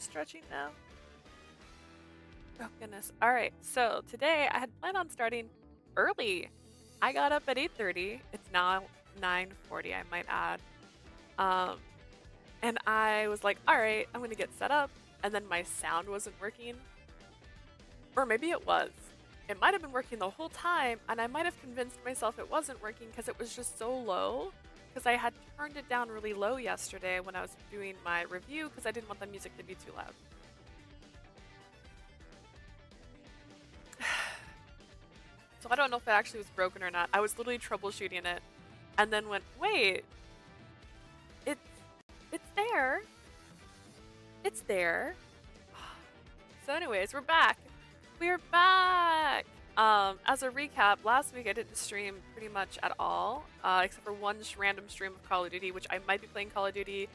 stretching now. Oh goodness. All right. So today I had planned on starting early. I got up at 8:30. It's now 9:40, I might add. Um, and I was like, all right, I'm gonna get set up. And then my sound wasn't working. Or maybe it was. It might have been working the whole time, and I might have convinced myself it wasn't working because it was just so low. Because I had turned it down really low yesterday when I was doing my review because I didn't want the music to be too loud. So I don't know if it actually was broken or not. I was literally troubleshooting it and then went, wait, it's there. It's there. So anyways, we're back. We're back! As a recap, last week I didn't stream pretty much at all, except for one random stream of Call of Duty, which I might be playing Call of Duty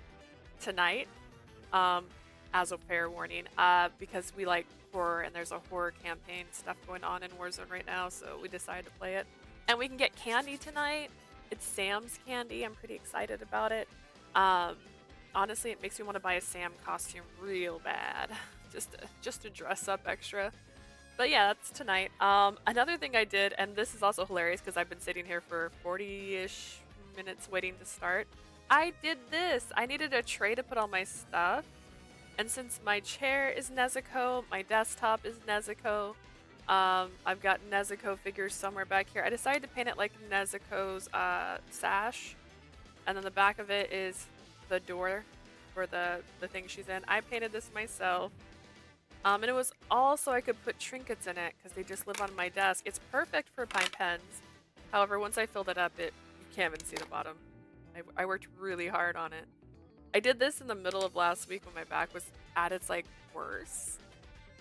tonight, as a fair warning, because we like horror and there's a horror campaign stuff going on in Warzone right now, so we decided to play it. And we can get candy tonight. It's Sam's candy. I'm pretty excited about it. Honestly, it makes me want to buy a Sam costume real bad, just to dress up extra. But yeah, that's tonight. Another thing I did, and this is also hilarious because I've been sitting here for 40-ish minutes waiting to start. I did this. I needed a tray to put all my stuff. And since my chair is Nezuko, my desktop is Nezuko, I've got Nezuko figures somewhere back here. I decided to paint it like Nezuko's sash. And then the back of it is the door for the thing she's in. I painted this myself. And it was all so I could put trinkets in it because they just live on my desk. It's perfect for my pens. However, once I filled it up, you can't even see the bottom. I worked really hard on it. I did this in the middle of last week when my back was at its worst.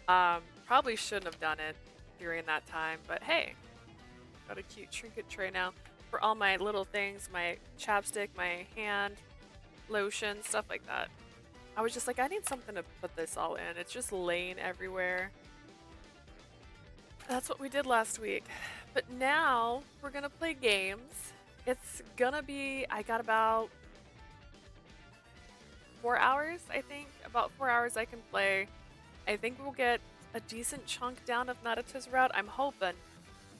Probably shouldn't have done it during that time, but hey, got a cute trinket tray now for all my little things, my chapstick, my hand lotion, stuff like that. I was just like, I need something to put this all in. It's just laying everywhere. That's what we did last week. But now we're gonna play games. It's gonna be, I got about 4 hours, I think. About 4 hours I can play. I think we'll get a decent chunk down of Nayuta's route. I'm hoping.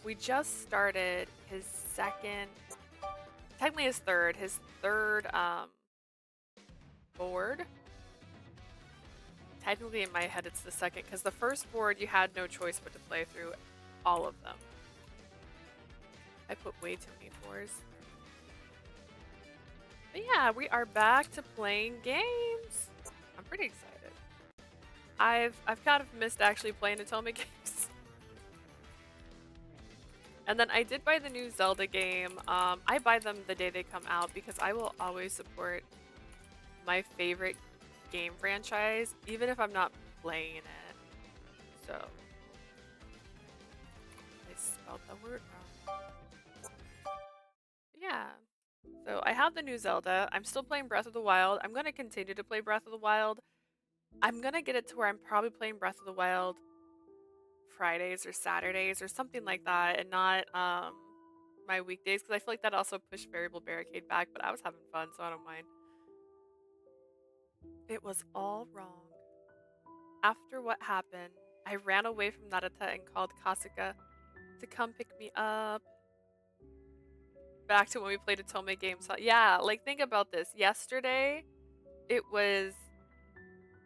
We just started his second, technically his third board. Technically in my head it's the second because the first board you had no choice but to play through all of them. I put way too many fours. But yeah, we are back to playing games. I'm pretty excited. I've kind of missed actually playing Otome games. And then I did buy the new Zelda game. I buy them the day they come out because I will always support my favorite game franchise, even if I'm not playing it. So, I spelled the word wrong. Yeah. So I have the new Zelda. I'm still playing Breath of the Wild. I'm going to continue to play Breath of the Wild. I'm going to get it to where I'm probably playing Breath of the Wild Fridays or Saturdays or something like that, and not my weekdays, because I feel like that also pushed Variable Barricade back, but I was having fun, so I don't mind. It was all wrong. After what happened, I ran away from Nayuta and called Kasuga to come pick me up. Back to when we played Otome games. Yeah, like think about this. Yesterday, it was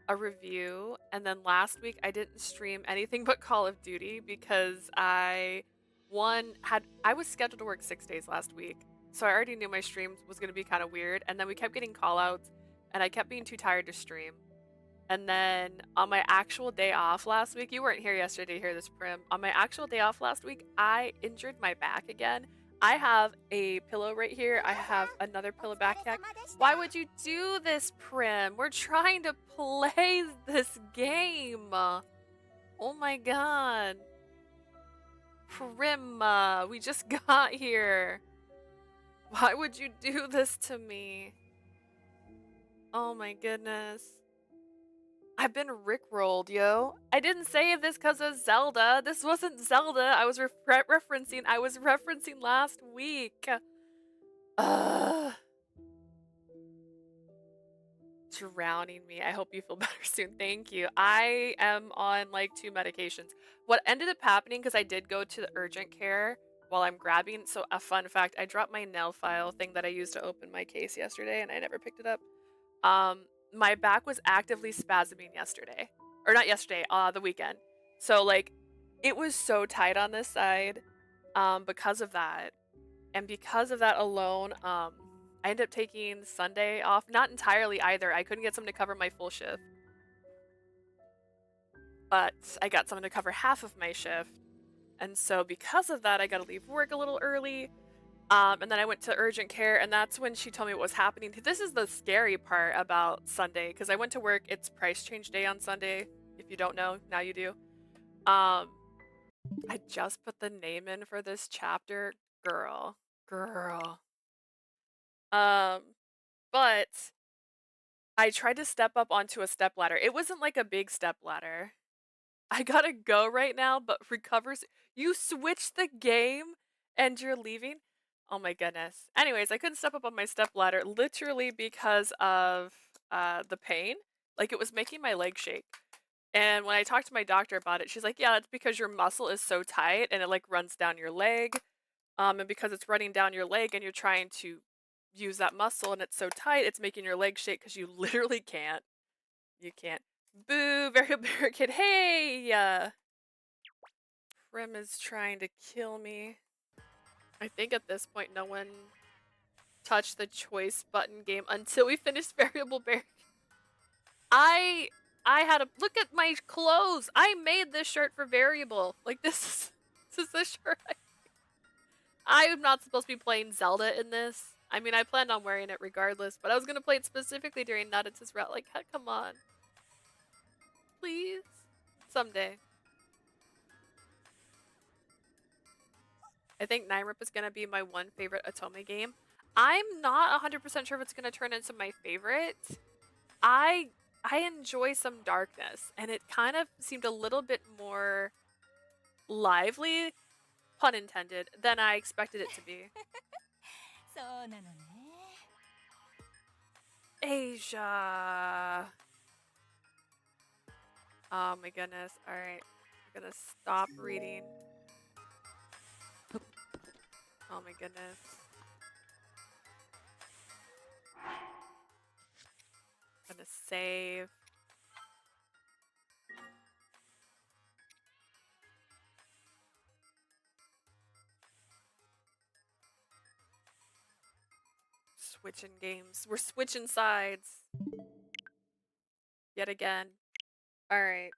a review, and then last week I didn't stream anything but Call of Duty because I was scheduled to work 6 days last week, so I already knew my stream was going to be kind of weird, and then we kept getting call-outs, and I kept being too tired to stream. And then on my actual day off last week, you weren't here yesterday to hear this, Prim. On my actual day off last week, I injured my back again. I have a pillow right here. I have another pillow back here. Why would you do this, Prim? We're trying to play this game. Oh my god. Prim, we just got here. Why would you do this to me? Oh my goodness. I've been rickrolled, yo. I didn't say this because of Zelda. This wasn't Zelda. I was referencing last week. Ugh. drowning me. I hope you feel better soon. Thank you. I am on like 2 medications. What ended up happening, because I did go to the urgent care while I'm grabbing. So a fun fact, I dropped my nail file thing that I used to open my case yesterday and I never picked it up. My back was actively spasming yesterday. Or not yesterday, the weekend. So like it was so tight on this side because of that. And because of that alone, I ended up taking Sunday off. Not entirely either. I couldn't get someone to cover my full shift. But I got someone to cover half of my shift. And so because of that, I got to leave work a little early. And then I went to urgent care, and that's when she told me what was happening. This is the scary part about Sunday, because I went to work. It's price change day on Sunday. If you don't know, now you do. I just put the name in for this chapter. Girl. But I tried to step up onto a step ladder. It wasn't like a big step ladder. I gotta go right now, but recovers. You switched the game and you're leaving? Oh my goodness. Anyways, I couldn't step up on my step ladder literally because of the pain. Like it was making my leg shake. And when I talked to my doctor about it, she's like, yeah, it's because your muscle is so tight and it like runs down your leg. And because it's running down your leg and you're trying to use that muscle and it's so tight, it's making your leg shake because you literally can't. You can't. Boo, variable barricade. Hey! Prim is trying to kill me. I think at this point no one touched the choice button game until we finished variable barricade. I had to look at my clothes. I made this shirt for variable. Like this is the shirt I'm not supposed to be playing Zelda in this. I mean, I planned on wearing it regardless, but I was gonna play it specifically during Nayuta's route. Like, come on. Please? Someday. I think 9-Rip is gonna be my one favorite Otome game. I'm not 100% sure if it's gonna turn into my favorite. I enjoy some darkness, and it kind of seemed a little bit more lively, pun intended, than I expected it to be. Asia. Oh my goodness. Alright. I'm gonna stop reading. Oh my goodness. I'm gonna save. Switching games. We're switching sides. Yet again. Alright.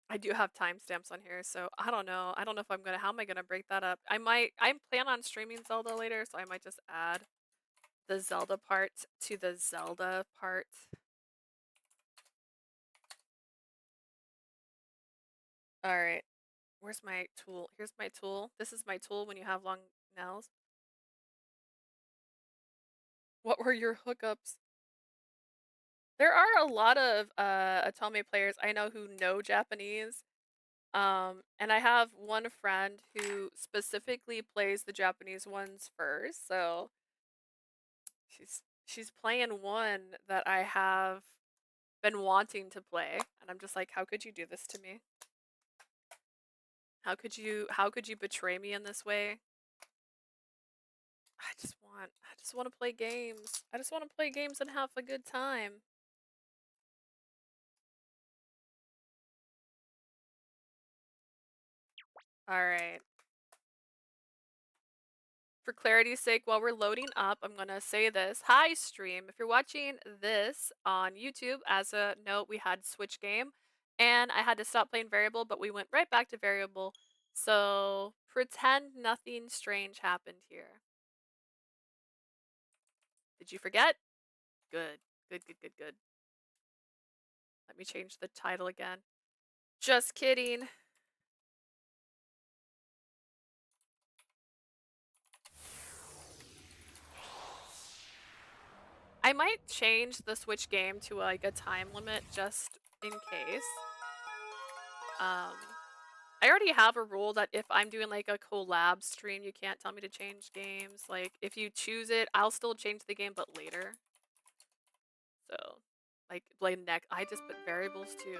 I do have timestamps on here, so I don't know. I don't know if I'm gonna, how am I gonna break that up? I plan on streaming Zelda later, so I might just add the Zelda part to the Zelda part. Alright. Where's my tool? Here's my tool. This is my tool when you have long nails. What were your hookups? There are a lot of Otome players I know who know Japanese. And I have one friend who specifically plays the Japanese ones first, so she's playing one that I have been wanting to play, and I'm just like, how could you do this to me? How could you betray me in this way? I just want to play games. I just want to play games and have a good time. All right. For clarity's sake, while we're loading up, I'm going to say this. Hi, stream. If you're watching this on YouTube, as a note, we had Switch game, and I had to stop playing variable, but we went right back to variable. So pretend nothing strange happened here. Did you forget? Good. Good, good, good, good. Let me change the title again. Just kidding. I might change the Switch game to like a time limit just in case. I already have a rule that if I'm doing like a collab stream, you can't tell me to change games. Like if you choose it, I'll still change the game, but later. So Like neck. I just put variables too.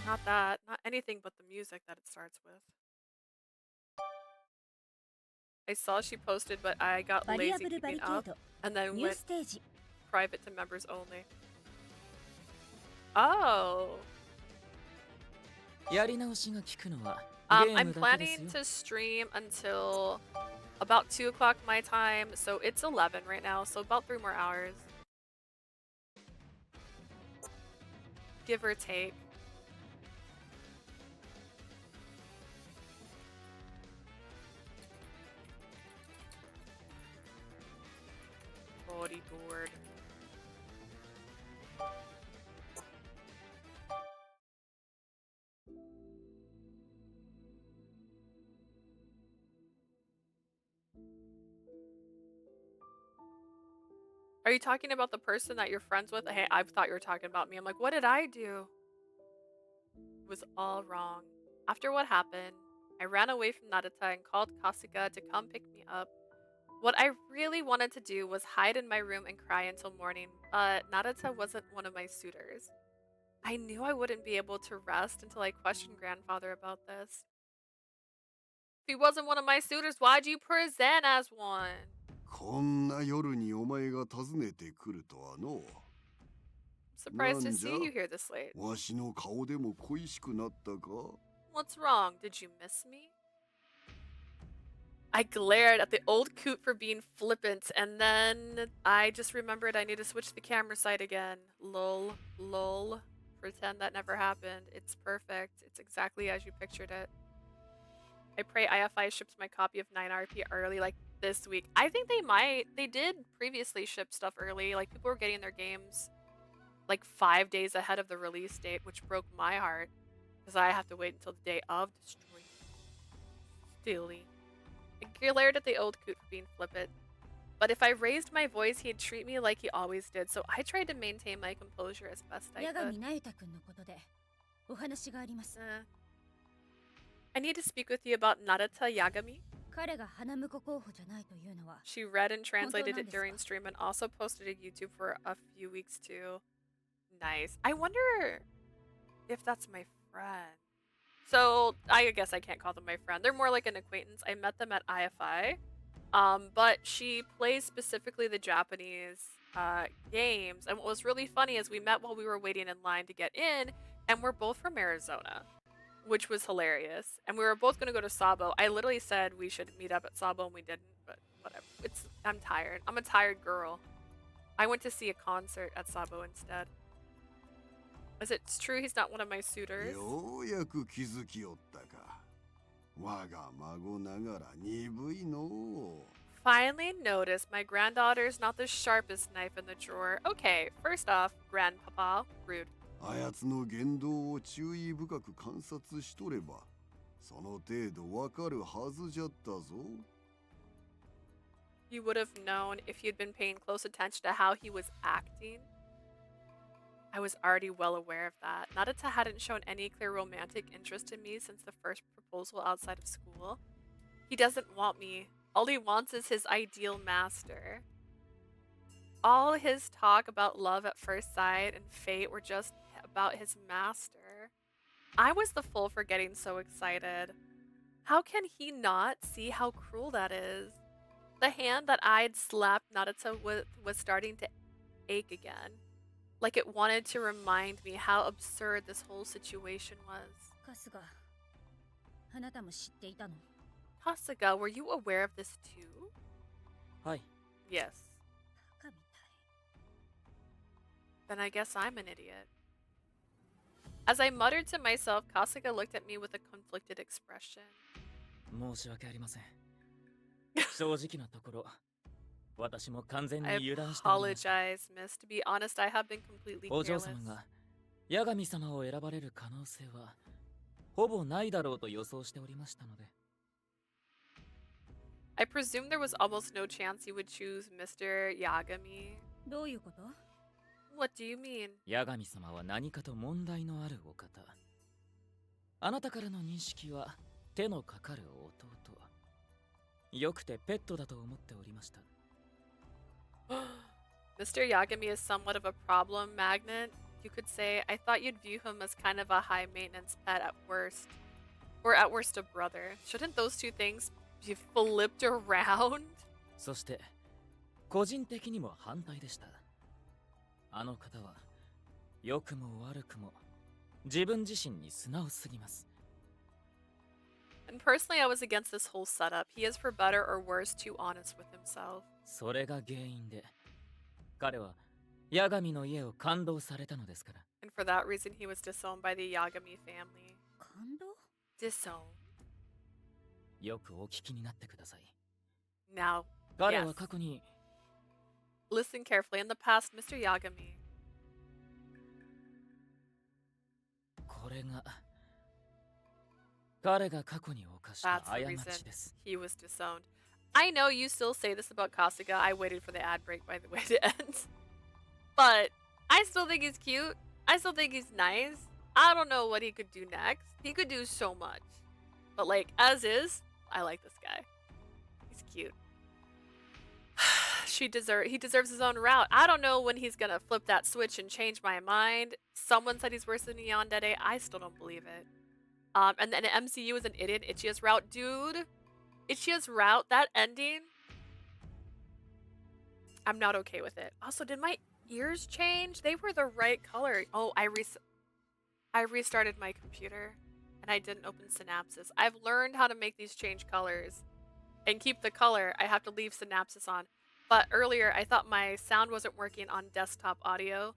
Not that. Not anything but the music that it starts with. I saw she posted, but I got lazy keeping up and then went private to members only. Oh. I'm planning to stream until about 2 o'clock my time, so it's 11 right now, so about 3 more hours. Give or take. Bodyguard. Are you talking about the person that you're friends with? Hey, I thought you were talking about me. I'm like, what did I do? It was all wrong. After what happened, I ran away from Narita and called Kasuga to come pick me up. What I really wanted to do was hide in my room and cry until morning, but Narita wasn't one of my suitors. I knew I wouldn't be able to rest until I questioned grandfather about this. If he wasn't one of my suitors, why'd you present as one? こんな夜にお前が訪ねてくるとはの。Surprised to see you here this late. わしの顔でも恋しくなったか? What's wrong? Did you miss me? I glared at the old coot for being flippant, and then I just remembered I need to switch the camera side again. Lol. Lol. Pretend that never happened. It's perfect. It's exactly as you pictured it. I pray IFI ships my copy of 9RP early, like this week. I think they might. They did previously ship stuff early. Like, people were getting their games like 5 days ahead of the release date, which broke my heart because I have to wait until the day of the stream. Stilly. I glared at the old coot for being flippant. But if I raised my voice, he'd treat me like he always did, so I tried to maintain my composure as best I could. I need to speak with you about Narita Yagami. She read and translated it during stream and also posted to YouTube for a few weeks too. Nice. I wonder if that's my friend. So I guess I can't call them my friend. They're more like an acquaintance. I met them at IFI. But she plays specifically the Japanese games. And what was really funny is we met while we were waiting in line to get in, and we're both from Arizona, which was hilarious. And we were both going to go to Sabo. I literally said we should meet up at Sabo, and we didn't, but whatever. I'm tired. I'm a tired girl. I went to see a concert at Sabo instead. Is it true he's not one of my suitors? Finally noticed my granddaughter's not the sharpest knife in the drawer. Okay, first off, grandpapa, rude. You would have known if you'd been paying close attention to how he was acting. I was already well aware of that. Narita hadn't shown any clear romantic interest in me since the first proposal outside of school. He doesn't want me. All he wants is his ideal master. All his talk about love at first sight and fate were just about his master. I was the fool for getting so excited. How can he not see how cruel that is? The hand that I'd slapped Narita with was starting to ache again. Like it wanted to remind me how absurd this whole situation was. Kasuga, were you aware of this too? Hi. Yes. Then I guess I'm an idiot. As I muttered to myself, Kasuga looked at me with a conflicted expression. I apologize, miss. To be honest, I have been completely careless. I presume there was almost no chance you would choose Mr. Yagami. What do you mean? ヤガミ様は何かと問題のあるお方。あなたからの認識は手のかかる弟。よくてペットだと思っておりました。Mr. Yagami is somewhat of a problem magnet, you could say. I thought you'd view him as kind of a high maintenance pet at worst. Or at worst a brother. Shouldn't those two things be flipped around? そして個人的にも反対でした。あの方は良くも悪くも自分自身に素直すぎます。 And personally, I was against this whole setup. He is, for better or worse, too honest with himself. それが原因で彼はヤガミの家を感動されたのですから。 And for that reason, he was disowned by the Yagami family. 感動 Disowned. よくお聞きになってください。 Now, 彼 yes. は過去に Listen carefully. In the past, Mr. Yagami. これが彼が過去に犯した That's 過 the ち reason です。 he was disowned. I know you still say this about Kasuga. I waited for the ad break, by the way, to end. But I still think he's cute. I still think he's nice. I don't know what he could do next. He could do so much. But like, as is, I like this guy. He's cute. He deserves his own route. I don't know when he's gonna flip that switch and change my mind. Someone said he's worse than Yandere. I still don't believe it. And then MCU is an idiot. Ichiya's route. Dude, Ichiya's route, that ending, I'm not okay with it. Also, did my ears change? They were the right color. Oh, I restarted my computer and I didn't open Synapses. I've learned how to make these change colors and keep the color. I have to leave Synapses on. But earlier, I thought my sound wasn't working on desktop audio,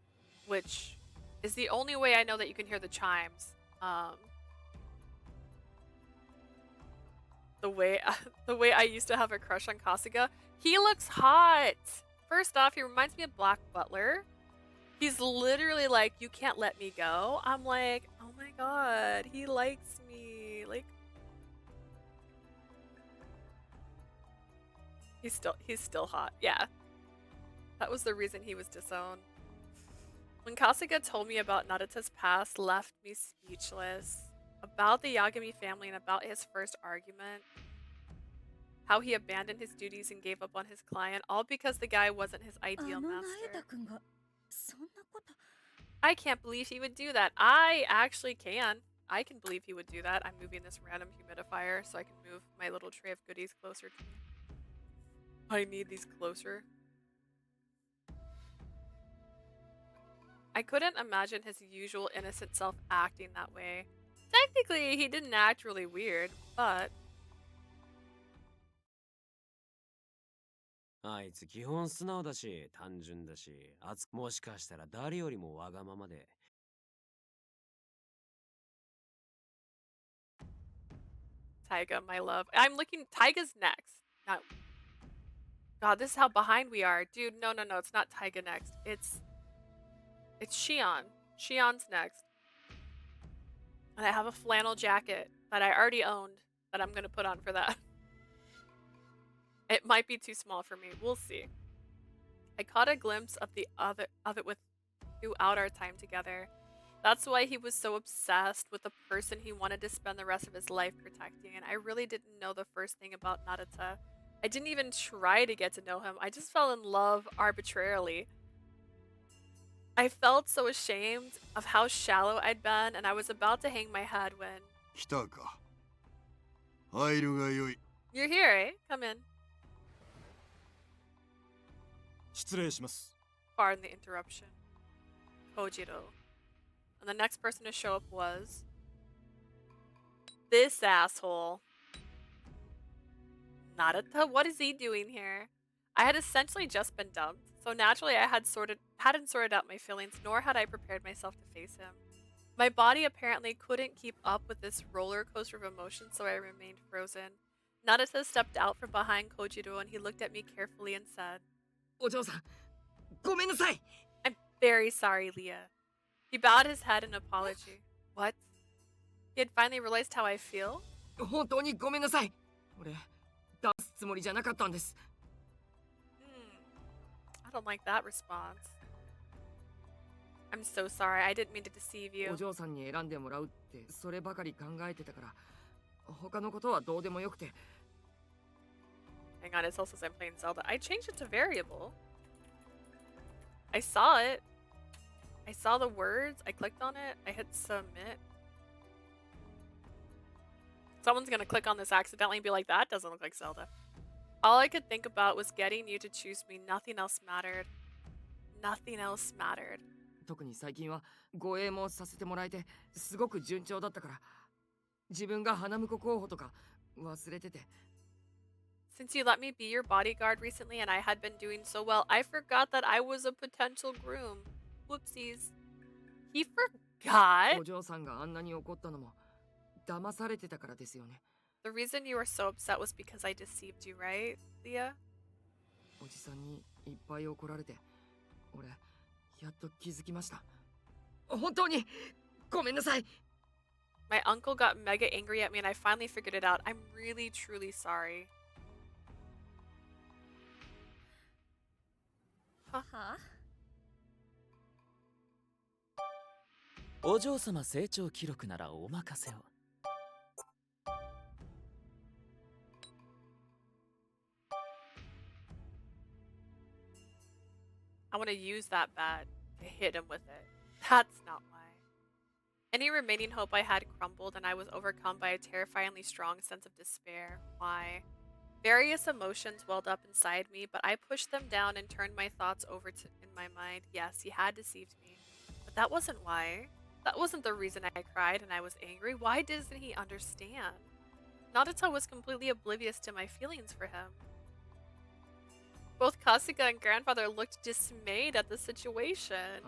which is the only way I know that you can hear the chimes. The way I used to have a crush on Kasuga. He looks hot. First off, he reminds me of Black Butler. He's literally like, you can't let me go. I'm like, oh my god, he likes me. Like, he's still hot. Yeah. That was the reason he was disowned. When Kasuga told me about Naruta's past, left me speechless. About the Yagami family and about his first argument. How he abandoned his duties and gave up on his client, all because the guy wasn't his ideal master. I can't believe he would do that. I actually can. I can believe he would do that. I'm moving this random humidifier so I can move my little tray of goodies closer to me. I need these closer. I couldn't imagine his usual innocent self acting that way. Technically, he didn't act really weird, but... あいつ基本素直だし、単純だし、もしかしたら誰よりもわがままで。Taiga, my love. I'm looking... Taiga's next. Not... God, this is how behind we are. Dude, no, it's not Taiga next. It's Shion. Shion's next. And I have a flannel jacket that I already owned that I'm gonna put on for that. It might be too small for me. We'll see. I caught a glimpse of it throughout our time together. That's why he was so obsessed with the person he wanted to spend the rest of his life protecting. And I really didn't know the first thing about Naruto. I didn't even try to get to know him. I just fell in love arbitrarily. I felt so ashamed of how shallow I'd been, and I was about to hang my head when... 来たか。入るがよい。 You're here, eh? Come in. 失礼します。 Pardon the interruption. Kojiro. And the next person to show up was... this asshole. Naruto? What is he doing here? I had essentially just been dumped, so naturally I hadn't sorted out my feelings, nor had I prepared myself to face him. My body apparently couldn't keep up with this roller coaster of emotions, so I remained frozen. Naruto stepped out from behind Kojiro and he looked at me carefully and said, お嬢さん、ごめんなさい。 I'm very sorry, Leah. He bowed his head in apology. What? He had finally realized how I feel? 本当にごめんなさい。俺、出すつもりじゃなかったんです。I don't like that response. I'm so sorry. I didn't mean to deceive you. お嬢さんに選んでもらうってそればかり考えてたから、他のことはどうでもよくて。 Hang on, it's also since I'm playing Zelda. I changed it to variable. I saw it. I saw the words. I clicked on it. I hit submit. Someone's gonna click on this accidentally and be like, that doesn't look like Zelda. All I could think about was getting you to choose me. Nothing else mattered. Nothing else mattered. 特に最近は護衛もさせてもらえてすごく順調だったから自分が花婿候補とか忘れてて Since you let me be your bodyguard recently and I had been doing so well, I forgot that I was a potential groom. Whoopsies. He forgot? お嬢さんがあんなに怒ったのも騙されてたからですよね The reason you were so upset was because I deceived you, right, Leah? おじさんにいっぱい怒られて俺やっと気づきました本当にごめんなさい My uncle got mega angry at me and I finally figured it out. I'm really, truly sorry. はあお嬢様成長記録ならお任せを。I want to use that bat to hit him with it. That's not why. Any remaining hope I had crumbled and I was overcome by a terrifyingly strong sense of despair. Why? Various emotions welled up inside me, but I pushed them down and turned my thoughts over to in my mind. Yes, he had deceived me. But that wasn't why. That wasn't the reason I cried and I was angry. Why doesn't he understand? Nayuta was completely oblivious to my feelings for him. Both Kasuga and grandfather looked dismayed at the situation.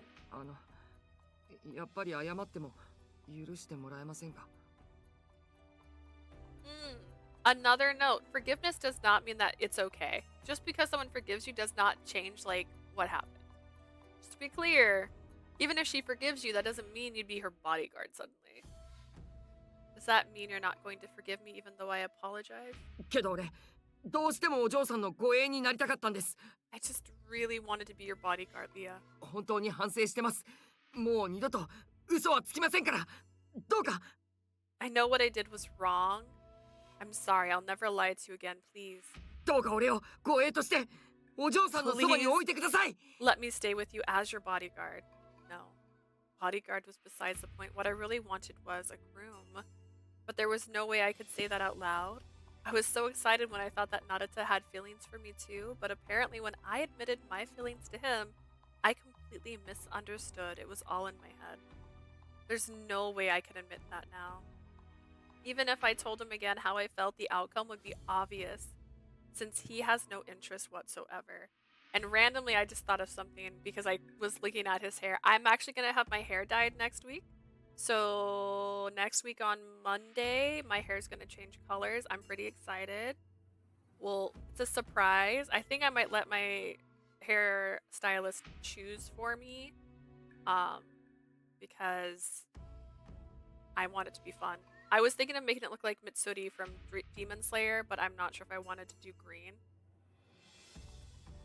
やっぱり謝っても許してもらえませんか Another note, forgiveness does not mean that it's okay. Just because someone forgives you does not change, like, what happened. Just to be clear, even if she forgives you, that doesn't mean you'd be her bodyguard suddenly. Does that mean you're not going to forgive me even though I apologize? けど俺どうしてもお嬢さんの護衛になりたかったんです I just really wanted to be your bodyguard, Leah. 本当に反省してますもう二度と嘘はつきませんからどうか I know what I did was wrong. I'm sorry, I'll never lie to you again, please. どうか俺を護衛としてお嬢さんのそばに置いてください Let me stay with you as your bodyguard. No. Bodyguard was besides the point. What I really wanted was a groom. But there was no way I could say that out loud. I was so excited when I thought that Nayuta had feelings for me too, but apparently when I admitted my feelings to him, I completely misunderstood. It was all in my head. There's no way I can admit that now. Even if I told him again how I felt, the outcome would be obvious, since he has no interest whatsoever. And randomly, I just thought of something because I was looking at his hair. I'm actually going to have my hair dyed next week. So next week on Monday, my hair is going to change colors. I'm pretty excited. Well, it's a surprise. I think I might let my hair stylist choose for me because I want it to be fun. I was thinking of making it look like Mitsuri from Demon Slayer, but I'm not sure if I wanted to do green.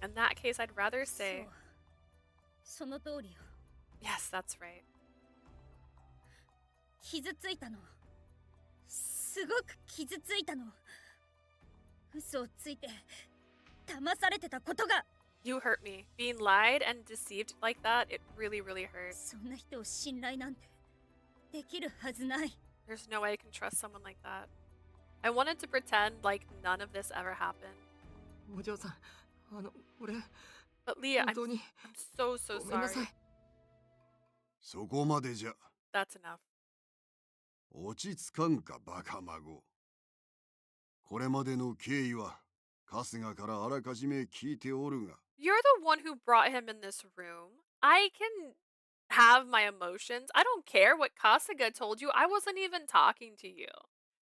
In that case, I'd rather say... その通りよ Yes, that's right. 傷ついたのすごく傷ついたの嘘をついて騙されてたことが You hurt me. Being lied and deceived like that, it really, really hurt. そんな人を信頼なんてできるはずない There's no way I can trust someone like that. I wanted to pretend like none of this ever happened. お嬢さん俺 But Leah, 本当に I'm so ごめんなさ sorry. いそこまでじゃ。 That's enough. 落ち着かんかバカ孫。これまでの経緯は春日からあらかじめ聞いておるが。 You're the one who brought him in this room. I can have my emotions. I don't care what Kasuga told you. I wasn't even talking to you.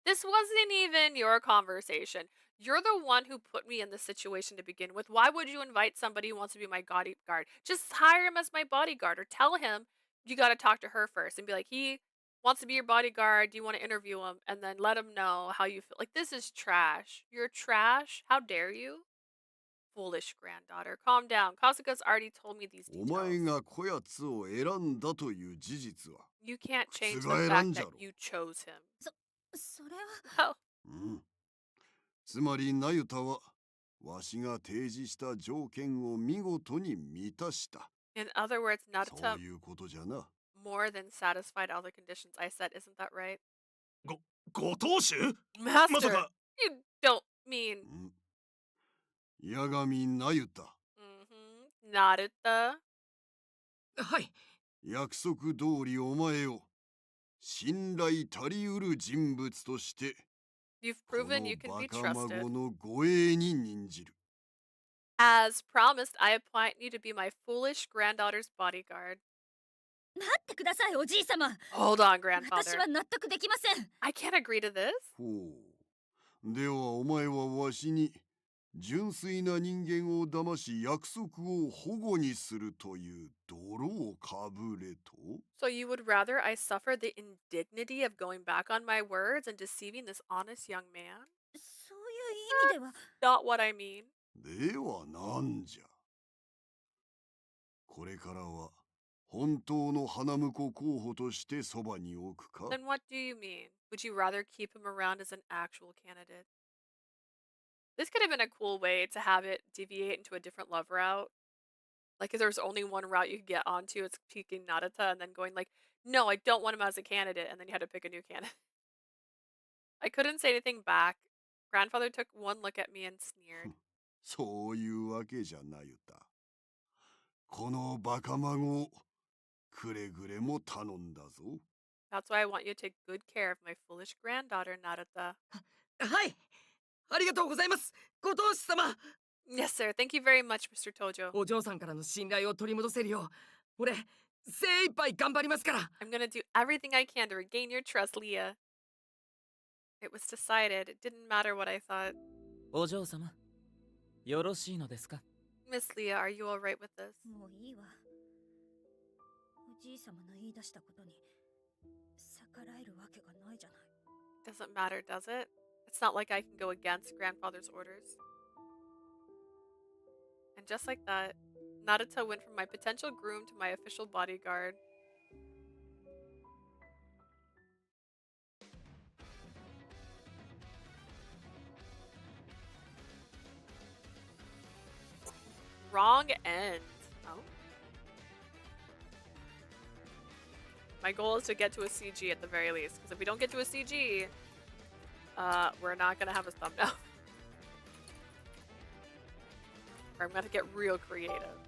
This wasn't even your conversation. You're the one who put me in this situation to begin with. Why would you invite somebody who wants to be my bodyguard? Just hire him as my bodyguard or tell him you got to talk to her first and be like, he wants to be your bodyguard. Do you want to interview him? And then let him know how you feel. Like, this is trash. You're trash. How dare you? Foolish granddaughter. Calm down. Kasuga's already told me these お前 details. がこやつを選んだという事実は。 You can't change the 覆ら fact んじゃ that ろ。 you chose him. それは Oh, うん。つまりナユタはわしが提示した条件を見事に満たした。In other words, そう Naruto いうことじゃな。 more than satisfied all the conditions I set. Isn't that right? ご当主まさ Master, か you don't mean ん八神那由他、 Naruto. はい。約束通りお前を信頼足りうる人物として You've こ proven の you can バ be カ trusted. 孫の護衛に任じる。 As promised, I appoint you to be my foolish granddaughter's bodyguard. 待ってください、おじい様。 Hold on, 私 grandfather. は納得できません。 I can't agree to this. ほう。ではお前はわしに純粋な人間を騙し約束を保護にするという泥をかぶれと So you would rather I suffer the indignity of going back on my words and deceiving this honest young man? そういう意味では、 Not what I mean. ではなんじゃ。これからは本当の花婿候補としてそばに置くか Then what do you mean? Would you rather keep him around as an actual candidate? This could have been a cool way to have it deviate into a different love route. Like if there was only one route you could get onto, it's picking Naruto and then going like, no, I don't want him as a candidate, and then you had to pick a new candidate. I couldn't say anything back. Grandfather took one look at me and sneered. そういうわけじゃなゆた。このバカ孫をくれぐれも頼んだぞ。 That's why I want you to take good care of my foolish granddaughter, Naruto. はい。ありがとうございます。ご当主様。 Yes, sir. Thank you very much, Mr. Tojo. お嬢さんからの信頼を取り戻せるよう、俺、精一杯頑張りますから。 I'm gonna do everything I can to regain your trust, Leah. It was decided. It didn't matter what I thought. お嬢様、よろしいのですか？ Miss Leah, are you alright with this? もういいわ。おじい様の言い出したことに逆らえるわけがないじゃない。 Doesn't matter, does it? It's not like I can go against grandfather's orders. And just like that, Naruto went from my potential groom to my official bodyguard. Wrong end. Oh. My goal is to get to a CG at the very least, because if we don't get to a CG, we're not gonna have a thumbnail. Or I'm gonna get real creative.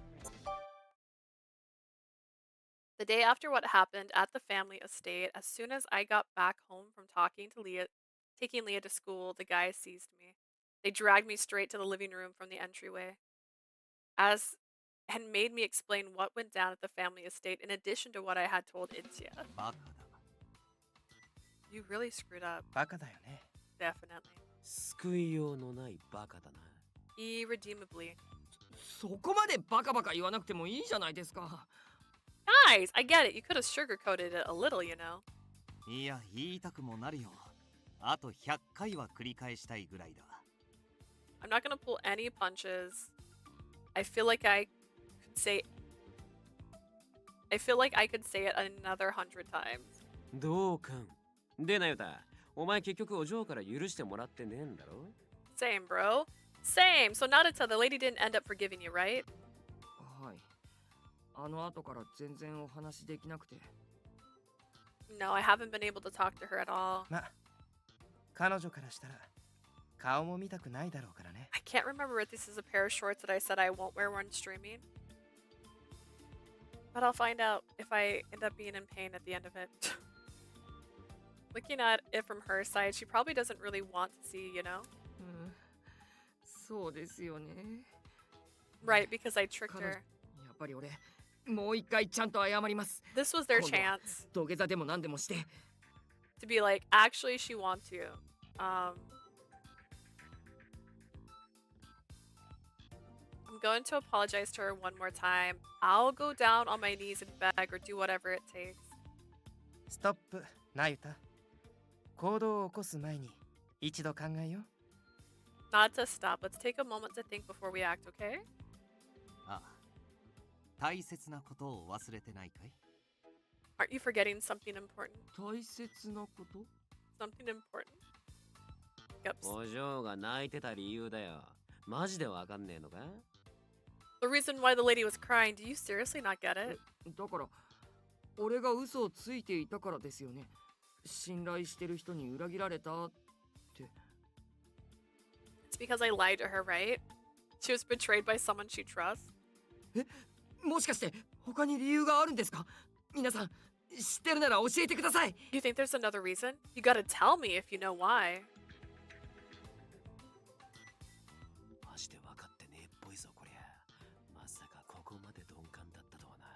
The day after what happened at the family estate, as soon as I got back home from taking Leah to school, the guys seized me. They dragged me straight to the living room from the entryway, and made me explain what went down at the family estate in addition to what I had told Ichiya. バカだ。 You really screwed up. バカだよね。 Definitely. 救いようのないバカだな。 Irredeemably. そこまでバカバカ言わなくてもいいじゃないですか。 Guys, I get it. You could have sugarcoated it a little, you know. いや、言いたくもなるよ。あと100回は繰り返したいぐらいだ。I'm not gonna pull any punches. I feel like I could say it another 100 times. どうかん。でなよた、お前結局お嬢から許してもらってねえんだろ？ Same, bro. Same. So Naruto, the lady didn't end up forgiving you, right? はい。あの後から全然お話できなくて。 No, I haven't been able to talk to her at all. ま、彼女からしたら顔も見たくないだろうからね。I can't remember if this is a pair of shorts that I said I won't wear when streaming. But I'll find out if I end up being in pain at the end of it. Looking at it from her side, she probably doesn't really want to see, you know? うん。そうですよね。 Right, because I tricked 彼女、 her. やっぱり俺、もう一回ちゃんと謝ります。 This was their 今度は chance 土下座でも何でもして。 to be like, actually, she wants you. I'm going to apologize to her one more time. I'll go down on my knees and beg or do whatever it takes. ストップ、ナユタ。行動を起こす前に一度考えよう。 Not to stop. Let's take a moment to think before we act, okay? ああ、大切なことを忘れてないかい？ Aren't you forgetting something important? 大切なこと？ Something important? Yep. お嬢が泣いてた理由だよ。マジでわかんねえのか？ The reason why the lady was crying, do you seriously not get it? だから俺が嘘をついていたからですよね。信頼してる人に裏切られたって。 It's because I lied to her, right? She was betrayed by someone she trusts. もしかして他に理由があるんですか？皆さん知ってるなら教えてください。 You think there's another reason? You gotta tell me if you know why. マジで分かってねえっぽいぞこりゃ。まさかここまで鈍感だったとはな。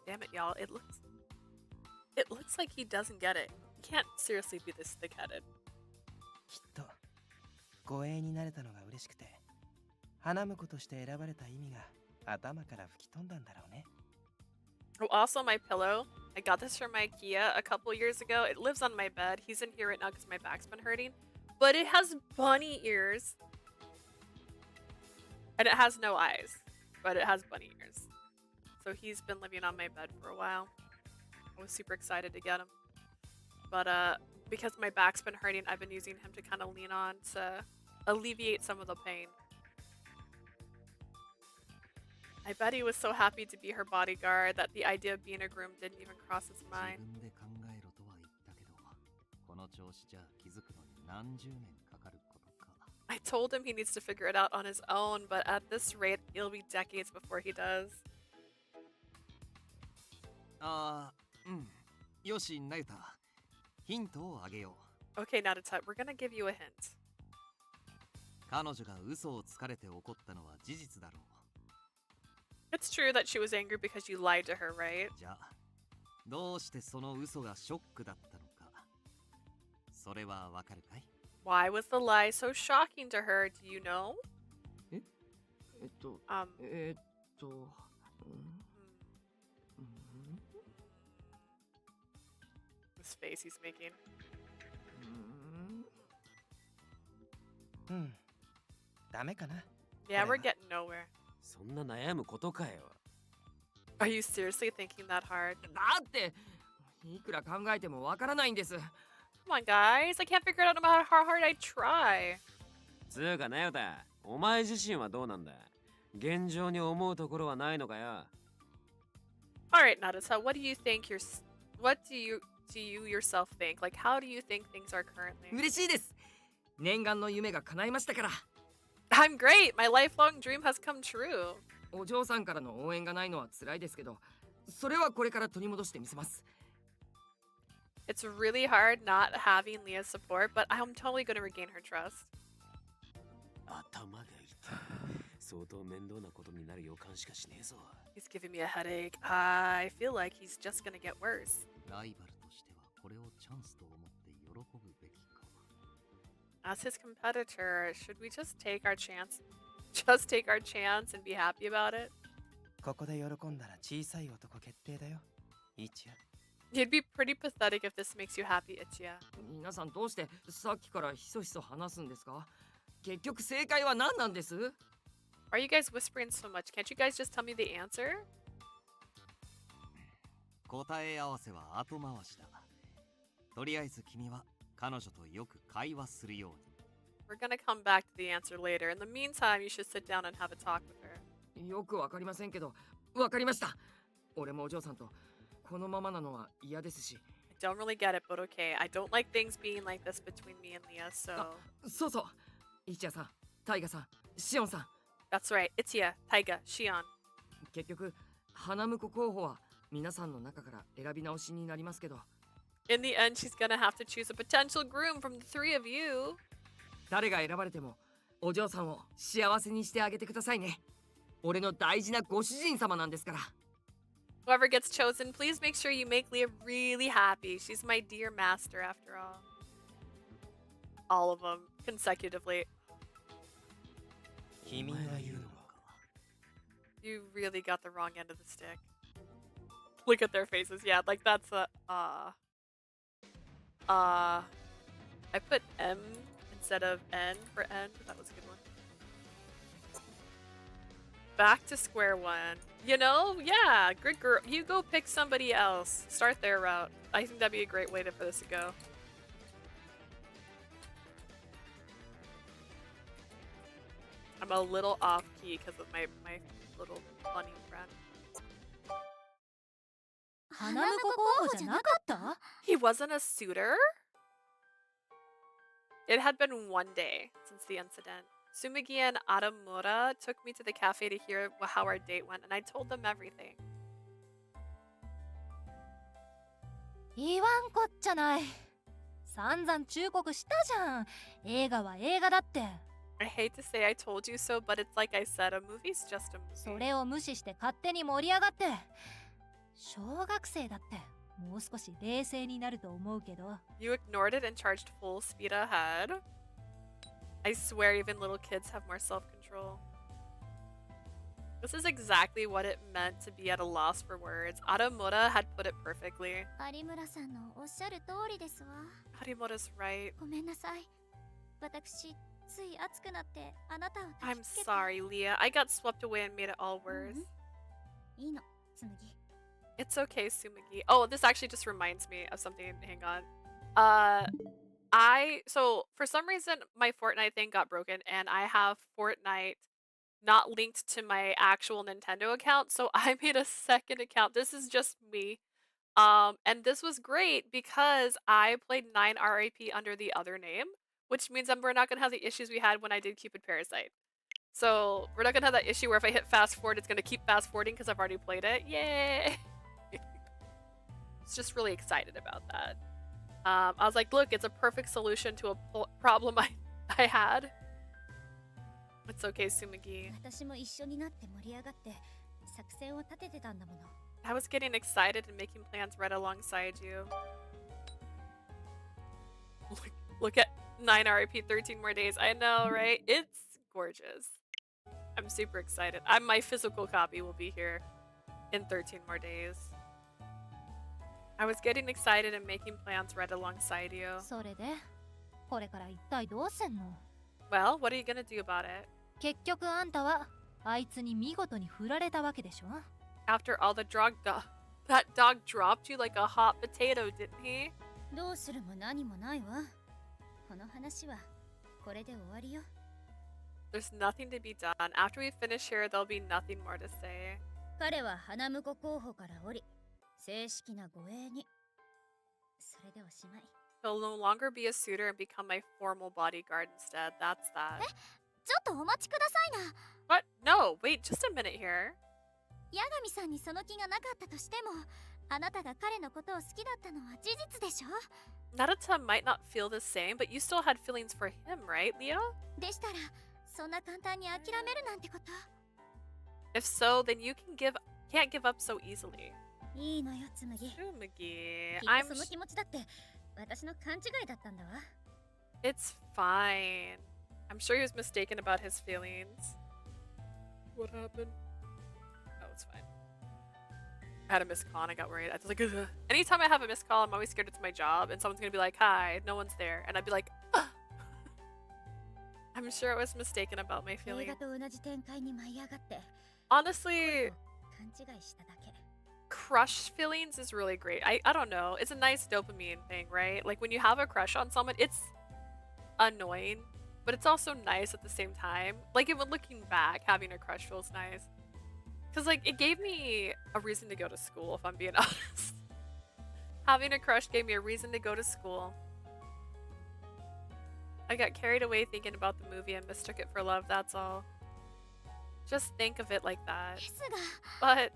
Damn it, y'all. It looks like he doesn't get it. He can't seriously be this thick-headed. きっと護衛になれたのが嬉しくて花婿として選ばれた意味が頭から吹き飛んだんだろうね。 Oh, also my pillow. I got this from Ikea a couple years ago. It lives on my bed. He's in here right now because my back's been hurting. But it has bunny ears. And it has no eyes. But it has bunny ears. So he's been living on my bed for a while. I was super excited to get him. But because my back's been hurting, I've been using him to kind of lean on to alleviate some of the pain. I bet he was so happy to be her bodyguard that the idea of being a groom didn't even cross his mind. 自分で考えろとは言ったけど、この調子じゃ気づくのに何十年かかることか。 I told him he needs to figure it out on his own, but at this rate, it'll be decades before he does. よし、ナユタ。ヒントをあげよう。 Okay, Nayuta, we're gonna give you a hint. 彼女が嘘をつかれて怒ったのは事実だろう。 It's true that she was angry because you lied to her, right? じゃあ、どうしてその嘘がショックだったのか。それはわかるかい？ Why was the lie so shocking to her? Do you know? うん This face he's making. うんダメかな。 Yeah, we're getting nowhere. そんな悩むことかよ。 Are you seriously thinking that hard? だっていくら考えてもわからないんです。 Come on, guys. I can't figure it out no matter how hard I try. つうかなよだ、お前自身はどうなんだ？現状に思うところはないのかよ。 Alright, Nayuta, what do you think what do you yourself think? Like, how do you think things are currently? 嬉しいです。念願の夢が叶いましたから。 I'm great. My lifelong dream has come true. お嬢さんからの応援がないのは辛いですけど、それはこれから取り戻してみせます。 It's really hard not having Leah's support, but I'm totally going to regain her trust. 頭が痛い。相当面倒なことになる予感しかしねえぞ。 He's giving me a headache. I feel like he's just going to get worse. ライバルとしてはこれをチャンスと思って喜ぶべきか。 As his competitor, should we just take our chance? Just take our chance and be happy about it? ここで喜んだら小さい男決定だよ。イチヤ。 You'd be pretty pathetic if this makes you happy, Ichiya. 皆さんどうしてさっきからひそひそ話すんですか？結局正解は何なんです？ Why are you guys whispering so much? Can't you guys just tell me the answer? 答え合わせは後回しだ。とりあえず君は彼女とよく会話するように。 We're gonna come back to the answer later. In the meantime, you should sit down and have a talk with her. よくわかりませんけど、わかりました。俺もお嬢さんとこのままなのは嫌ですし。 I don't really get it, but okay. I don't like things being like this between me and Leah, so... そうそう。イチヤさん、タイガさん、シオンさん。 That's right. Ichiya, Taiga, Shion. 結局、花婿候補は皆さんの中から選び直しになりますけど。 In the end, she's gonna have to choose a potential groom from the three of you. 誰が選ばれても、お嬢さんを幸せにしてあげてくださいね。俺の大事なご主人様なんですから。 Whoever gets chosen, please make sure you make Leah really happy. She's my dear master, after all. All of them, consecutively. 君が言うのか。 You really got the wrong end of the stick. Look at their faces. Yeah, like that's a... I put M instead of N for N. That was a good one. Back to square one. You know, yeah, good girl. You go pick somebody else. Start their route. I think that'd be a great way for this to go. I'm I'm a little off key because of my little bunny friend. He wasn't a suitor? It had been 1 day since the incident. Sumigi and Aramura took me to the cafe to hear how our date went, and I told them everything. 言わんこっちゃない。散々忠告したじゃん。映画は映画だって。I hate to say I told you so, but it's like I said, a movie's just a movie. それを無視して勝手に盛り上がって。小学生だってもう少し冷静になると思うけど。You ignored it and charged full speed ahead? I swear even little kids have more self-control. This is exactly what it meant to be at a loss for words. Aramura had put it perfectly. 有村さんのおっしゃる通りですわ。Harimura's right. ごめんなさい。私、つい熱くなってあなたを I'm sorry, Leah. I got swept away and made it all worse. いいの、紬。It's okay, Sumigi. Oh, this actually just reminds me of something. Hang on. So for some reason my Fortnite thing got broken and I have Fortnite not linked to my actual Nintendo account, so I made a second account. This is just me. And this was great because I played 9 RAP under the other name, which means we're not gonna have the issues we had when I did Cupid Parasite. So we're not gonna have that issue where if I hit fast forward, it's gonna keep fast forwarding because I've already played it. Yay! Just really excited about that. I was like, look, it's a perfect solution to a problem I had. It's okay, Sumigi. 私も一緒になって盛り上がって作戦を立ててたんだもの。I was getting excited and making plans right alongside you. Look at 9 RIP, 13 more days. I know, right? It's gorgeous. I'm super excited. My physical copy will be here in 13 more days. I was getting excited and making plans right alongside you. それで、これから一体どうすんの？ Well, what are you gonna do about it? 結局あんたはあいつに見事に振られたわけでしょ？ After all the that dog dropped you like a hot potato, didn't he? どうするも何もないわ。この話はこれで終わりよ。 There's nothing to be done. After we finish here, there'll be nothing more to say. 彼は花婿候補から降り、正式な護衛に。それでおしまい。 He'll no longer be a suitor and become my formal bodyguard instead. That's that. ちょっとお待ちくださいな。 What? No, wait, just a minute here. 八神さんにその気がなかったとしても、あなたが彼のことを好きだったのは事実でしょ？ Nayuta might not feel the same, but you still had feelings for him, right, Leah? でしたら、そんな簡単に諦めるなんてこと。 If so, then you can't give up so easily. いいのよ、紬。きっ Sumigi, とその気持ちだって私の勘違いだったんだわ。 It's fine. I'm sure he was mistaken about his feelings. What happened? Oh, it's fine. I had a missed call and I got worried. I was like, ugh. Anytime I have a missed call, I'm always scared it's my job and someone's gonna be like, hi, no one's there. And I'd be like, ugh. I'm sure I was mistaken about my 映 feelings. 画と同じ展開に舞い上がって Honestly, 勘違いしただけ。 crush feelings is really great. I don't know. It's a nice dopamine thing, right? Like when you have a crush on someone, it's annoying, but it's also nice at the same time. Like even looking back, having a crush feels nice. Cause like it gave me a reason to go to school, if I'm being honest. Having a crush gave me a reason to go to school. I got carried away thinking about the movie and mistook it for love, that's all. Just think of it like that. ですが、 But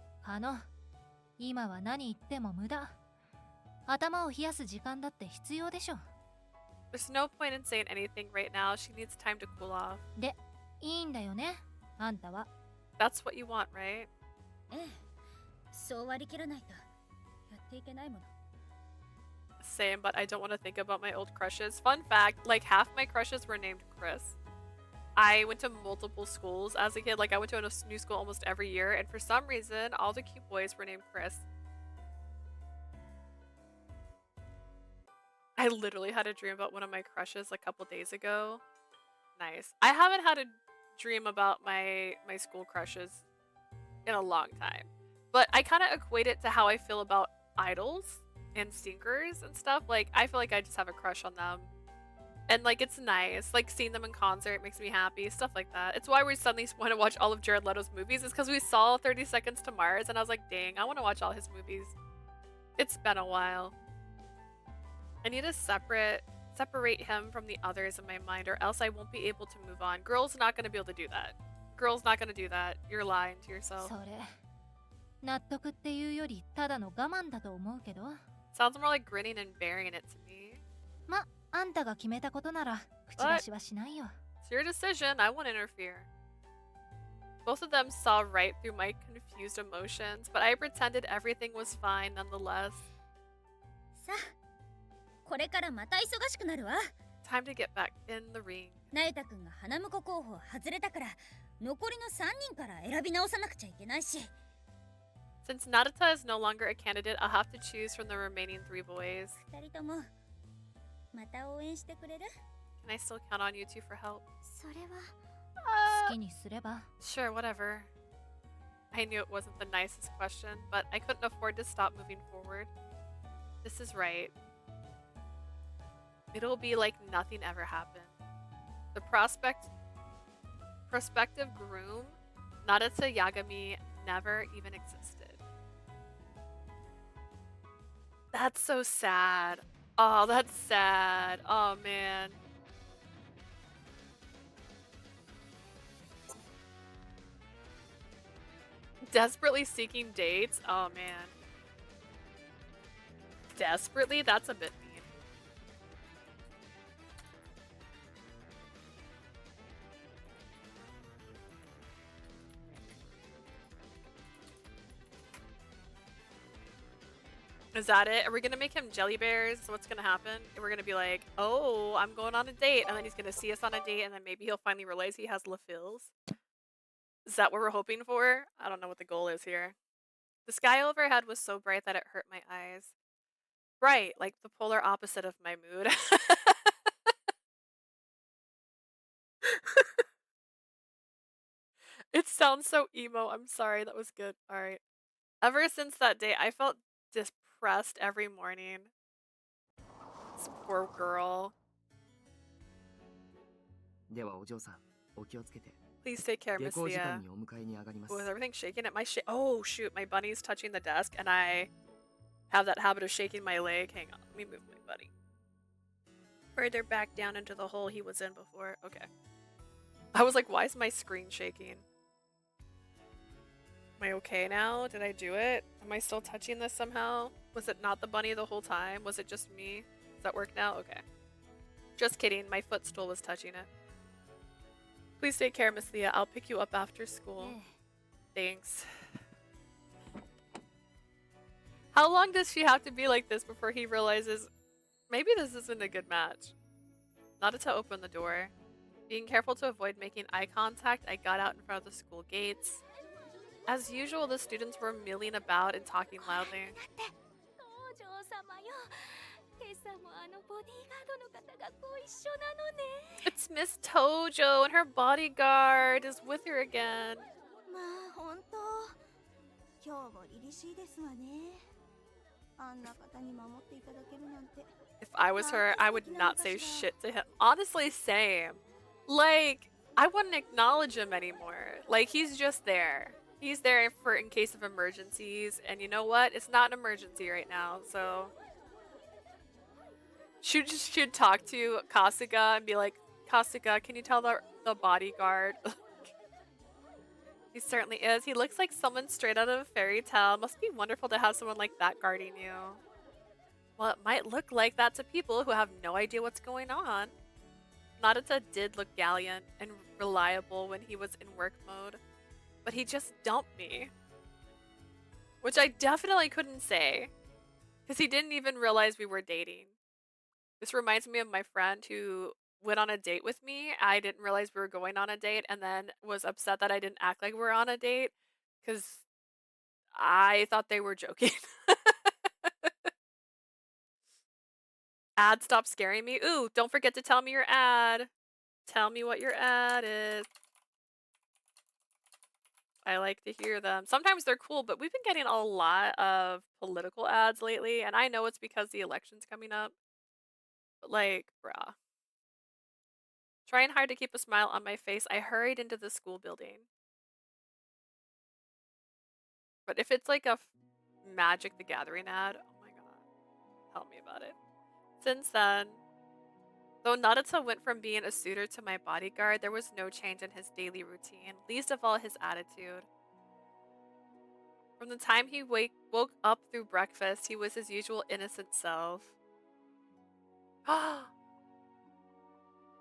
今は何言っても無駄。頭を冷やす時間だって必要でしょ。 there's no point in saying anything right now. She needs time to cool off. で、いいんだよね、あんたは。 That's what you want, right? ええ、そう割り切らないとやっていけないもの。 Same, but I don't want to think about my old crushes. Fun fact, like half my crushes were named Chris. I went to multiple schools as a kid. Like I went to a new school almost every year, and for some reason, all the cute boys were named Chris. I literally had a dream about one of my crushes a couple days ago. Nice. I haven't had a dream about my school crushes in a long time. But I kind of equate it to how I feel about idols and singers and stuff. Like, I feel like I just have a crush on them And like it's nice. Like seeing them in concert makes me happy. Stuff like that. It's why we suddenly want to watch all of Jared Leto's movies. Is because we saw 30 Seconds to Mars and I was like, dang, I want to watch all his movies. It's been a while. I need to separate him from the others in my mind, or else I won't be able to move on. Girl's not gonna be able to do that. Girl's not gonna do that. You're lying to yourself. それ納得っていうよりただの我慢だと思うけど。 Sounds more like grinning and bearing it to me. ま、あんたが決めたことなら口出しはしないよ。 It's your decision. I won't interfere. Both of them saw right through my confused emotions, but I pretended everything was fine nonetheless. さあ、これからまた忙しくなるわ。 Time to get back in the ring. 那由他くんが花婿候補外れたから、残りの3人から選び直さなくちゃいけないし。 Since Nayuta is no longer a candidate, I'll have to choose from the remaining 3 boys. 2人ともまた応援してくれる？ Can I still count on you two for help? それは好きにすれば。 Sure, whatever. I knew it wasn't the nicest question, but I couldn't afford to stop moving forward. This is right. It'll be like nothing ever happened. The prospective groom, Nayuta Yagami, never even existed. That's so sad. Oh, that's sad. Oh, man. Desperately seeking dates? Oh, man. Desperately? That's a bit mean. Is that it? Are we gonna make him jelly bears? What's gonna happen? We're gonna be like, oh, I'm going on a date, and then he's gonna see us on a date, and then maybe he'll finally realize he has Lafils. Is that what we're hoping for? I don't know what the goal is here. The sky overhead was so bright that it hurt my eyes. Bright, like the polar opposite of my mood. It sounds so emo. I'm sorry. That was good. All right. Ever since that day, I felt depressed every morning. This poor girl. ではお嬢さん、お気をつけて。 Please take care, 下 Miss 校時 Thea. 間にお迎えに上がります。 Was everything shaking at my Oh, shoot. My bunny's touching the desk, and I have that habit of shaking my leg. Hang on. Let me move my bunny. Further back down into the hole he was in before. Okay. I was like, why is my screen shaking? Am I okay now? Did I do it? Am I still touching this somehow? Was it not the bunny the whole time? Was it just me? Does that work now? Okay. Just kidding. My footstool was touching it. Please take care, Miss Thea. I'll pick you up after school. Thanks. How long does she have to be like this before he realizes maybe this isn't a good match? Nayuta opened the door. Being careful to avoid making eye contact, I got out in front of the school gates. As usual, the students were milling about and talking loudly. It's Miss Tojo and her bodyguard is with her again. If I was her, I would not say shit to him. Honestly, same. Like, I wouldn't acknowledge him anymore. Like, he's just there. He's there for in case of emergencies. And you know what? It's not an emergency right now, so... Should talk to Kasuga and be like, Kasuga, can you tell the bodyguard? He certainly is. He looks like someone straight out of a fairy tale. Must be wonderful to have someone like that guarding you. Well, it might look like that to people who have no idea what's going on. Nayuta did look gallant and reliable when he was in work mode, but he just dumped me. Which I definitely couldn't say, because he didn't even realize we were dating. This reminds me of my friend who went on a date with me. I didn't realize we were going on a date and then was upset that I didn't act like we were on a date because I thought they were joking. Ad, stop scaring me. Ooh, don't forget to tell me your ad. Tell me what your ad is. I like to hear them. Sometimes they're cool, but we've been getting a lot of political ads lately, and I know it's because the election's coming up. But like, bruh. Trying hard to keep a smile on my face, I hurried into the school building. But if it's like a Magic the Gathering ad, oh my god, tell me about it. Since then, though Nayuta went from being a suitor to my bodyguard, there was no change in his daily routine, least of all his attitude. From the time he woke up through breakfast, he was his usual innocent self.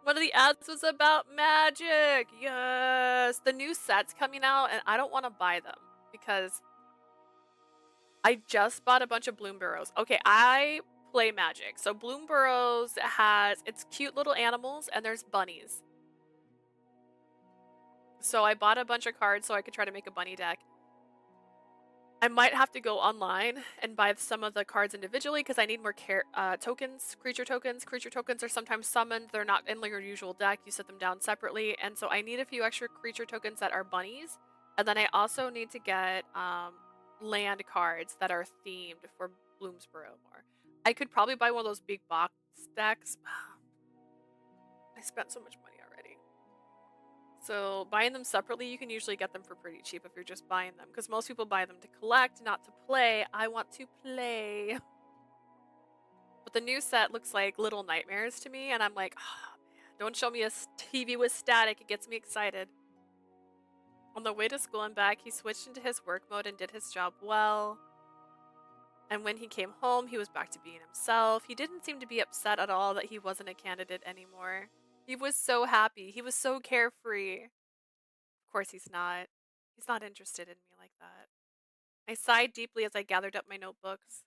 One of the ads was about magic! Yes! The new set's coming out and I don't want to buy them because I just bought a bunch of Bloom Burrows. Okay, I play Magic. So Bloom Burrows has its cute little animals and there's bunnies. So I bought a bunch of cards so I could try to make a bunny deck. I might have to go online and buy some of the cards individually because I need more tokens, creature tokens. Creature tokens are sometimes summoned. They're not in your usual deck. You set them down separately. And so I need a few extra creature tokens that are bunnies. And then I also need to get land cards that are themed for Bloomsboro more. I could probably buy one of those big box decks. I spent so much money already. So buying them separately, you can usually get them for pretty cheap if you're just buying them. Because most people buy them to collect, not to play. I want to play. But the new set looks like Little Nightmares to me. And I'm like, oh, man, don't show me a TV with static. It gets me excited. On the way to school and back, he switched into his work mode and did his job well. And when he came home, he was back to being himself. He didn't seem to be upset at all that he wasn't a candidate anymore. He was so happy. He was so carefree. Of course he's not. He's not interested in me like that. I sighed deeply as I gathered up my notebooks.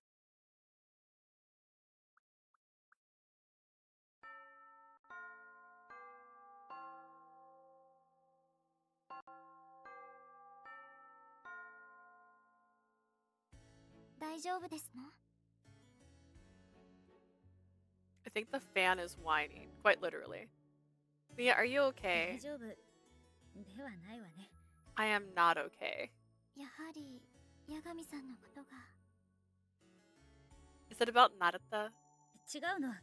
I think the fan is whining, quite literally. Mia, are you okay? I am not okay. Is it about Nayuta? 違うの。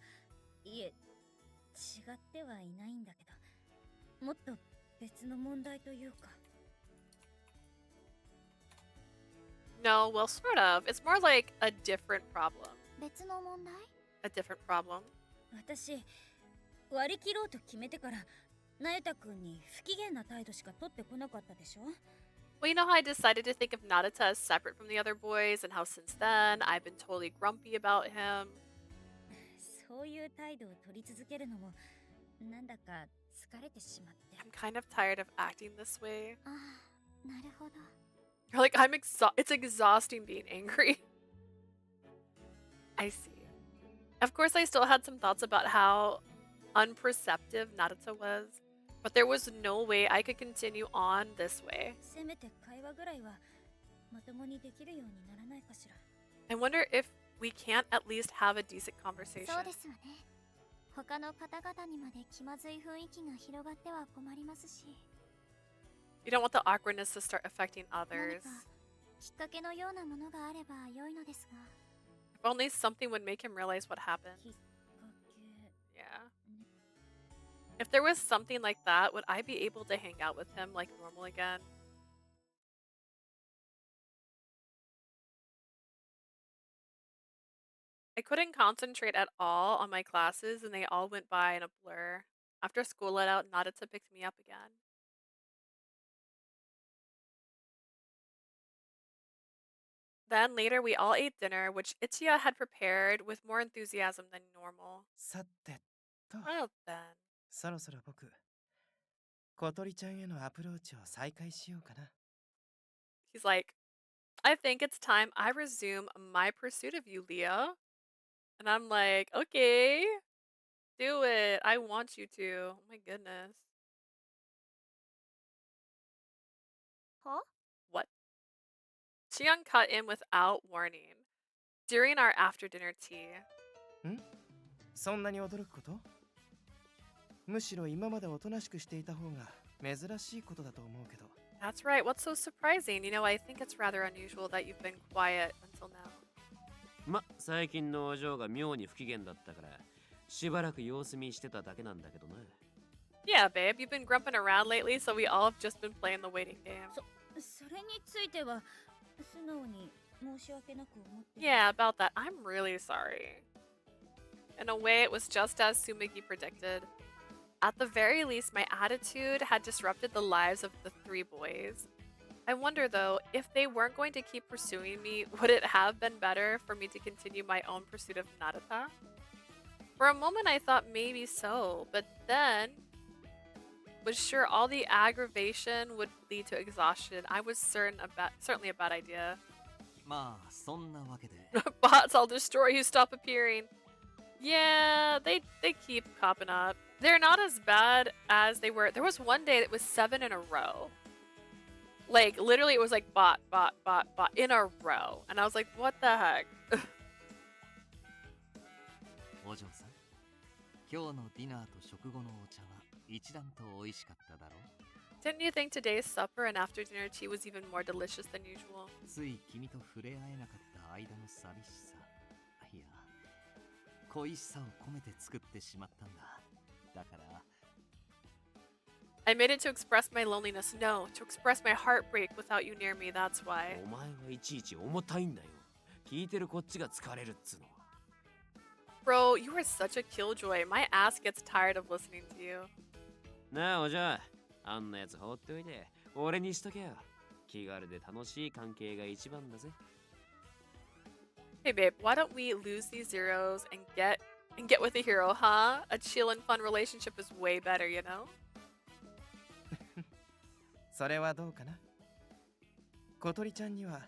いえ、違ってはいないんだけど、もっと別の問題というか。No, well, sort of. It's more like a different problem. 別の問題? A different problem. 私、割り切ろうと決めてから、那由他くんに不機嫌な態度しか取ってこなかったでしょ? Well, you know how I decided to think of Nayuta as separate from the other boys, and how since then I've been totally grumpy about him. そういう態度を取り続けるのも、なんだか疲れてしまって。I'm kind of tired of acting this way. ああ、なるほど。You're like, it's exhausting being angry. I see. Of course, I still had some thoughts about how unperceptive Nayuta was, but there was no way I could continue on this way. せめて会話ぐらいはまともにできるようにならないかしら。I wonder if we can't at least have a decent conversation. そうですわね。他の方々にまで気まずい雰囲気が広がっては困りますし。You don't want the awkwardness to start affecting others. 何かきっかけのようなものがあれば良いのですが。If only something would make him realize what happened. きっかけ。Yeah. If there was something like that, would I be able to hang out with him like normal again? I couldn't concentrate at all on my classes and they all went by in a blur. After school let out, Nayuta picked me up again. Then later we all ate dinner, which Ichiya had prepared with more enthusiasm than normal. さてと、 Well then. そろそろ僕、小鳥ちゃんへのアプローチを再開しようかな。He's like, I think it's time I resume my pursuit of you, Leah. And I'm like, okay, do it. I want you to. Oh my goodness. Huh? What? Shion cut in without warning during our after dinner tea. ん？そんなに驚くこと？むしろ今までおとなしくしていた方が珍しいことだと思うけど。That's right. What's so surprising? You know, I think it's rather unusual that you've been quiet until now. ま、最近のお嬢が妙に不機嫌だったからしばらく様子見してただけなんだけどな。Yeah, babe, you've been grumping around lately, so we all have just been playing the waiting game. それについては素直に申し訳なく思ってる。 Yeah, about that. I'm really sorry. In a way, it was just as Sumigi predicted. At the very least, my attitude had disrupted the lives of the 3 boys. I wonder, though, if they weren't going to keep pursuing me, would it have been better for me to continue my own pursuit of Nayuta? For a moment, I thought maybe so, but then was sure all the aggravation would lead to exhaustion. I was certainly a bad idea. まあそんなわけで Bots I'll destroy you stop appearing. Yeah, they keep popping up. They're not as bad as they were. There was one day that was 7 in a row. Like, literally it was like bot in a row. And I was like, what the heck? お嬢さん、今日のディナーと食後のお茶は一段と美味しかっただろう。 Didn't you think today's supper and after dinner tea was even more delicious than usual? つい君と触れ合えなかった間の寂しさ、いや、恋しさを込めて作ってしまったんだ。だから I made it to express my loneliness. No, to express my heartbreak without you near me, that's why. お前はいちいち重たいんだよ。聞いてるこっちが疲れるっつうの。 Bro, you are such a killjoy. My ass gets tired of listening to you. なあお嬢、あんなやつ放っておいて俺にしとけよ。気軽で楽しい関係が一番だぜ。 Hey babe, why don't we lose these zeros and get with a hero, huh? A chill and fun relationship is way better, you know? それはどうかな。小鳥ちゃんには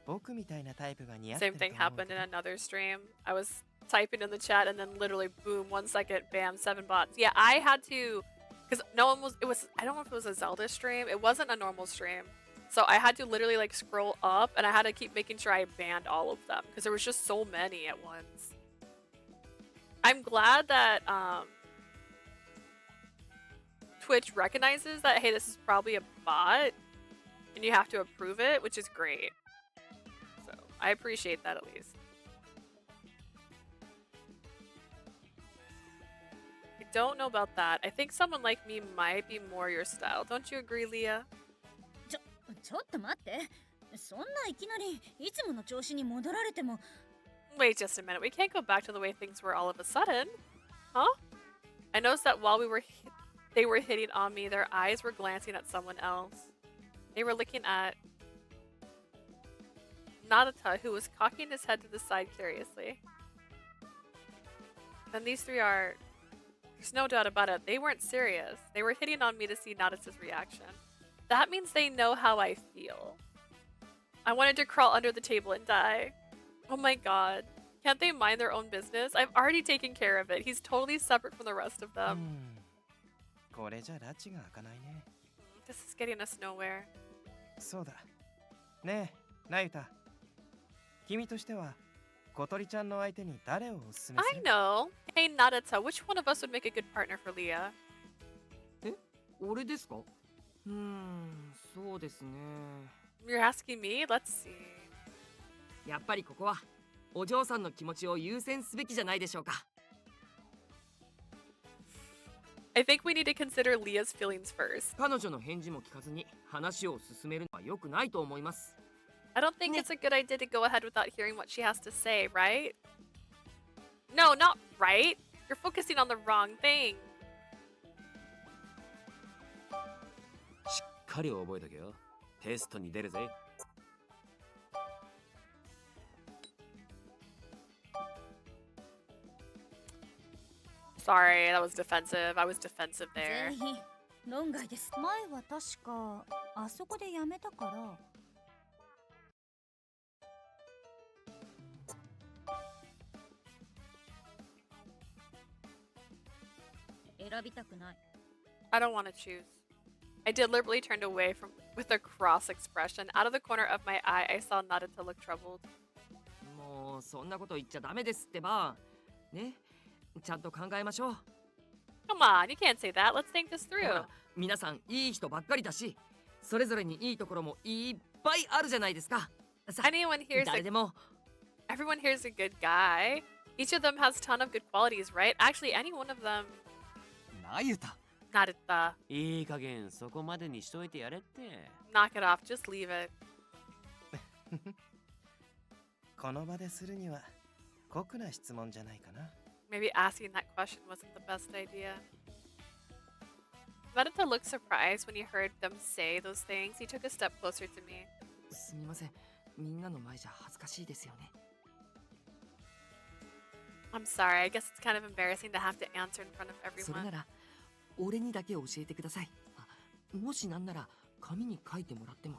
僕みたいなタイプが似合ってる Same と thing 思う happened け in ど。 another stream. I was typing in the chat and then literally boom, 1 second, bam, 7 bots. Yeah, I had to, because no one was, I don't know if it was a Zelda stream. It wasn't a normal stream. So I had to literally like scroll up and I had to keep making sure I banned all of them because there was just so many at once. I'm glad that Twitch recognizes that, hey, this is probably a bot and you have to approve it, which is great. So I appreciate that at least. I don't know about that. I think someone like me might be more your style. Don't you agree, Leah? ちょっと待って。そんないきなりいつもの調子に戻られても。 Wait just a minute. We can't go back to the way things were all of a sudden. Huh? I noticed that while they were hitting on me, their eyes were glancing at someone else. They were looking at Nayuta, who was cocking his head to the side curiously. Then these 3 are... There's no doubt about it. They weren't serious. They were hitting on me to see Nayuta's reaction. That means they know how I feel. I wanted to crawl under the table and die. Oh my god. Can't they mind their own business? I've already taken care of it. He's totally separate from the rest of them. これじゃ拉致が開かないね。 This is getting us nowhere. そうだ。ねえ、ナユタ。君としては小鳥ちゃんの相手に誰をおすすめす I る？ know. Hey Nayuta, which one of us would make a good partner for Leah? え、俺ですか？そうですね。 You're asking me? Let's see. やっぱりここはお嬢さんの気持ちを優先すべきじゃないでしょうか。 I think we need to consider Leah's feelings first. 彼女の返事も聞かずに話を進めるのは良くないと思います。 I don't think it's a good idea to go ahead without hearing what she has to say, right? No, not right. You're focusing on the wrong thing. しっかり覚えとけよ。テストに出るぜ。 Sorry, that was defensive. I was defensive there. 全員論外です。前は確かあそこでやめたから。選びたくない。 I don't want to choose. I deliberately turned away from with a cross expression. Out of the corner of my eye, I saw Nayuta look troubled. もうそんなこと言っちゃダメですってば。ね、ちゃんと考えましょう。 Come on, you can't say that. Let's think this ほ through. ら、皆さんいい人ばっかりだし、それぞれにいいところもいっぱいあるじゃないですか。さ、 Anyone here's 誰 a でも everyone here's a good guy. Each of them has a ton of good qualities, right? Actually, any one of them. ナユタ、Nayuta. いい加減そこまでにしといてやれって。 Knock it off. Just leave it. この場でするには酷な質問じゃないかな。 Maybe asking that question wasn't the best idea. Nayuta looked surprised when he heard them say those things. He took a step closer to me. すみません。みんなの前じゃ恥ずかしいですよね。 I'm sorry. I guess it's kind of embarrassing to have to answer in front of それ everyone. なら俺にだけ教えてください。もしなんなら紙に書いてもらっても。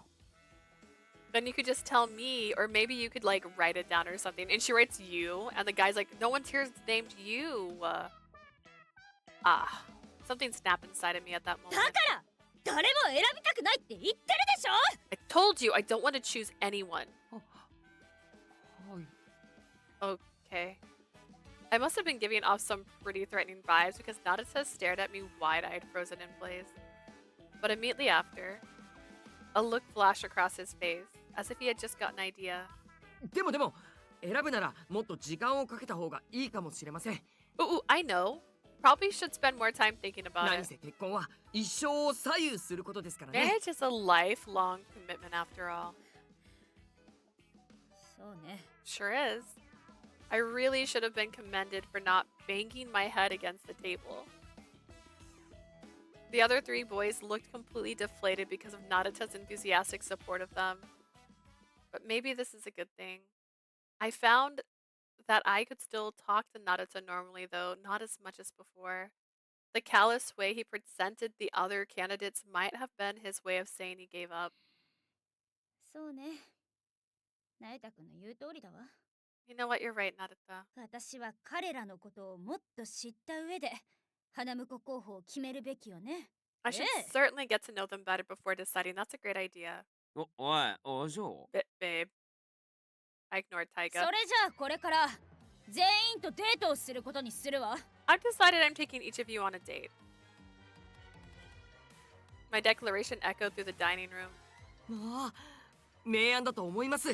Then you could just tell me, or maybe you could like write it down or something. And she writes you, and the guy's like, no one's here named you. Something snapped inside of me at that だ moment. から誰も選びたくないって言ってるでしょ。 I told you I don't want to choose anyone. はい。 Okay. I must have been giving off some pretty threatening vibes because Nayuta stared at me wide-eyed, frozen in place. But immediately after, a look flashed across his face, as if he had just got an idea. でも選ぶならもっと時間をかけた方がいいかもしれません。 Ooh, I know. Probably should spend more time thinking about 何 it. せ結婚は一生を左右することですからね。 Marriage is a lifelong commitment after all. そうね。 Sure is. I really should have been commended for not banging my head against the table. The other three boys looked completely deflated because of Nayuta's enthusiastic support of them. But maybe this is a good thing. I found that I could still talk to Nayuta normally, though not as much as before. The callous way he presented the other candidates might have been his way of saying he gave up. そうね。なゆたくんの言う通りだわ。 You know what? You're right, Nayuta. 私は彼らのことをもっと知った上で花婿候補を決めるべきよね。 I should Yeah. certainly get to know them better before deciding. That's a great idea. おい、お嬢。 Babe. I ignored それ Taiga. じゃあこれから全員とデートをすることにするわ。 I've decided I'm taking each of you on a date. My declaration echoed through the dining room. ああ、明暗だと思います。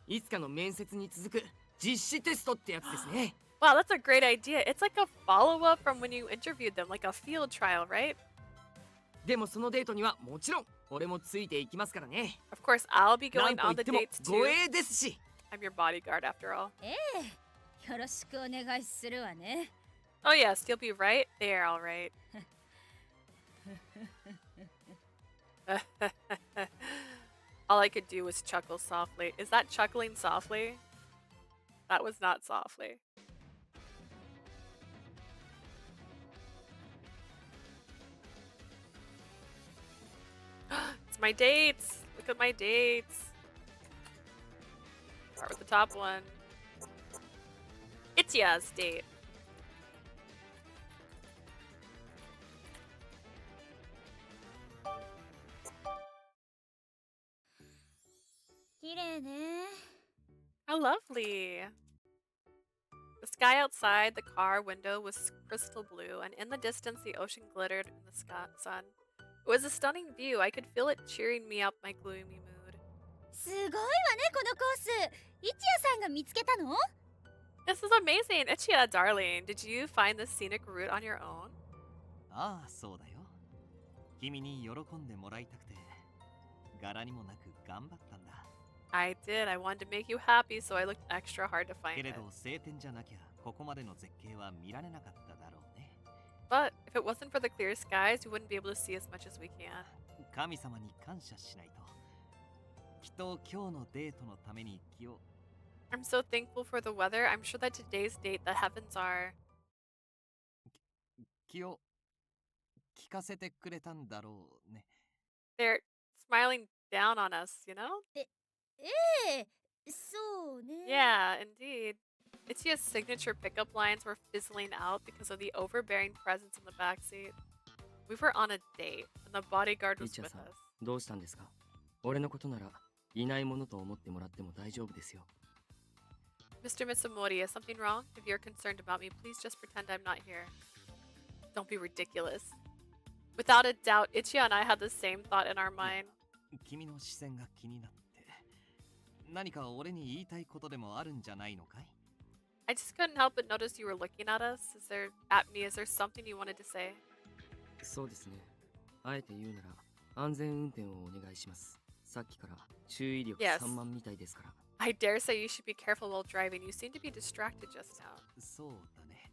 いつかの面接に続く実施テストってやつですね。 Wow, that's a great idea. It's like a follow-up from when you interviewed them, like a field trial, right? でもそのデートにはもちろん俺もついていきますからね。 Of course, I'll be な going んと on 言っ the ても dates 護 too. 衛ですし。 I'm your bodyguard after all. よろしくお願いするわね。 Oh yes, you'll be right there, all right. All I could do was chuckle softly. Is that chuckling softly? That was not softly. It's my dates. Look at my dates. Start with the top one. Ichiya's date. How lovely. The sky outside the car window was crystal blue, and in the distance the ocean glittered in the sun. It was a stunning view. I could feel it cheering me up my gloomy mood. すごいわねこのコース。一夜さんが見つけたの？ This is amazing. Ichiya, darling. Did you find this scenic route on your own? ああ、そうだよ。君に喜んでもらいたくて、柄にもなく頑張ったんだ。I did. I wanted to make you happy, so I looked extra hard to け find れ it. ど晴天じゃなきゃここまでの絶景は見られなかっただろうね。 But if it wasn't for the clear skies, we wouldn't be able to see as much as we can. 神様に感謝しないと。きっと今日のデートのために気を。 I'm so thankful for the weather. I'm sure that today's date, the heavens are... 気を聞かせてくれたんだろうね。 They're smiling down on us, you know? ええ、そうね。 Yeah, indeed. Ichiya's signature pickup lines were fizzling out because of the overbearing presence in the backseat. We were on a date, and the bodyguard was 一夜 with さん us. どうしたんですか？俺のことならいないものと思ってもらっても大丈夫ですよ。 Mr. Mitsumoto, is something wrong? If you're concerned about me, please just pretend I'm not here. Don't be ridiculous. Without a doubt, Ichiya and I had the same thought in our mind. 君の視線が気になって。何か俺に言いたいことでもあるんじゃないのかい？ I just couldn't help but notice you were looking at us. Is there something you wanted to say? そうですね。あえて言うなら安全運転をお願いします。さっきから注意力 Yes. 3万みたいですから。I dare say you should be careful while driving. You seem to be distracted just now. そうだね。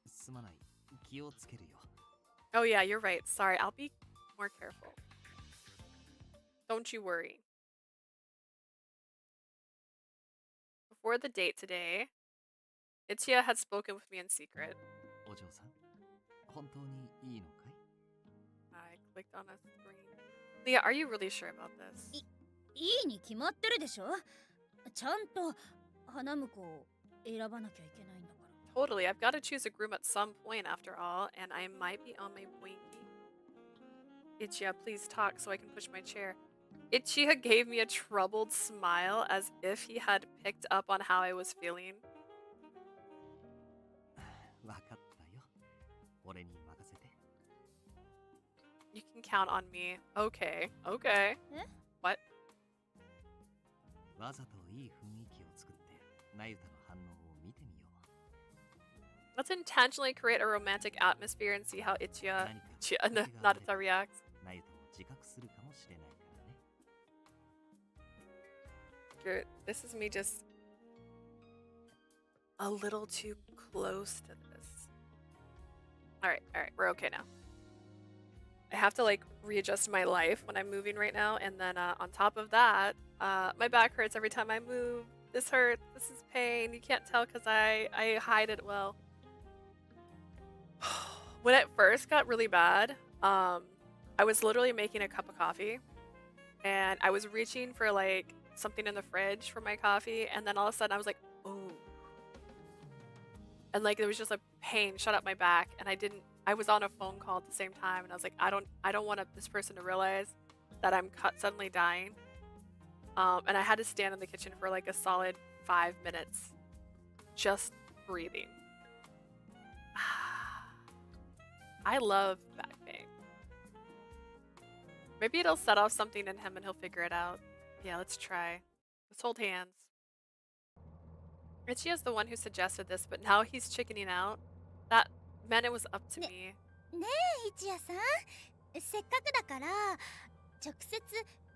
すまない。気をつけるよ。 Oh yeah, you're right. Sorry, I'll be more careful. Don't you worry. Before the date today, Ichiya had spoken with me in secret. お嬢さん、本当にいいのかい？ I clicked on a screen. Leah, are you really sure about this? いいに決まってるでしょ。ちゃんと花婿を選ばなきゃいけないんだから。 Totally, I've got to choose a groom at some point after all, and I might be on my pointy. Ichiya, please talk so I can push my chair. Ichiya gave me a troubled smile as if he had picked up on how I was feeling. わかったよ。俺に任せて。 You can count on me. Okay, okay. え？ What? わざといい雰囲気を作ってナユタの反応を見てみよう。 Let's intentionally create a romantic atmosphere and see how Ichiya, 何か Ichiya, Nayuta reacts. ナユタも自覚するかもしれないからね。 This is me just a little too close to this. Alright, we're okay now. I have to like readjust my life when I'm moving right now, and then on top of that, my back hurts every time I move. This hurts, this is pain. You can't tell because I hide it well. When it first got really bad, I was literally making a cup of coffee, and I was reaching for like something in the fridge for my coffee, and then all of a sudden I was like, oh. And like there was just a pain shot up my back, and I was on a phone call at the same time, and I was like, I don't want this person to realize that I'm suddenly dying. And I had to stand in the kitchen for like a solid 5 minutes, just breathing. I love back pain. Maybe it'll set off something in him and he'll figure it out. Yeah, let's try. Let's hold hands. Ichiya's the one who suggested this, but now he's chickening out. That meant it was up to me. ねえ、一夜さん。せっかくだから直接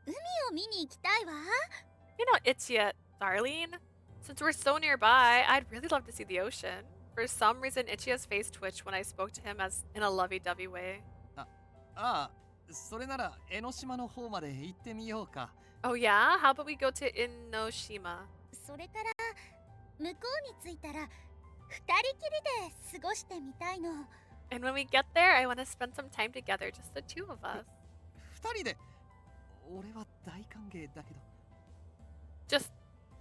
海を見に行きたいわ。 You know, Ichiya, darling, since we're so nearby, I'd really love to see the ocean. For some reason, Ichiya's face twitched when I spoke to him as in a lovey-dovey way. ああ、それなら江ノ島の方まで行ってみようか。 Oh yeah? How about we go to Inoshima? それから向こうに着いたら二人きりで過ごしてみたいの。 And when we get there, I want to spend some time together, just the two of us. 二人で俺は大歓迎だけど。 Just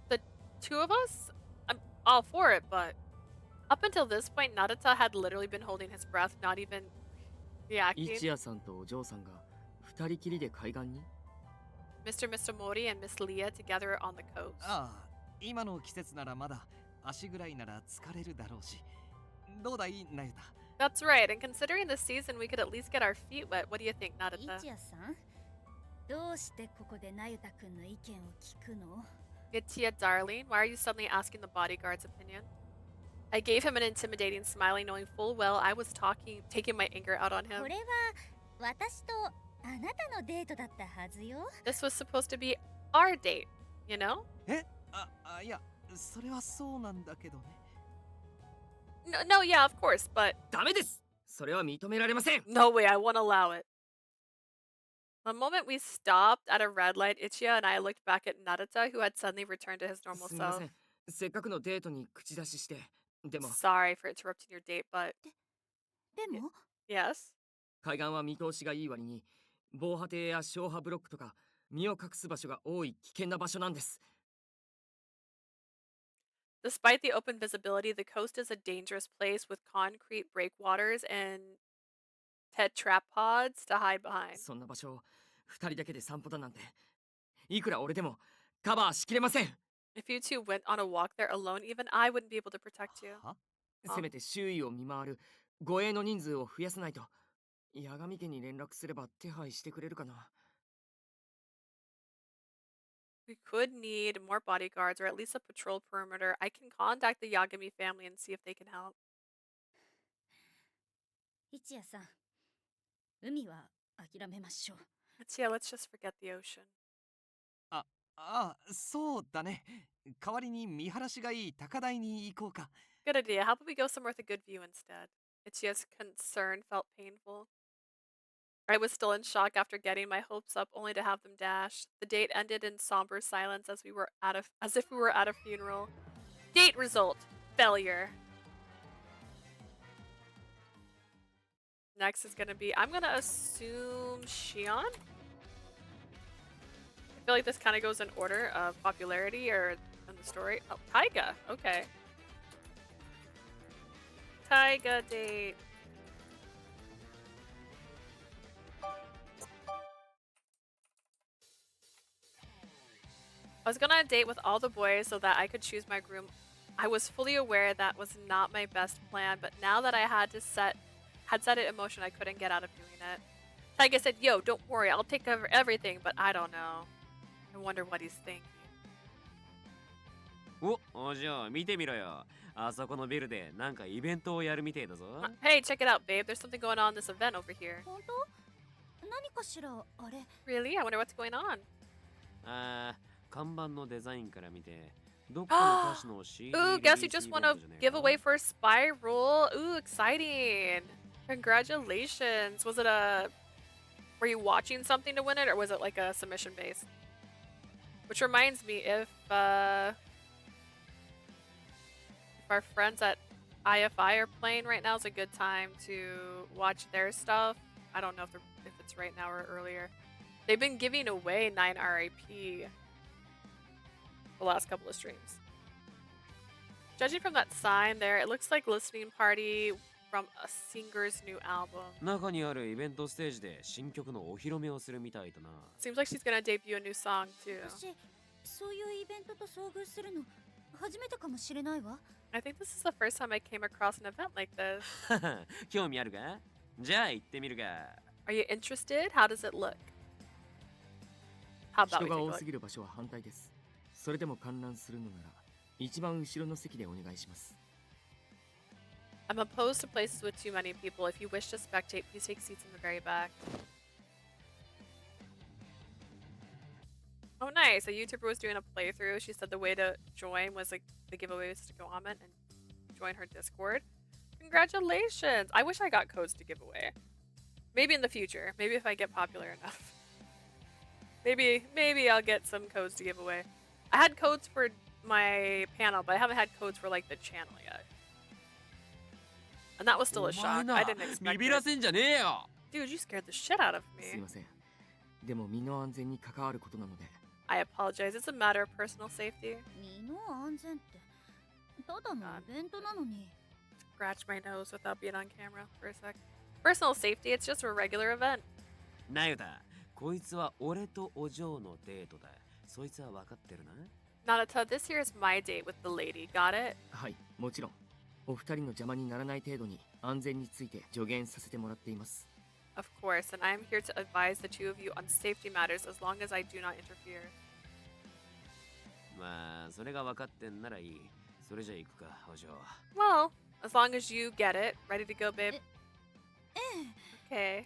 the two of us? I'm all for it, but up until this point, Nayuta had literally been holding his breath, not even reacting. 一夜さんとお嬢さんが二人きりで海岸に？ Mr. Mori and Miss Leah together on the coast. ああ、今の季節ならまだ足ぐらいなら疲れるだろうし。どうだい、ナユタ？ That's right, and considering the season, we could at least get our feet wet. What do you think, 一 Nayuta? 夜さん、どうしてここでなゆたくんの意見を聞くの？ Ichiya, darling, why are you suddenly asking the bodyguard's opinion? I gave him an intimidating smile, knowing full well I was taking my anger out on こ him. れは私とあなたのデートだったはずよ。 This was supposed to be our date, you know? いや、それはそうなんだけどね。 No, yeah, of course, but ダメです。それは認められません。 no way, I won't allow it. The moment we stopped at a red light, Ichiya and I looked back at Nayuta, who had suddenly returned to his normal すみま self. せん。せっかくのデートに口出しして。でも Sorry for interrupting your date, but でも yes. 海岸は見通しがいい割に防波堤や消波ブロックとか身を隠す場所が多い危険な場所なんです。 Despite the open visibility, the coast is a dangerous place with concrete breakwaters and tetrapods to hide behind. そんな場所を二人だけで散歩だなんていくら俺でもカバーしきれません。 If you two went on a walk there alone, even I wouldn't be able to protect you. は？せめて周囲を見回る護衛の人数を増やさないと。八神家に連絡すれば手配してくれるかな。 We could need more bodyguards or at least a patrol perimeter. I can contact the Yagami family and see if they can help. 一夜さん、海は諦めましょう。 Yeah, let's just forget the ocean. ああ、そうだね。代わりに見晴らしがいい高台に行こうか。 Good idea. How about we go somewhere with a good view instead? Ichiya's concern felt painful. I was still in shock after getting my hopes up, only to have them dashed. The date ended in somber silence as if we were at a funeral. Date result: failure. Next is gonna be, I'm gonna assume Shion. I feel like this kind of goes in order of popularity or in the story. Oh, Taiga. Okay. Taiga date. I was going on a date with all the boys so that I could choose my groom. I was fully aware that was not my best plan, but now that I had set it in motion, I couldn't get out of doing it. Taiga said, "Yo, don't worry, I'll take care of everything," but I don't know. I wonder what he's thinking. お嬢、見てみろよ。あそこのビルでなんかイベントをやるみてえだぞ。Hey, check it out, babe. There's something going on in this event over here. 本当？何かしらあれ？ Really? I wonder what's going on. 看板のデザインから見て、どっかの歌手の CD Ooh, guess you just won a giveaway for a spiral. Ooh, exciting. Congratulations. Was it were you watching something to win it, or was it like a submission base? Which reminds me, if our friends at IFI are playing right now, is a good time to watch their stuff. I don't know if it's right now or earlier. They've been giving away 9 RIP the last couple of streams. Judging from that sign there, it looks like listening party from a singer's new album. 中にあるイベントステージで新曲のお披露目をするみたいだな。Seems like she's gonna debut a new song too. 私、そういうイベントと遭遇するの初めてかもしれないわ。I think this is the first time I came across an event like this. 興味あるか？じゃあ行ってみるか。Are you interested? How does it look? How about we 人が take a 多 look? すぎる場所は反対です。それでも観覧するのなら一番後ろの席でお願いします。 I'm opposed to places with too many people. If you wish to spectate, please take seats in the very back. Oh, nice. A YouTuber was doing a playthrough. She said the way to join was like the giveaway was to comment and join her Discord. Congratulations. I wish I got codes to give away. Maybe in the future. Maybe if I get popular enough. Maybe I'll get some codes to give away. I had codes for my panel, but I haven't had codes for like the channel yet. And that was still a shock. I didn't expect ビビら it. せんじゃねえよ。 Dude, you scared the shit out of すい me. ません。でも身の安全に関わることなので。 I apologize. It's a matter of personal safety. 身の安全ってただのイベントなのに。 Scratch my nose without being on camera for a sec. Personal safety, it's just a regular event. なゆた、こいつは俺とお嬢のデートだ。そいつは分かってるな。 Nayuta, this here is my date with the lady. Got it? はい、もちろん。お二人の邪魔にならない程度に安全について助言させてもらっています。 Of course, and I'm here to advise the two of you on safety matters as long as I do not interfere. まあ、それが分かってんならいい。それじゃ行くか、お嬢。 Well, as long as you get it. Ready to go, babe? Okay.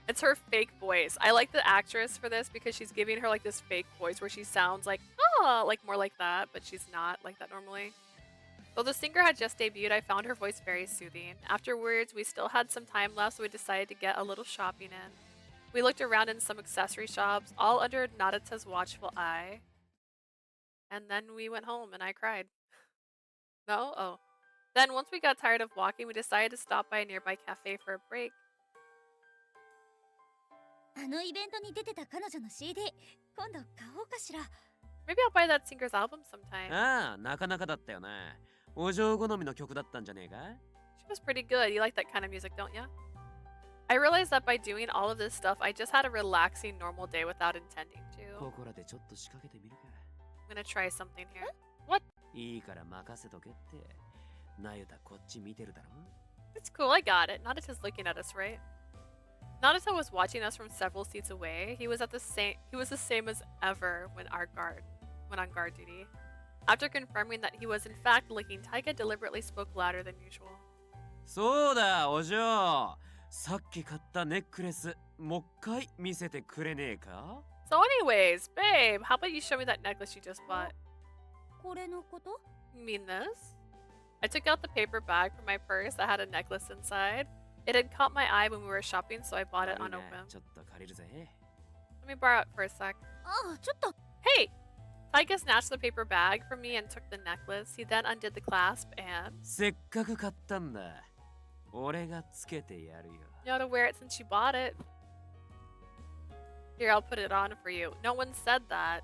It's her fake voice. I like the actress for this because she's giving her like this fake voice where she sounds like, oh, like more like that, but she's not like that normally. Though the singer had just debuted, I found her voice very soothing. Afterwards, we still had some time left, so we decided to get a little shopping in. We looked around in some accessory shops, all under Nayuta's watchful eye. And then we went home and I cried. No? Oh. Then once we got tired of walking, we decided to stop by a nearby cafe for a break. あのイベントに出てた彼女の CD、今度買おうかしら。 Maybe I'll buy that singer's album sometime. ああ、なかなかだったよな。お嬢好みの曲だったんじゃねえか？ She was pretty good. You like that kind of music, don't ya? I realized that by doing all of this stuff, I just had a relaxing, normal day without intending to. ここらでちょっと仕掛けてみるか。I'm gonna try something here. いいから任せとけって。なゆたこっち見てるだろ？ It's cool, I got it. Nayuta's looking at us, right? Nayuta was watching us from several seats away. He was the same as ever when on guard duty. After confirming that he was in fact looking, Taiga deliberately spoke louder than usual. そうだ、お嬢。さっき買ったネックレス、もう一回見せてくれねえか？ So anyways, babe, how about you show me that necklace you just bought? これのこと？ You mean this? I took out the paper bag from my purse that had a necklace inside. It had caught my eye when we were shopping, so I bought it on a whim. ちょっと借りるぜ。 Let me borrow it for a sec. ああ、ちょっと。 Hey! Taiga snatched the paper bag from me and took the necklace. He then undid the clasp and... せっかく買ったんだ。俺がつけてやるよ。 You know to wear it since you bought it. Here, I'll put it on for you. No one said that.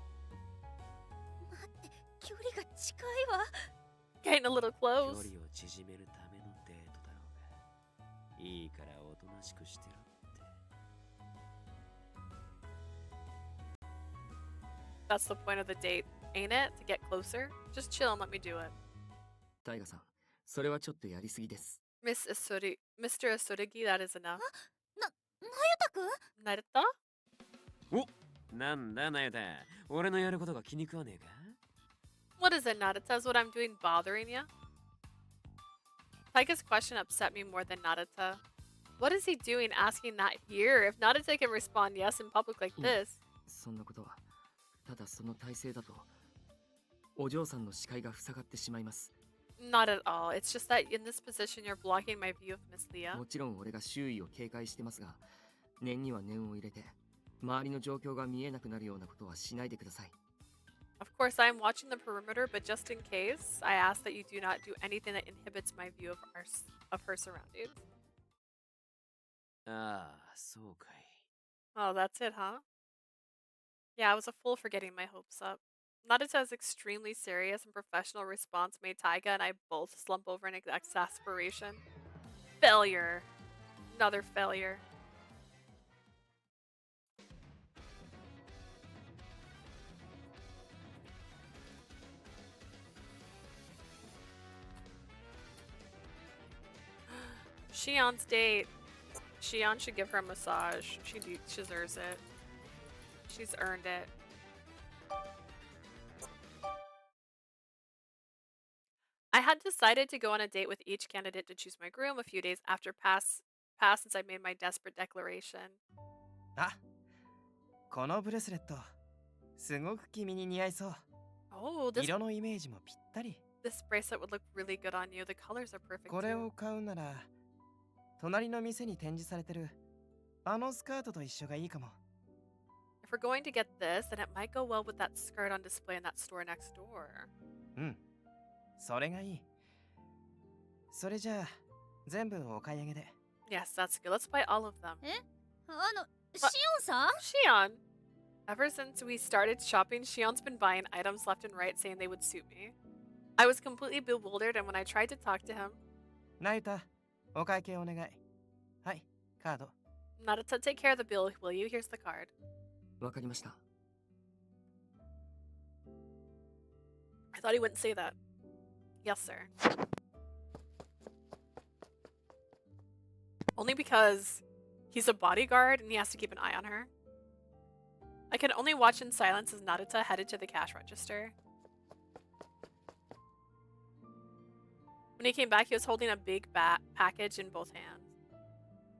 待って、距離が近いわ。 Getting a little 距 close. 離を縮めるためのデートだろうが。いいからおとなしくしてろって。 That's the point of the date, ain't it? To get closer? Just chill and let me do it. タイガさん、それはちょっとやりすぎです。 Mr. Asurigi, that is enough. なゆたくん？ Narita? お、なんだなゆた。俺のやることが気に食わねえか？ What is it, Narita? Is what I'm doing bothering you? Taiga's question upset me more than Narita. What is he doing asking that here? If Narita can respond yes in public like this. そんなことは、ただその体勢だと、お嬢さんの視界が塞がってしまいます。 Not at all. It's just that in this position you're blocking my view of Miss Leah. もちろん俺が周囲を警戒してますが、念には念を入れて、周りの状況が見えなくなるようなことはしないでください。 Of course, I am watching the perimeter, but just in case, I ask that you do not do anything that inhibits my view of her surroundings. ああ、そうかい。 Oh, that's it, huh? Yeah, I was a fool for getting my hopes up. Narita's extremely serious and professional response made Taiga and I both slump over in exasperation. Failure. Another failure. Shion's date. Shion should give her a massage. She deserves it. She's earned it. I had decided to go on a date with each candidate to choose my groom a few days after pass since I made my desperate declaration. あ、このブレスレット、すごく君に似合いそう。 Oh, this 色のイメージもぴったり。 bracelet would look really good on you. The colors are perfect これ too. を買うなら、隣の店に展示されてるあのスカートと一緒がいいかも。 If we're going to get this, then it might go well with that skirt on display in that store next door. うん、それがいい。それじゃあ、全部お買い上げで。 Yes, that's good. Let's buy all of them. シオンさん？ Shion! Ever since we started shopping, Shion's been buying items left and right saying they would suit me. I was completely bewildered, and when I tried to talk to him, ナユタ、お会計お願い。はい、カード。 Narita, take care of the bill, will you? Here's the card. わかりました。 I thought he wouldn't say that. Yes, sir. Only because he's a bodyguard and he has to keep an eye on her. I could only watch in silence as Narita headed to the cash register. When he came back, he was holding a big package in both hands.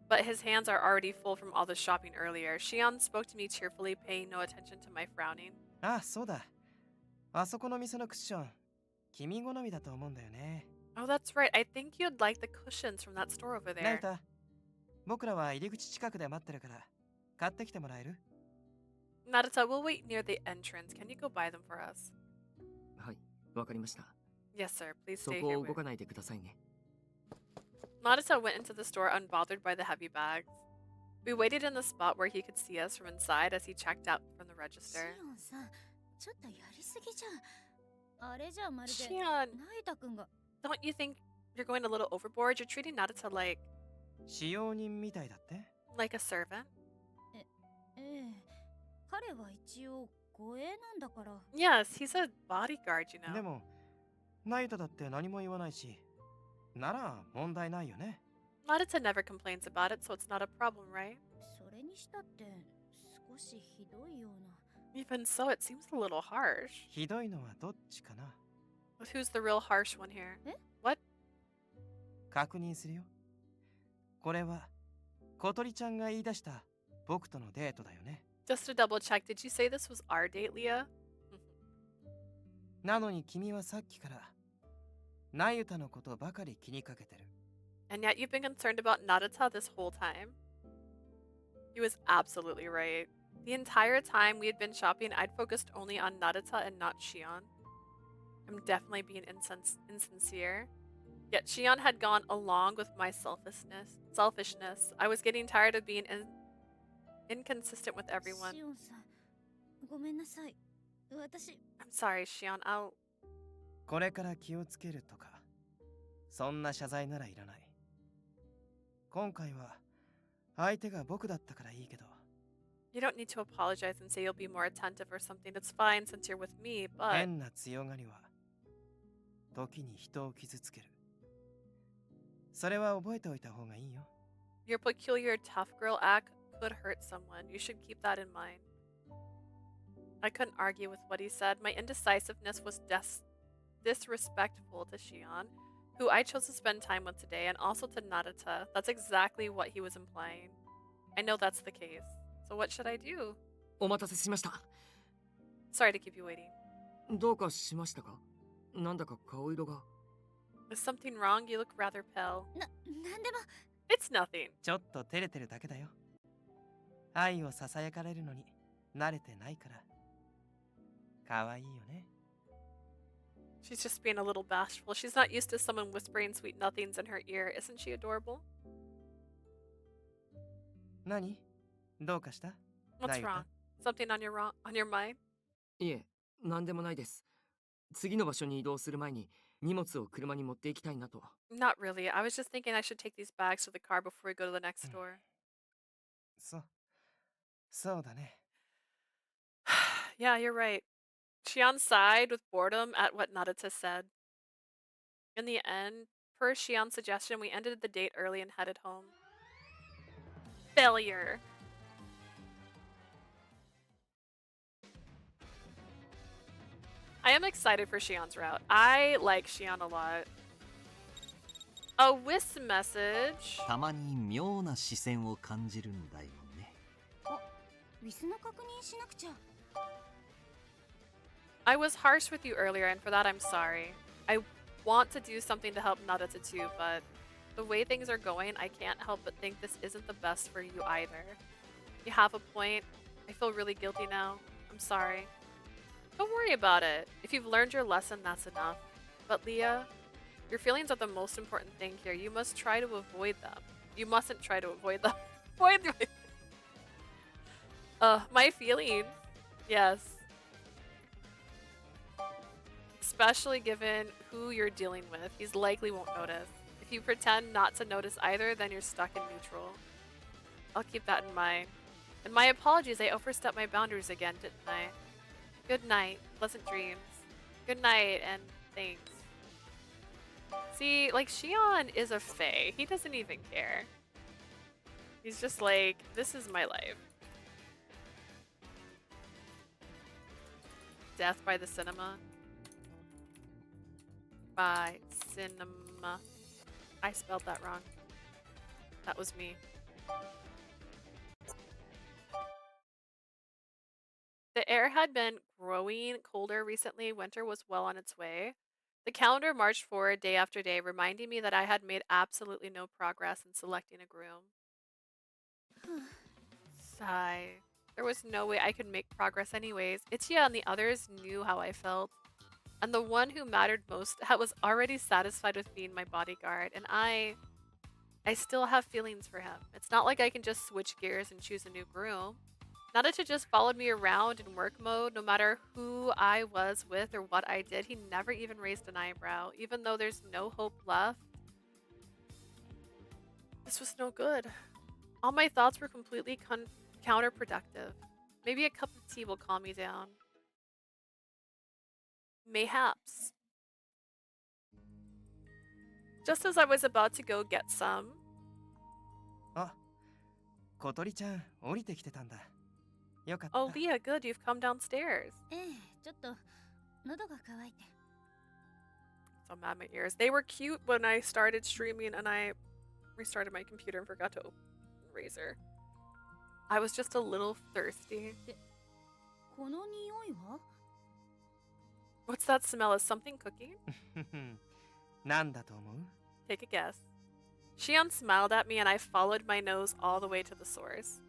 But his hands are already full from all the shopping earlier. Shion spoke to me cheerfully, paying no attention to my frowning. あ、そうだ。あそこの店のクッション、君好みだと思うんだよね。 Oh, that's right. I think you'd like the cushions from that store over ナユ there. タ、僕らは入り口近くで待ってるから、買ってきてもらえる？ Narita, we'll wait near the entrance. Can you go buy them for us? はい、わかりました。 Yes, sir. Please そ stay こ here. を動かないでくださいね。 Narita went into the store unbothered by the heavy bags. We waited in the spot where he could see us from inside as he checked out from the シ register. オンさん、ちょっとやりすぎじゃん。あれじゃまるで Shion, ナユタくんが don't you think you're going a little overboard? You're treating Narita使用人みたいだって？ like a servant. ええ、彼は一応護衛なんだから。 Yes, he's a bodyguard, you で know. も、ナユタだって何も言わないし、なら問題ないよね。 Narita never complains about it, so it's not a problem, right? それにしたって少しひどいような。 Even so, it seems a little harsh. ひどいのはどっちかな？ But who's the real harsh one here? 確認するよ。これは小鳥ちゃんが言い出した僕とのデートだよね。 Just to double check, did you say this was our date, Leah? なのに君はさっきからナユタのことばかり気にかけてる。 And yet you've been concerned about Nayuta this whole time? He was absolutely right. The entire time we had been shopping, I'd focused only on Nayuta and not Shion. I'm definitely being insincere. Yet Shion had gone along with my selfishness. I was getting tired of being inconsistent with everyone. シオンさん、ごめんなさい。私、I'm sorry, Shion. I'll... これから気をつけるとかそんな謝罪ならいらない。今回は相手が僕だったからいいけど。 You don't need to apologize and say you'll be more attentive or something. It's fine since you're with me, but... 変な強がりは時に人を傷つける。それは覚えておいた方がいいよ。 Your peculiar tough girl act could hurt someone. You should keep that in mind. I couldn't argue with what he said. My indecisiveness was disrespectful to Shion, who I chose to spend time with today, and also to Nayuta. That's exactly what he was implying. I know that's the case. So what should I do? お待たせしました。 Sorry to keep you waiting. どうかしましたか？なんだか顔色が。 Is something wrong? You look rather pale. なんでも。 It's nothing. ちょっと照れてるだけだよ。愛をささやかれるのに慣れてないから。可愛いよね。 She's just being a little bashful. She's not used to someone whispering sweet nothings in her ear. Isn't she adorable? 何？どうかした？ What's wrong? Something on your mind? いえ、なんでもないです。次の場所に移動する前に荷物を車に持っていきたいなと。 Not really. I was just thinking I should take these bags to the car before we go to the next store. そうだね。 Yeah, you're right. Shion sighed with boredom at what Nayuta said. In the end, per Shion's suggestion, we ended the date early and headed home. Failure. I am excited for Shion's route. I like Shion a lot. A Whis message. たまに妙な視線を感じるんだよね。ウィスの確認しなくちゃ。 I was harsh with you earlier, and for that I'm sorry. I want to do something to help Nayuta too, but the way things are going, I can't help but think this isn't the best for you either. You have a point. I feel really guilty now. I'm sorry. Don't worry about it. If you've learned your lesson, that's enough. But Leah, your feelings are the most important thing here. You must try to avoid them. You mustn't try to avoid them. Avoid them. My feelings. Yes. Especially given who you're dealing with. He's likely won't notice. If you pretend not to notice either, then you're stuck in neutral. I'll keep that in mind. And my apologies, I overstepped my boundaries again, didn't I? Good night. Pleasant dreams. Good night, and thanks. See, like, Shion is a fae. He doesn't even care. He's just like, this is my life. Death by the cinema. By cinema. I spelled that wrong. That was me. The air had been growing colder recently. Winter was well on its way. The calendar marched forward day after day, reminding me that I had made absolutely no progress in selecting a groom. Sigh. There was no way I could make progress anyways. Ichiya and the others knew how I felt. And the one who mattered most was already satisfied with being my bodyguard, and I still have feelings for him. It's not like I can just switch gears and choose a new groom. Nayuta just followed me around in work mode. No matter who I was with or what I did, he never even raised an eyebrow, even though there's no hope left. This was no good. All my thoughts were completely counterproductive. Maybe a cup of tea will calm me down. Mayhaps. Just as I was about to go get some. あ、小鳥ちゃん降りてきてたんだ。よかった。 Oh, Leah, good. You've come downstairs. ええ、ちょっと喉が渇いて。 So mad my ears. They were cute when I started streaming and I restarted my computer and forgot to razor. I was just a little thirsty. この匂いは What's that smell? Is something cooking? なんだと思う？ Take a guess. Shion smiled at me and I followed my nose all the way to the source.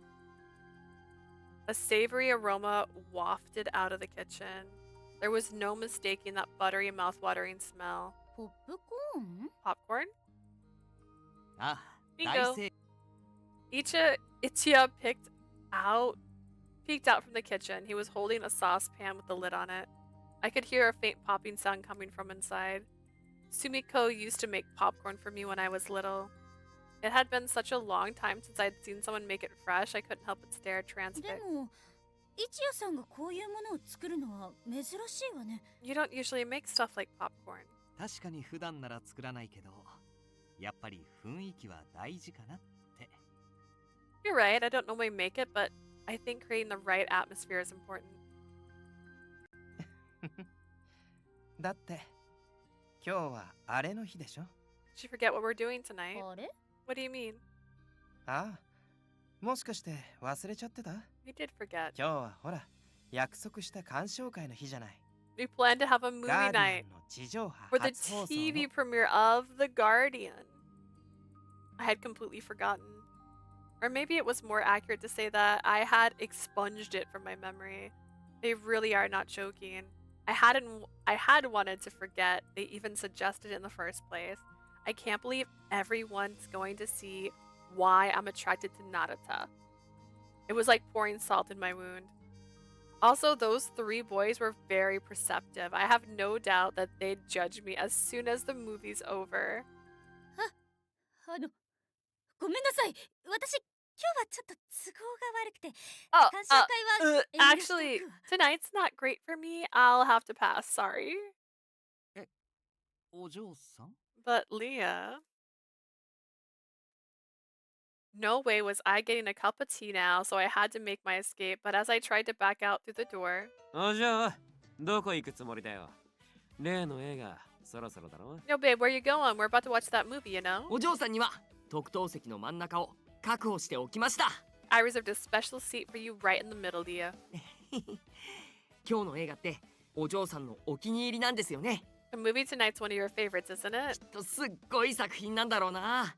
A savory aroma wafted out of the kitchen. There was no mistaking that buttery, mouth-watering smell. ポップコーン Popcorn? あ、大 Bingo. 正 Ichiya peeked out from the kitchen. He was holding a saucepan with the lid on it. I could hear a faint popping sound coming from inside. Sumiko used to make popcorn for me when I was little. It had been such a long time since I'd seen someone make it fresh, I couldn't help but stare で transfixed. もイチヤさんがこういうものを作るのは珍しいわね You don't usually make stuff like popcorn. 確かに普段なら作らないけど、やっぱり雰囲気は大事かなって。 You're right, I don't normally make it, but I think creating the right atmosphere is important. だって今日はあれの日でしょ？ Did you forget what we're doing tonight? あれ What do you mean? ああ、もしかして忘れちゃってた？ We did forget. 今日はほら、約束した鑑賞会の日じゃない。 We planned to have a movie ガーディ night アンの地上波 for the 初放送 TV の premiere of The Guardian. I had completely forgotten. Or maybe it was more accurate to say that I had expunged it from my memory. They really are not joking. I had wanted to forget they even suggested it in the first place. I can't believe everyone's going to see why I'm attracted to Nayuta. It was like pouring salt in my wound. Also, those three boys were very perceptive. I have no doubt that they'd judge me as soon as the movie's over. あのごめんなさい私今日はちょっと都合が悪くて Oh, 鑑賞会は遠慮してお actually, くわ tonight's not great for me. I'll have to pass. Sorry. お嬢さん？ But Leah. No way was I getting a cup of tea now, so I had to make my escape. But as I tried to back out through the door, お嬢、どこ行くつもりだよ。例の映画、そろそろだろ。 yo, babe, where you going? We're about to watch that movie, you know? お嬢さんには特等席の真ん中を確保しておきました I reserved a special seat for you right in the middle, Leah. 今日の映画ってお嬢さんのお気に入りなんですよね The movie tonight's one of your favorites, isn't it? すっごい作品なんだろうな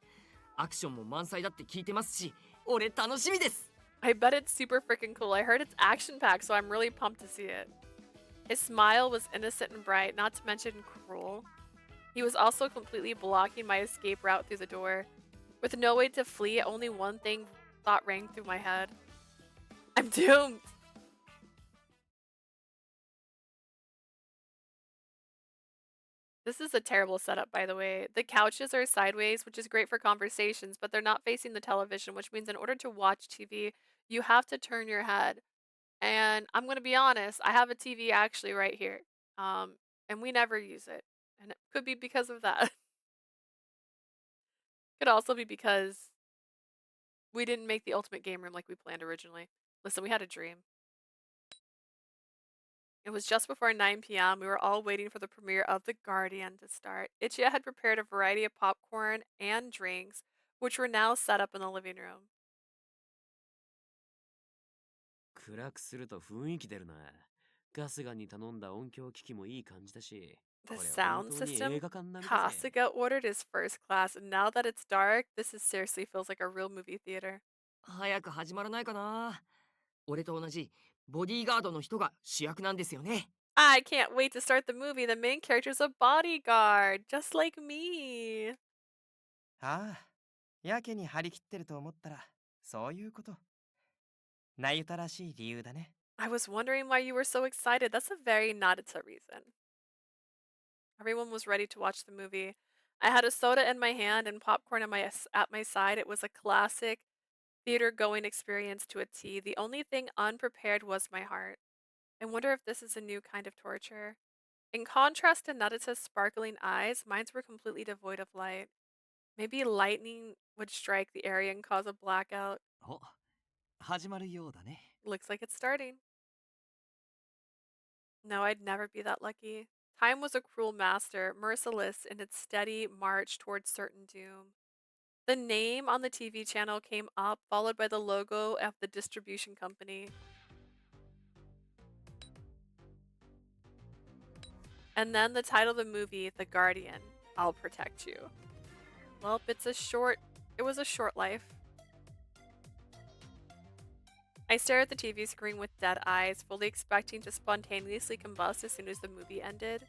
アクションも満載だって聞いてますし俺楽しみです I bet it's super freaking cool. I heard it's action-packed, so I'm really pumped to see it. His smile was innocent and bright, not to mention cruel. He was also completely blocking my escape route through the door. With no way to flee, only one thought rang through my head. I'm doomed! This is a terrible setup, by the way. The couches are sideways, which is great for conversations, but they're not facing the television, which means in order to watch TV, you have to turn your head. And I'm going to be honest, I have a TV actually right here. And we never use it. And it could be because of that. Could also be because we didn't make the ultimate game room like we planned originally. Listen, we had a dream. It was just before 9 p.m. We were all waiting for the premiere of The Guardian to start. Ichiya had prepared a variety of popcorn and drinks, which were now set up in the living room. 暗くすると雰囲気出るな。ガスガに頼んだ音響機器もいい感じだし。 The これ sound 本当に system 映画館並みだぜ。 Kasuga ordered is first class, and now that it's dark, this is seriously feels like a real movie theater. 早く始まらないかな俺と同じボディーガードの人が主役なんですよね I can't wait to start the movie. The main character's a bodyguard, just like me. ああ、やけに張り切ってると思ったらそういうこと。なゆたらしい理由だね。 I was wondering why you were so excited. That's a very Nayuta reason. Everyone was ready to watch the movie. I had a soda in my hand and popcorn at my side. It was a classic theater-going experience to a T. The only thing unprepared was my heart. I wonder if this is a new kind of torture. In contrast to Nayuta's sparkling eyes, mine were completely devoid of light. Maybe lightning would strike the area and cause a blackout. お、始まるようだね。 Looks like it's starting. No, I'd never be that lucky. Time was a cruel master, merciless in its steady march towards certain doom. The name on the TV channel came up, followed by the logo of the distribution company. And then the title of the movie, The Guardian, I'll Protect You. Well, it was a short life. I stared at the TV screen with dead eyes, fully expecting to spontaneously combust as soon as the movie ended.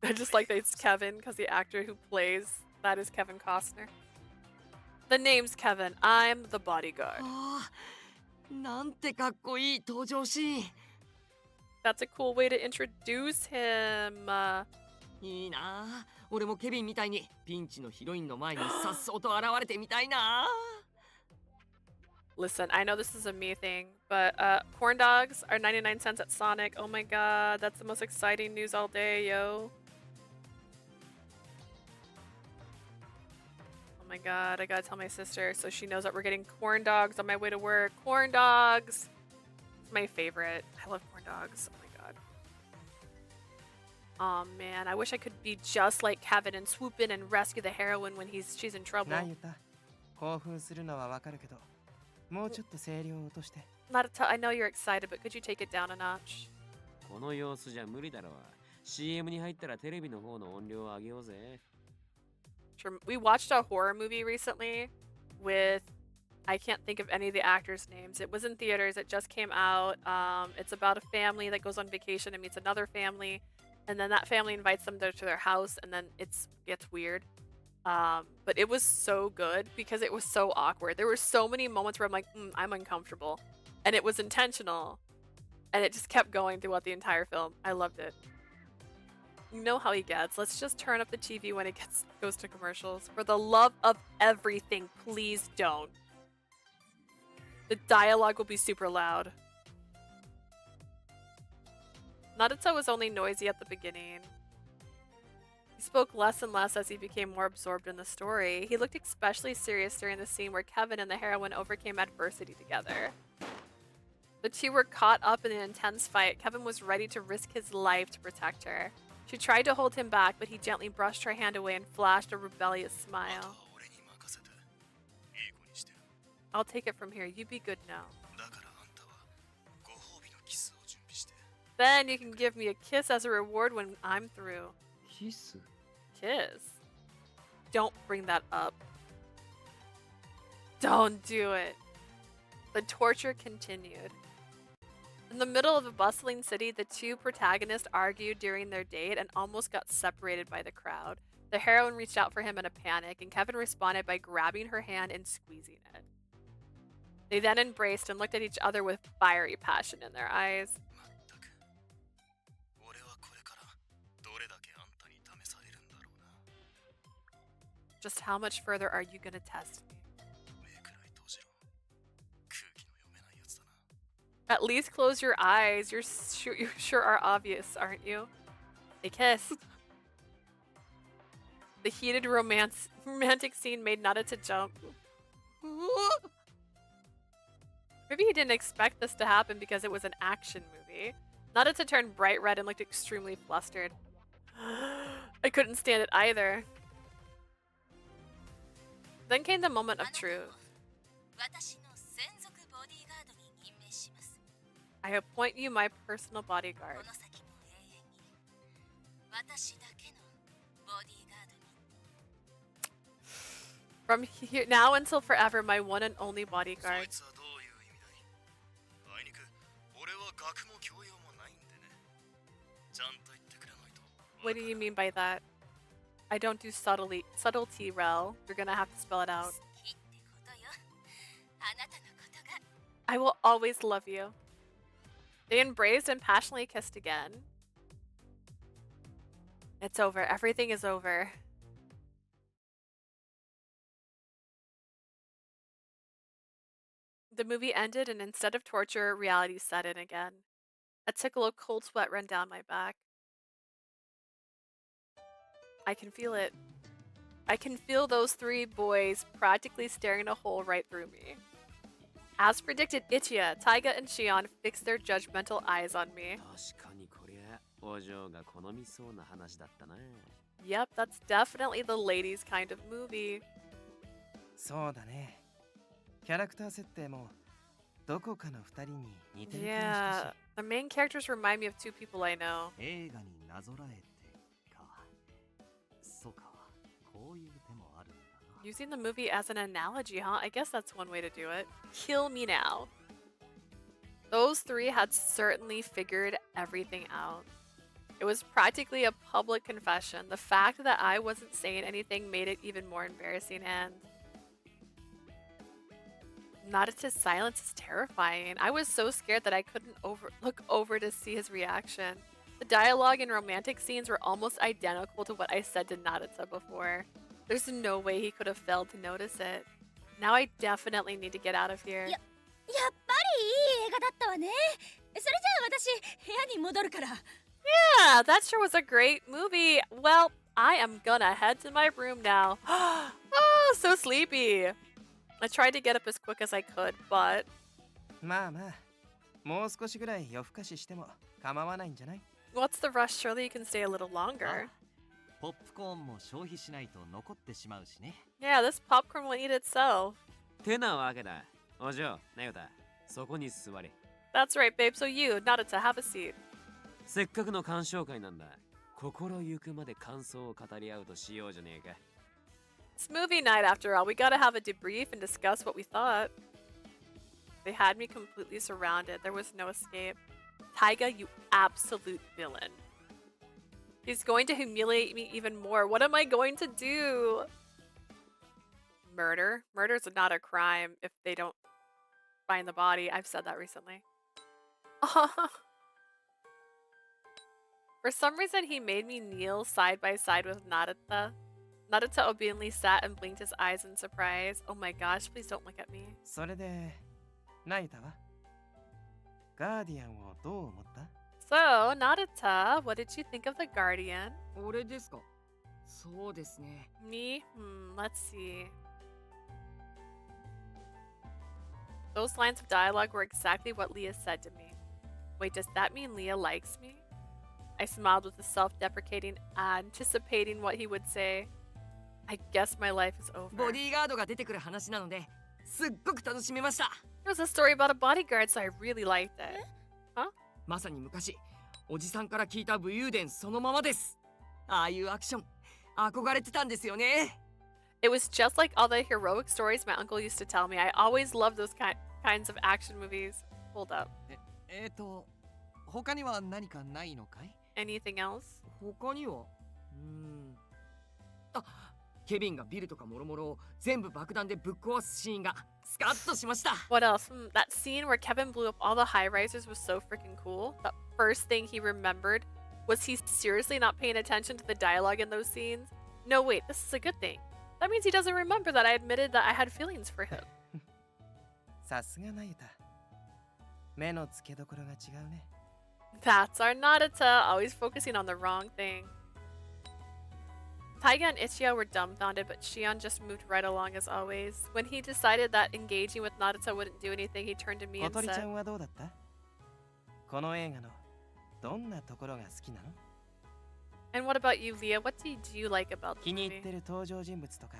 I just like that it's Kevin, because the actor who plays that is Kevin Costner. The name's Kevin. I'm the bodyguard. なんてかっこいい登場シーン。 That's a cool way to introduce him. いいなあ。俺もケビンみたいにピンチのヒロインの前にさっそうと現れてみたいな。 Listen, I know this is a me thing, but corn dogs are 99 cents at Sonic. Oh my god, that's the most exciting news all day, yo. Oh my god, I gotta tell my sister so she knows that we're getting corn dogs on my way to work. Corn dogs! It's my favorite. I love corn dogs. Oh my god. Oh man, I wish I could be just like Kevin and swoop in and rescue the heroine when she's in trouble. ナユタ、興奮するのはわかるけど、もうちょっと声量を落として。 Nayuta, I know you're excited, but could you take it down a notch? この様子じゃ無理だろう。CM に入ったらテレビの方の音量を上げようぜ。 Sure. We watched a horror movie recently with, I can't think of any of the actors' names. It was in theaters. It just came out. It's about a family that goes on vacation and meets another family, and then that family invites them to their house, and then it gets weird. But it was so good because it was so awkward. There were so many moments where I'm like, I'm uncomfortable, and it was intentional, and it just kept going throughout the entire film. I loved it. You know how he gets. Let's just turn up the TV when it goes to commercials. For the love of everything, please don't. The dialogue will be super loud. Nayuta was only noisy at the beginning. He spoke less and less as he became more absorbed in the story. He looked especially serious during the scene where Kevin and the heroine overcame adversity together. The two were caught up in an intense fight. Kevin was ready to risk his life to protect her. She tried to hold him back, but he gently brushed her hand away and flashed a rebellious smile. I'll take it from here. You be good now. Then you can give me a kiss as a reward when I'm through. Kiss? Kiss? Don't bring that up. Don't do it. The torture continued. In the middle of a bustling city, the two protagonists argued during their date and almost got separated by the crowd. The heroine reached out for him in a panic, and Kevin responded by grabbing her hand and squeezing it. They then embraced and looked at each other with fiery passion in their eyes. Just how much further are you gonna test me? At least close your eyes. You sure are obvious, aren't you? They kissed. The heated romantic scene made Nayuta jump. Maybe he didn't expect this to happen because it was an action movie. Nayuta turned bright red and looked extremely flustered. I couldn't stand it either. Then came the moment of truth. I appoint you my personal bodyguard. From here now until forever, my one and only bodyguard. What do you mean by that? I don't do subtlety, Rel. You're gonna have to spell it out. I will always love you. They embraced and passionately kissed again. It's over. Everything is over. The movie ended, and instead of torture, reality set in again. A tickle of cold sweat ran down my back. I can feel it. I can feel those three boys practically staring a hole right through me. As predicted, Ichiya, Taiga, and Shion fixed their judgmental eyes on me. お嬢が好みそうな話だったな。Yep, that's definitely the ladies' kind of movie. そうだね。キャラクター設定もどこかの二人に似てる気がしたし。 Yeah, the main characters remind me of two people I know. 映画になぞらえてか。そうか、こういう手もあるんだな。 Using the movie as an analogy, huh? I guess that's one way to do it. Kill me now. Those three had certainly figured everything out. It was practically a public confession. The fact that I wasn't saying anything made it even more embarrassing, and Naruta's silence is terrifying. I was so scared that I couldn't look over to see his reaction. The dialogue and romantic scenes were almost identical to what I said to Naruto before. There's no way he could have failed to notice it. Now I definitely need to get out of here. やっぱりいい映画だったわね。それじゃあ私部屋に戻るから。Yeah, that sure was a great movie. Well, I am gonna head to my room now. Oh, so sleepy. I tried to get up as quick as I could, but まあまあ、もう少しぐらい夜更かししても構わないんじゃない？ what's the rush? Surely you can stay a little longer. ポップコーンも消費しないと残ってしまうしね。 Yeah, this popcorn will eat itself. てなわけだ。お嬢、なよた、そこに座れ。 That's right, babe. So you, Naruto, have a seat. せっかくの鑑賞会なんだ。心ゆくまで感想を語り合うとしようじゃねえか。 It's movie night after all. We gotta have a debrief and discuss what we thought. They had me completely surrounded. There was no escape. Taiga, you absolute villain. He's going to humiliate me even more. What am I going to do? Murder? Murder's not a crime if they don't find the body. I've said that recently. For some reason, he made me kneel side by side with Naruto. Naruto obediently sat and blinked his eyes in surprise. Oh my gosh, please don't look at me. それで、ナイタはガーディアンをどう思った？ So, Naruto, what did you think of the Guardian? 俺ですか？そうですね。 Me? Let's see. Those lines of dialogue were exactly what Leah said to me. Wait, does that mean Leah likes me? I smiled with a self-deprecating, anticipating what he would say. I guess my life is over. ボディーガードが出てくる話なので、すっごく楽しめました。 It was a story about a bodyguard, so I really liked it. まさに昔、おじさんから聞いた武勇伝そのままです。ああいうアクション、憧れてたんですよね。It was just like all the heroic stories my uncle used to tell me. I always loved those kinds of action movies. Hold up. 他には何かないのかい？ Anything else? 他にはあ、ケビンがビルとかもろもろを全部爆弾でぶっ壊すシーンがスカッとしました。 What else? That scene where Kevin blew up all the high-risers was so freaking cool. The first thing he remembered was he seriously not paying attention to the dialogue in those scenes. No, wait, this is a good thing. That means he doesn't remember that I admitted that I had feelings for him. さすがナユタ。目の付けどころが違うね。 That's our Naruto, always focusing on the wrong thing. Taiga and Ichiya were dumbfounded, but Shion just moved right along as always. When he decided that engaging with Naruto wouldn't do anything, he turned to me 小 and 鳥ちゃ said, んはどうだった？この映画のどんなところが好きなの？ And what about you, Leah? What did you like about the 気に入っ movie? てる登場人物とか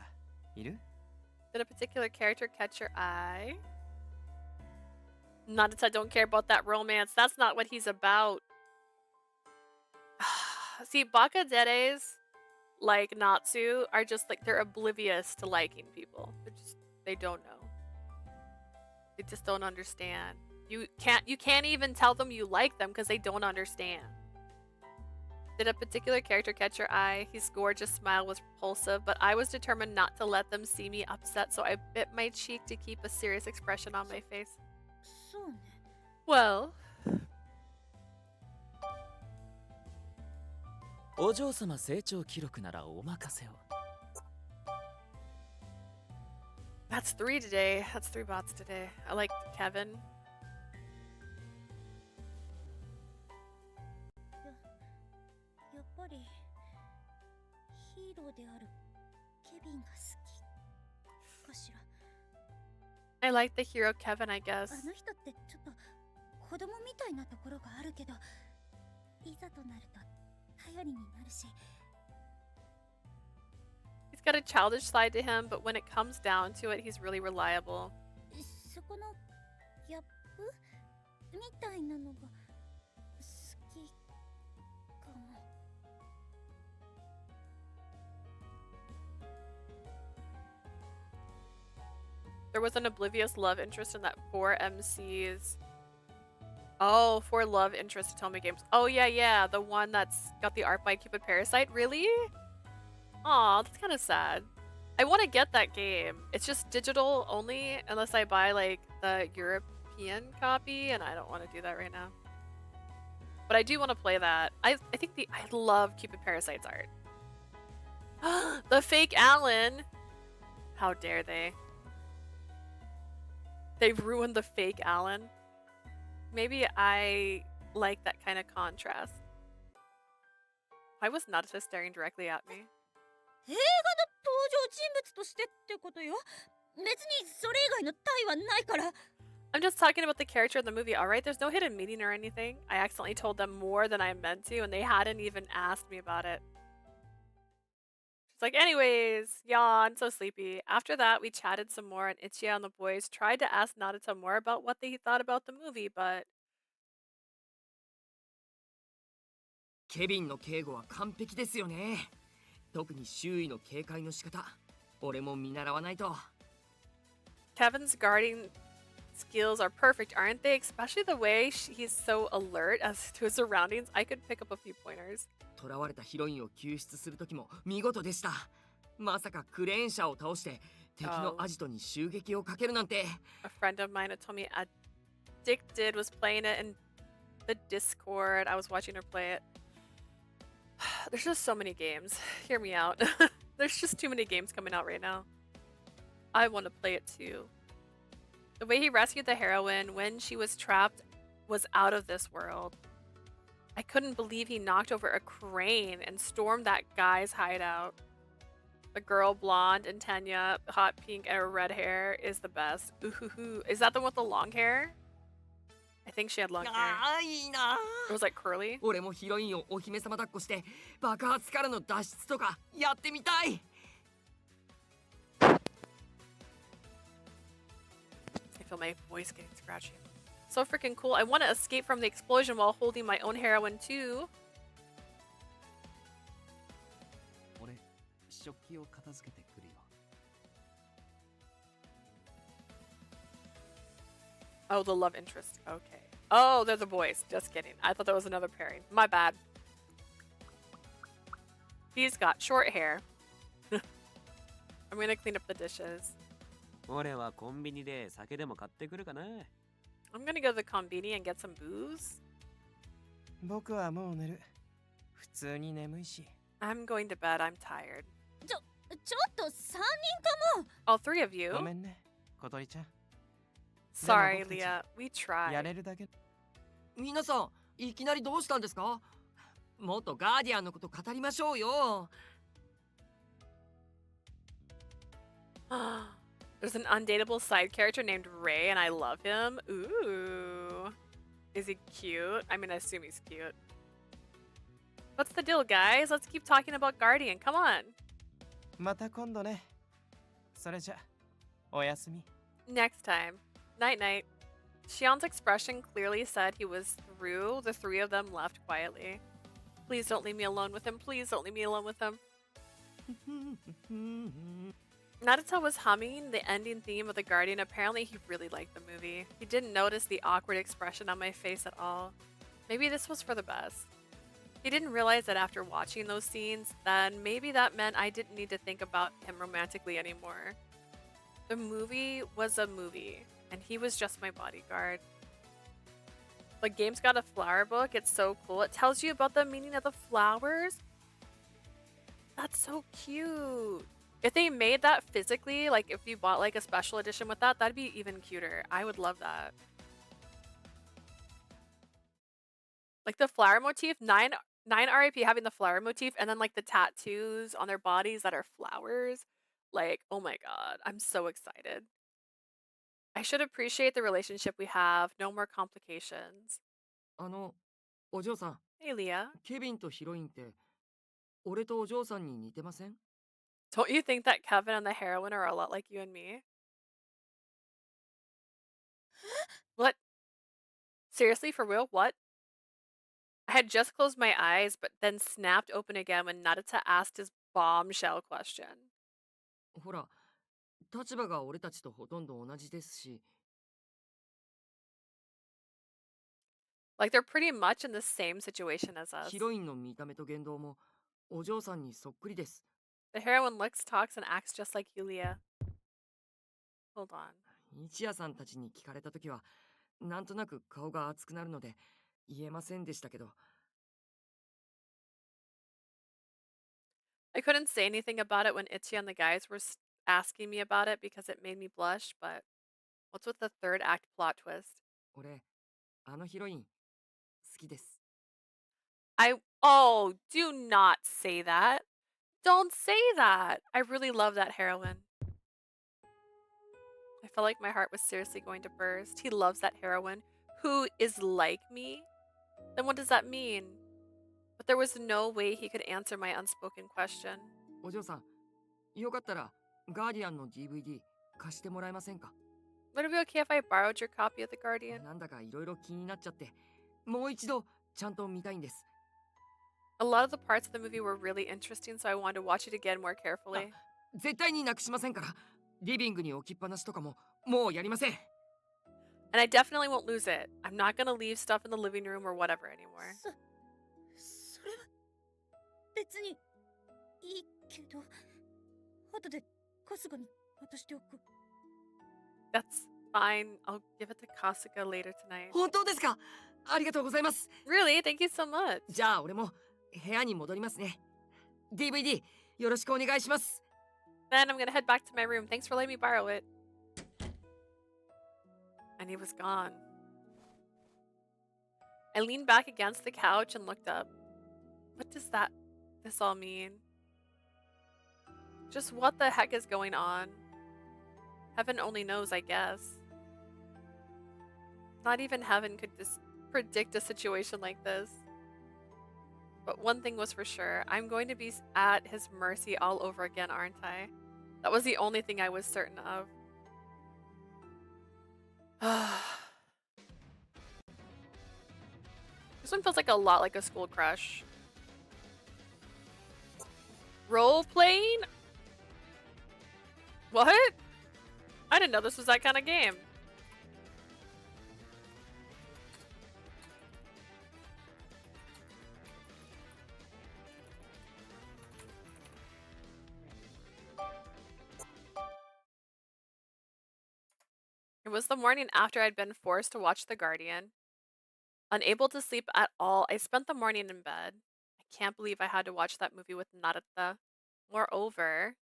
いる？ Did a particular character catch your eye? Naruto don't care about that romance. That's not what he's about. See, Bakaderes, like Natsu, are just like, they're oblivious to liking people. They don't know. They just don't understand. You can't even tell them you like them because they don't understand. Did a particular character catch your eye? His gorgeous smile was repulsive, but I was determined not to let them see me upset, so I bit my cheek to keep a serious expression on my face. そうね。 Well, お嬢様成長記録ならお任せを。 that's 3 today. That's 3 bots today. I like Kevin. やっぱりヒーローであるケビンが好きかしら。 I like the hero Kevin, I guess. あの人ってちょっと子供みたいなところがあるけど、いざとなると頼りになるし。 He's got a childish side to him, but when it comes down to it, he's really reliable. そこのギャップみたいなのが好きかも。 There was an oblivious love interest in that 4MC's. Oh, 4 love interest Atomic games. Oh, yeah. The one that's got the art by Cupid Parasite. Really? Aw, that's kind of sad. I want to get that game. It's just digital only unless I buy like the European copy, and I don't want to do that right now. But I do want to play that. I love Cupid Parasite's art. The fake Alan. How dare they? They've ruined the fake Alan. Maybe I like that kind of contrast. Why was Nayuta staring directly at me? 映画の登場人物としてってことよ。別にそれ以外の体はないから。 I'm just talking about the character in the movie, alright? There's no hidden meaning or anything. I accidentally told them more than I meant to, and they hadn't even asked me about it. She's like, anyways, yawn, so sleepy. After that, we chatted some more, and Ichiya and the boys tried to ask Nayuta more about what they thought about the movie, but... ケビンの警護は完璧ですよね。特に周囲の警戒の仕方、俺も見習わないと。 Kevin's guarding skills are perfect, aren't they? Especially the way he's so alert as to his surroundings. I could pick up a few pointers. 囚われたヒロインを救出する時も見事でした。まさかクレーン車を倒して敵のアジトに襲撃をかけるなんて。A friend of mine who told me Addicted was playing it in the Discord. I was watching her play it. There's just so many games. Hear me out. There's just too many games coming out right now. I want to play it too. The way he rescued the heroine when she was trapped was out of this world. I couldn't believe he knocked over a crane and stormed that guy's hideout. The girl, blonde, and Tanya, hot pink, and red hair is the best. Ooh, is that the one with the long hair? I think she had long hair. いいな。 It was like curly. 俺もヒロインをお姫様抱っこして爆発からの脱出とかやってみたい。 I feel my voice getting scratchy. So freaking cool. I want to escape from the explosion while holding my own heroine too. 俺、食器を片付けてくるよ。 Oh, the love interest. Okay. Oh, they're the boys. Just kidding. I thought that was another pairing. My bad. He's got short hair. I'm gonna clean up the dishes. 俺はコンビニで酒でも買ってくるかな。I'm gonna go to the konbini and get some booze. 僕はもう寝る。普通に眠いし。I'm going to bed. I'm tired. ちょっと3人かも。 All 3 of you? ごめんね、小鳥ちゃん。 Sorry, Leah. We tried. やれるだけ。皆さん、いきなりどうしたんですか？もっとガーディアンのこと語りましょうよ。There's an undateable side character named Ray, and I love him. Ooh. Is he cute? I mean, I assume he's cute. What's the deal, guys? Let's keep talking about Guardian. Come on. また今度ね。それじゃ、おやすみ。 Next time. Night night. Shion's expression clearly said he was through. The 3 of them left quietly. Please don't leave me alone with him. Please don't leave me alone with him. Nayuta was humming the ending theme of The Guardian. Apparently, he really liked the movie. He didn't notice the awkward expression on my face at all. Maybe this was for the best. He didn't realize that after watching those scenes, then maybe that meant I didn't need to think about him romantically anymore. The movie was a movie, and he was just my bodyguard. The game's got a flower book. It's so cool. It tells you about the meaning of the flowers. That's so cute. If they made that physically, like if you bought like a special edition with that, that'd be even cuter. I would love that. Like the flower motif, 9 RIP having the flower motif, and then like the tattoos on their bodies that are flowers. Like, oh my god, I'm so excited. I should appreciate the relationship we have. No more complications. お嬢さん。Hey, Leah. ケビンとヒロインって俺とお嬢さんに似てません？ Don't you think that Kevin and the heroine are a lot like you and me? What? Seriously, for real? What? I had just closed my eyes, but then snapped open again when Nayuta asked his bombshell question. ほら、立場が俺たちとほとんど同じですし。 Like they're pretty much in the same situation as us. ヒロインの見た目と言動もお嬢さんにそっくりです。 The heroine looks, talks, and acts just like Yulia. Hold on. 一夜さんたちに聞かれたときはなんとなく顔が熱くなるので言えませんでしたけど。 I couldn't say anything about it when Ichiya and the guys were asking me about it because it made me blush, but what's with the third act plot twist? 俺、あのヒロイン好きです。 Oh, do not say that. Don't say that. I really love that heroine. I felt like my heart was seriously going to burst. He loves that heroine who is like me. Then what does that mean? But there was no way he could answer my unspoken question. お嬢さん、よかったらガーディアンの DVD 貸してもらえませんか？ Would it be okay if I borrowed your copy of The Guardian? なんだかいろいろ気になっちゃってもう一度ちゃんと見たいんです。 A lot of the parts of the movie were really interesting, so I wanted to watch it again more carefully. 絶対になくしませんから。リビングに置きっぱなしとかももうやりません。 And I definitely won't lose it. I'm not gonna leave stuff in the living room or whatever anymore. それは別にいいけど、後で春日に渡しておく。 That's fine. I'll give it to Kasuga later tonight. 本当ですか？ありがとうございます。 Really? Thank you so much. じゃあ俺も部屋に戻りますね。DVD よろしくお願いします。 Then I'm gonna head back to my room. Thanks for letting me borrow it. And he was gone. I leaned back against the couch and looked up. What does this all mean? Just what the heck is going on? Heaven only knows, I guess. Not even heaven could predict a situation like this. But one thing was for sure, I'm going to be at his mercy all over again, aren't I? That was the only thing I was certain of. This one feels like a lot like a school crush. Role playing? What? I didn't know this was that kind of game. It was the morning after I'd been forced to watch The Guardian. Unable to sleep at all, I spent the morning in bed. I can't believe I had to watch that movie with Nayuta. Moreover,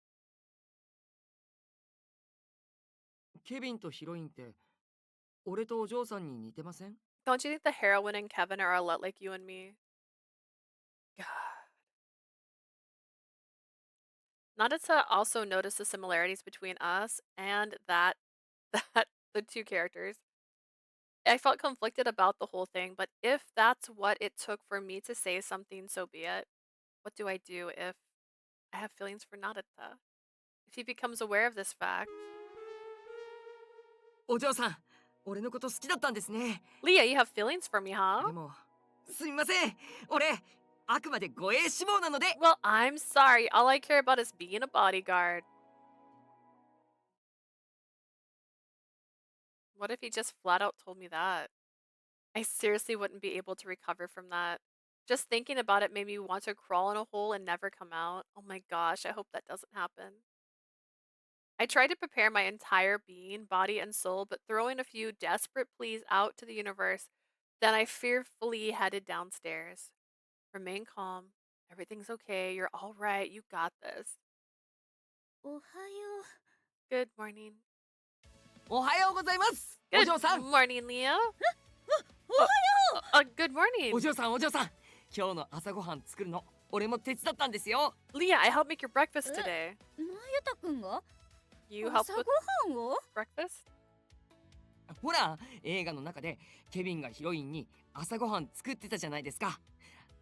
ケビンとヒロインって俺とお嬢さんに似てません？ don't you think the heroine and Kevin are a lot like you and me? God. Nayuta also noticed the similarities between us and that the two characters. I felt conflicted about the whole thing, but if that's what it took for me to say something, so be it. What do I do if I have feelings for Nayuta? If he becomes aware of this fact. お嬢さん、俺のこと好きだったんですね。 Leah, you have feelings for me, huh? でも、すみません。俺、あくまで護衛志望なので。 Well, I'm sorry. All I care about is being a bodyguard. What if he just flat out told me that? I seriously wouldn't be able to recover from that. Just thinking about it made me want to crawl in a hole and never come out. Oh my gosh, I hope that doesn't happen. I tried to prepare my entire being, body and soul, but throwing a few desperate pleas out to the universe, then I fearfully headed downstairs. Remain calm. Everything's okay. You're all right. You got this. おはよ Good morning. おはようございます。お Good 嬢さん。 morning, Leah. おはよ Good morning. お嬢さん、お嬢さん。今日の朝ごはん作るの、俺も手伝ったんですよ。 Leah, I helped make your breakfast today. う。なゆたくんが You 朝 helped ご with はんを breakfast? ほら、映画の中でケビンがヒロインに朝ごはん作ってたじゃないですか。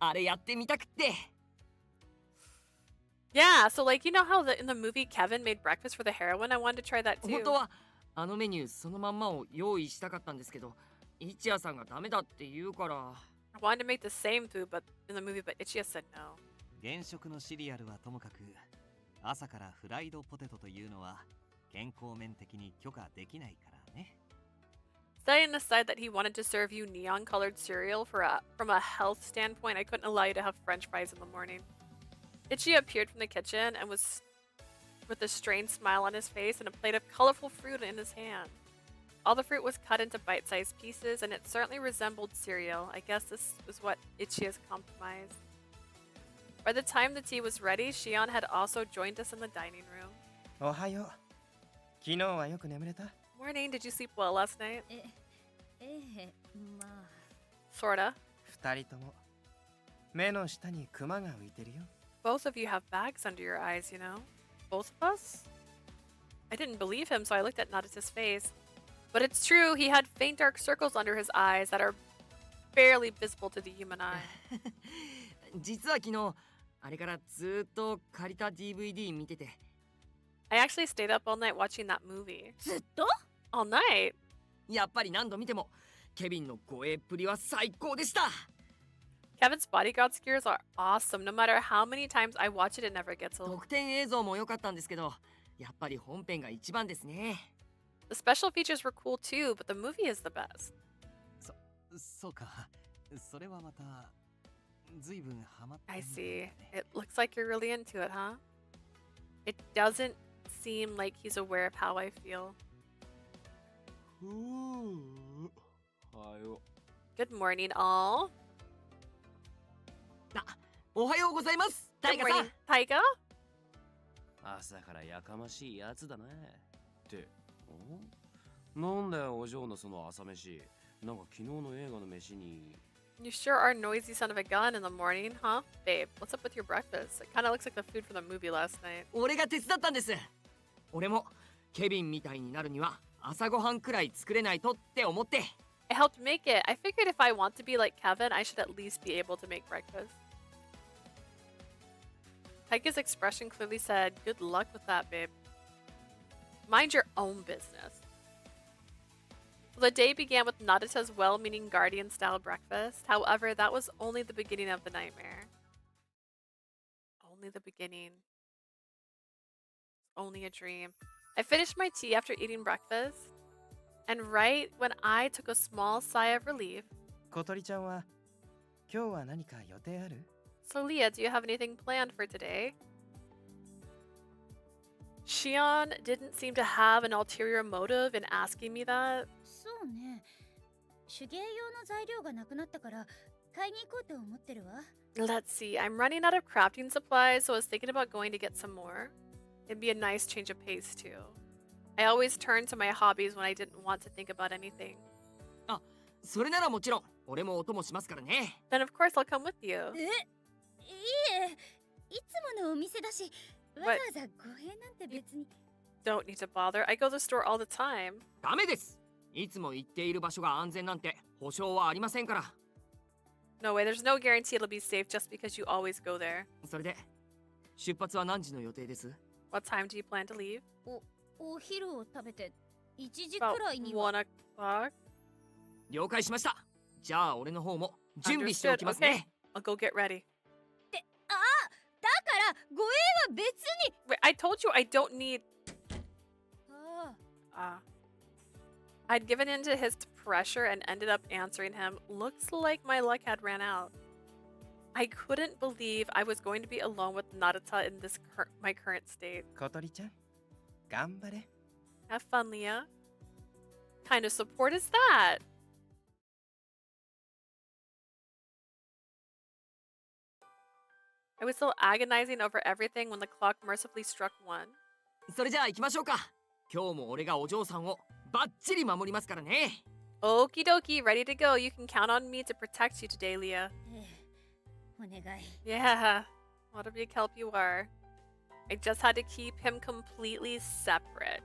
あれやってみたくって。 Yeah, so like, you know how in the movie Kevin made breakfast for the heroine? I wanted to try that 本 too. 当はあのメニューそのまんまを用意したかったんですけど、一夜さんがダメだって言うから。 I wanted to make the same food but in the movie, but Ichiya said no. 現職のシリアルはともかく、朝からフライドポテトというのは健康面的に許可できないからね。Setting aside that he wanted to serve you neon-colored cereal from a health standpoint, I couldn't allow you to have French fries in the morning. Ichiya appeared from the kitchen and was with a strained smile on his face and a plate of colorful fruit in his hand. All the fruit was cut into bite-sized pieces, and it certainly resembled cereal. I guess this was what Ichiya's compromise. By the time the tea was ready, Shion had also joined us in the dining room. おはよう。昨日はよく眠れた？ Morning, did you sleep well last night? まあ Sorta. 二人とも目の下にクマが浮いてるよ。 Both of you have bags under your eyes, you know? Both of us? I didn't believe him, so I looked at Nayuta's face. But it's true, he had faint dark circles under his eyes that are barely visible to the human eye. 実は昨日あれからずっと借りた DVD 見てて。 I actually stayed up all night watching that movie. ずっと All night? やっぱり何度見てもケビンの護衛っぷりは最高でした。 Kevin's bodyguard skills are awesome. No matter how many times I watch it, it never gets old. 特典映像も良かったんですけど、やっぱり本編が一番ですね。 The special features were cool too, but the movie is the best. そうか。それはまた随分ハマったみ I たいだ see. ね。 It looks like you're really into it, huh? It doesn't seem like he's aware of how I feel. はよ。 Good morning, all. おはようございます、タ Good イガさん。 morning, Taiga. 朝からやかましいやつだね。って、なんだよお嬢のその朝飯。なんか昨日の映画の飯に。 You sure are noisy son of a gun in the morning, huh? Babe, what's up with your breakfast? It kind of looks like the food from the movie last night. 俺が手伝ったんです。俺もケビンみたいになるには朝ごはんくらい作れないとって思って。 I helped make it. I figured if I want to be like Kevin, I should at least be able to make breakfast. Taiga's expression clearly said, good luck with that, babe. Mind your own business. Well, the day began with Nayuta's well-meaning guardian-style breakfast. However, that was only the beginning of the nightmare. Only the beginning. Only a dream. I finished my tea after eating breakfast, and right when I took a small sigh of relief. 小鳥ちゃんは今日は何か予定ある？ So Leah, do you have anything planned for today? Shion didn't seem to have an ulterior motive in asking me that. そうね。手芸用の材料がなくなったから買いに行こうと思ってるわ。 Let's see, I'm running out of crafting supplies, so I was thinking about going to get some more. It'd be a nice change of pace too. I always turn to my hobbies when I didn't want to think about anything. あ、それならもちろん俺もお供しますからね。 Then of course I'll come with you. いえ、いつものお店だし、わざわざご縁なんて別に。 Don't need to bother. I go to the store all the time. ダメです。いつも行っている場所が安全なんて保証はありませんから。 No way, there's no guarantee it'll be safe just because you always go there. それで出発は何時の予定です？ What time do you plan to leave? お昼を食べて1時く About らいには。 1 o'clock. 了解しました。じゃあ俺の方も準備してお Understood. きます Okay, ね。 I'll go get ready. だからご縁は別に。 Wait, I told you I don't need. あ I'd given in to his pressure and ended up answering him. Looks like my luck had ran out. I couldn't believe I was going to be alone with Nayuta in this my current state. 小鳥ちゃん、頑張れ。 Have fun, Leah. Kind of support is that? I was still agonizing over everything when the clock mercifully struck 1. それじゃあ行きましょうか。今日も俺がお嬢さんをバッチリ守りますからね。 Okie dokie, ready to go. You can count on me to protect you today, Leah. お願い。 Yeah, what a big help you are. I just had to keep him completely separate.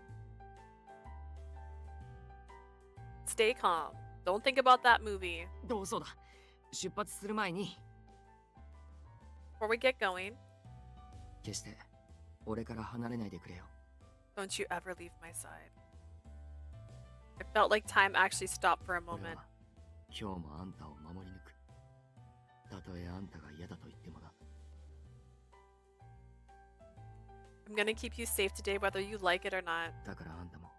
Stay calm. Don't think about that movie. どうそうだ。出発する前に before we get going, 決して俺から離れないでくれよ。 don't you ever leave my side. It felt like time actually stopped for a 俺 moment. は今日もあんたを守り抜く。たとえあんたが嫌だと言ってもな。 I'm gonna keep you safe today whether you like it or not. だからあんたも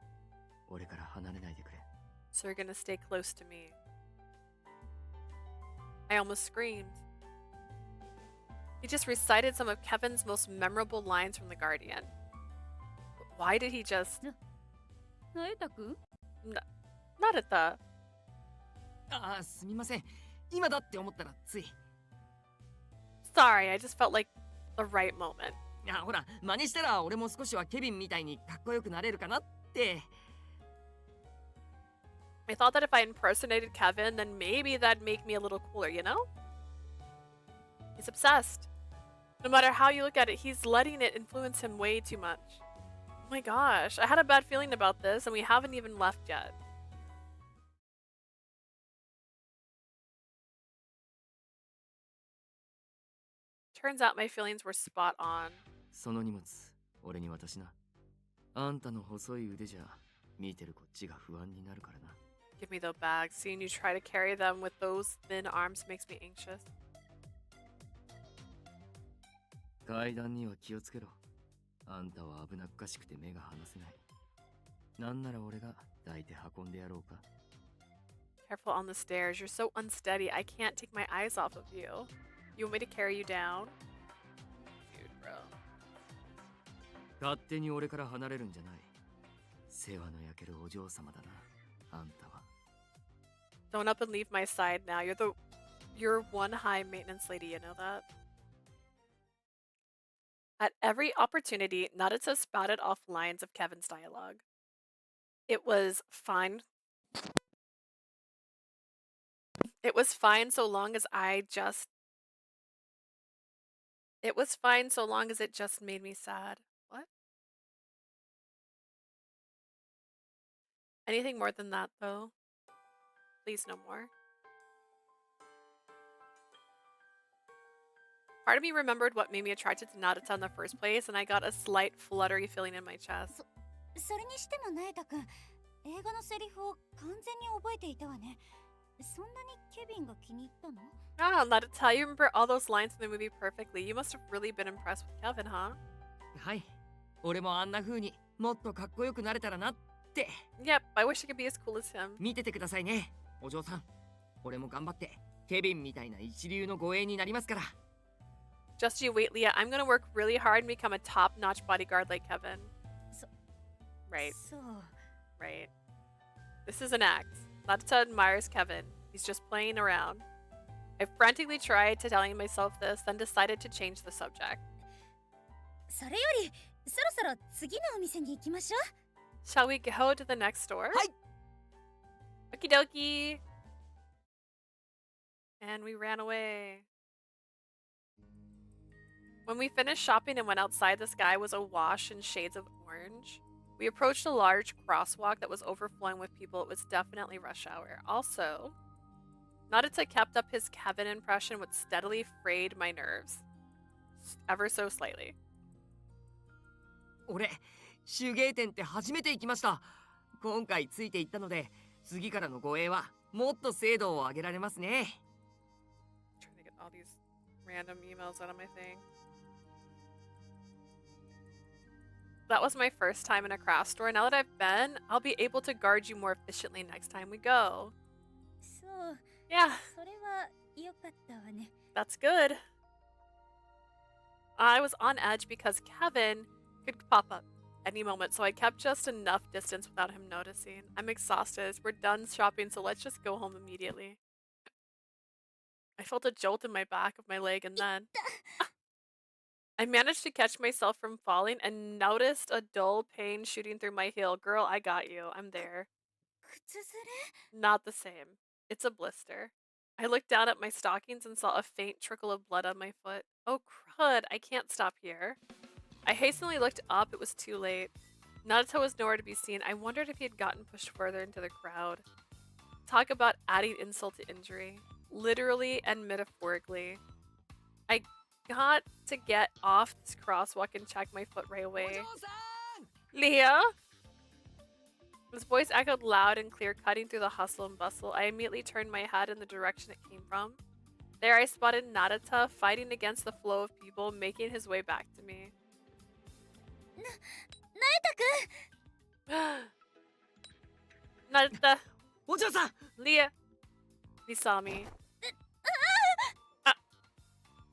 俺から離れないでくれ。 So you're gonna stay close to me. I almost screamed. He just recited some of Kevin's most memorable lines from The Guardian. Why did he just... なえたくん Not at the... ああ、すみません。今だって思ったらつい。 Sorry, I just felt like the right moment. あ、ほら、真似したら俺も少しはケビンみたいにかっこよくなれるかなって。 I thought that if I impersonated Kevin, then maybe that'd make me a little cooler, you know? He's obsessed. No matter how you look at it, he's letting it influence him way too much. Oh my gosh, I had a bad feeling about this, and we haven't even left yet. Turns out my feelings were spot on. その荷物、俺に渡しな。あんたの細い腕じゃ、見てるこっちが不安になるからな。 Give me the bags. Seeing you try to carry them with those thin arms makes me anxious. 階段には気をつけろ。あんたは危なっかしくて目が離せない。なんなら俺が抱いて運んでやろうか。 Careful on the stairs. You're so unsteady. I can't take my eyes off of you. You want me to carry you down? Dude, bro. 勝手に俺から離れるんじゃない。世話の焼けるお嬢様だな。あんたは。 Don't up and leave my side now. You're one high maintenance lady, you know that? At every opportunity, Nayuta spouted off lines of Kevin's dialogue. It was fine. It was fine so long as It was fine so long as it just made me sad. What? Anything more than that, though? Please, no more. Part of me remembered what made me attracted to Nayuta in the first place, and I got a slight fluttery feeling in my chest. それにしてもなえたくん、映画のセリフを完全に覚えていたわね。そんなにケビンが気に入ったの？ Ah, Nayuta, you remember all those lines in the movie perfectly. You must have really been impressed with Kevin, huh? はい。俺もあんな風にもっとかっこよくなれたらなって。 Yep, I wish I could be as cool as him. 見ててくださいね、お嬢さん。俺も頑張ってケビンみたいな一流の護衛になりますから。 Just you wait, Leah. I'm gonna work really hard and become a top-notch bodyguard like Kevin. Right. そう。 Right. This is an act. Nayuta admires Kevin. He's just playing around. I frantically tried to telling myself this, then decided to change the subject. それより、そろそろ次のお店に行きましょう。 Shall we go to the next store? はい。 Okie dokie. And we ran away. When we finished shopping and went outside, the sky was awash in shades of orange. We approached a large crosswalk that was overflowing with people. It was definitely rush hour. Also, Nayuta kept up his Kevin impression, which steadily frayed my nerves. Ever so slightly. 俺、手芸店って初めて行きました。今回ついていったので、次からの護衛はもっと精度を上げられますね。Trying to get all these random emails out of my thing. That was my first time in a craft store. Now that I've been, I'll be able to guard you more efficiently next time we go. そう。 Yeah, それは良かったわね。 that's good. I was on edge because Kevin could pop up any moment, so I kept just enough distance without him noticing. I'm exhausted. We're done shopping, so let's just go home immediately. I felt a jolt in my back of my leg, and then I managed to catch myself from falling and noticed a dull pain shooting through my heel. Girl, I got you. I'm there. 靴ずれ？ Not the same. It's a blister. I looked down at my stockings and saw a faint trickle of blood on my foot. Oh crud, I can't stop here. I hastily looked up. It was too late. Nayuta was nowhere to be seen. I wondered if he had gotten pushed further into the crowd. Talk about adding insult to injury. Literally and metaphorically. I got to get off this crosswalk and check my foot right away. Leah? His voice echoed loud and clear, cutting through the hustle and bustle. I immediately turned my head in the direction it came from. There I spotted Nayuta fighting against the flow of people, making his way back to me. Nayuta! Leah! He saw me.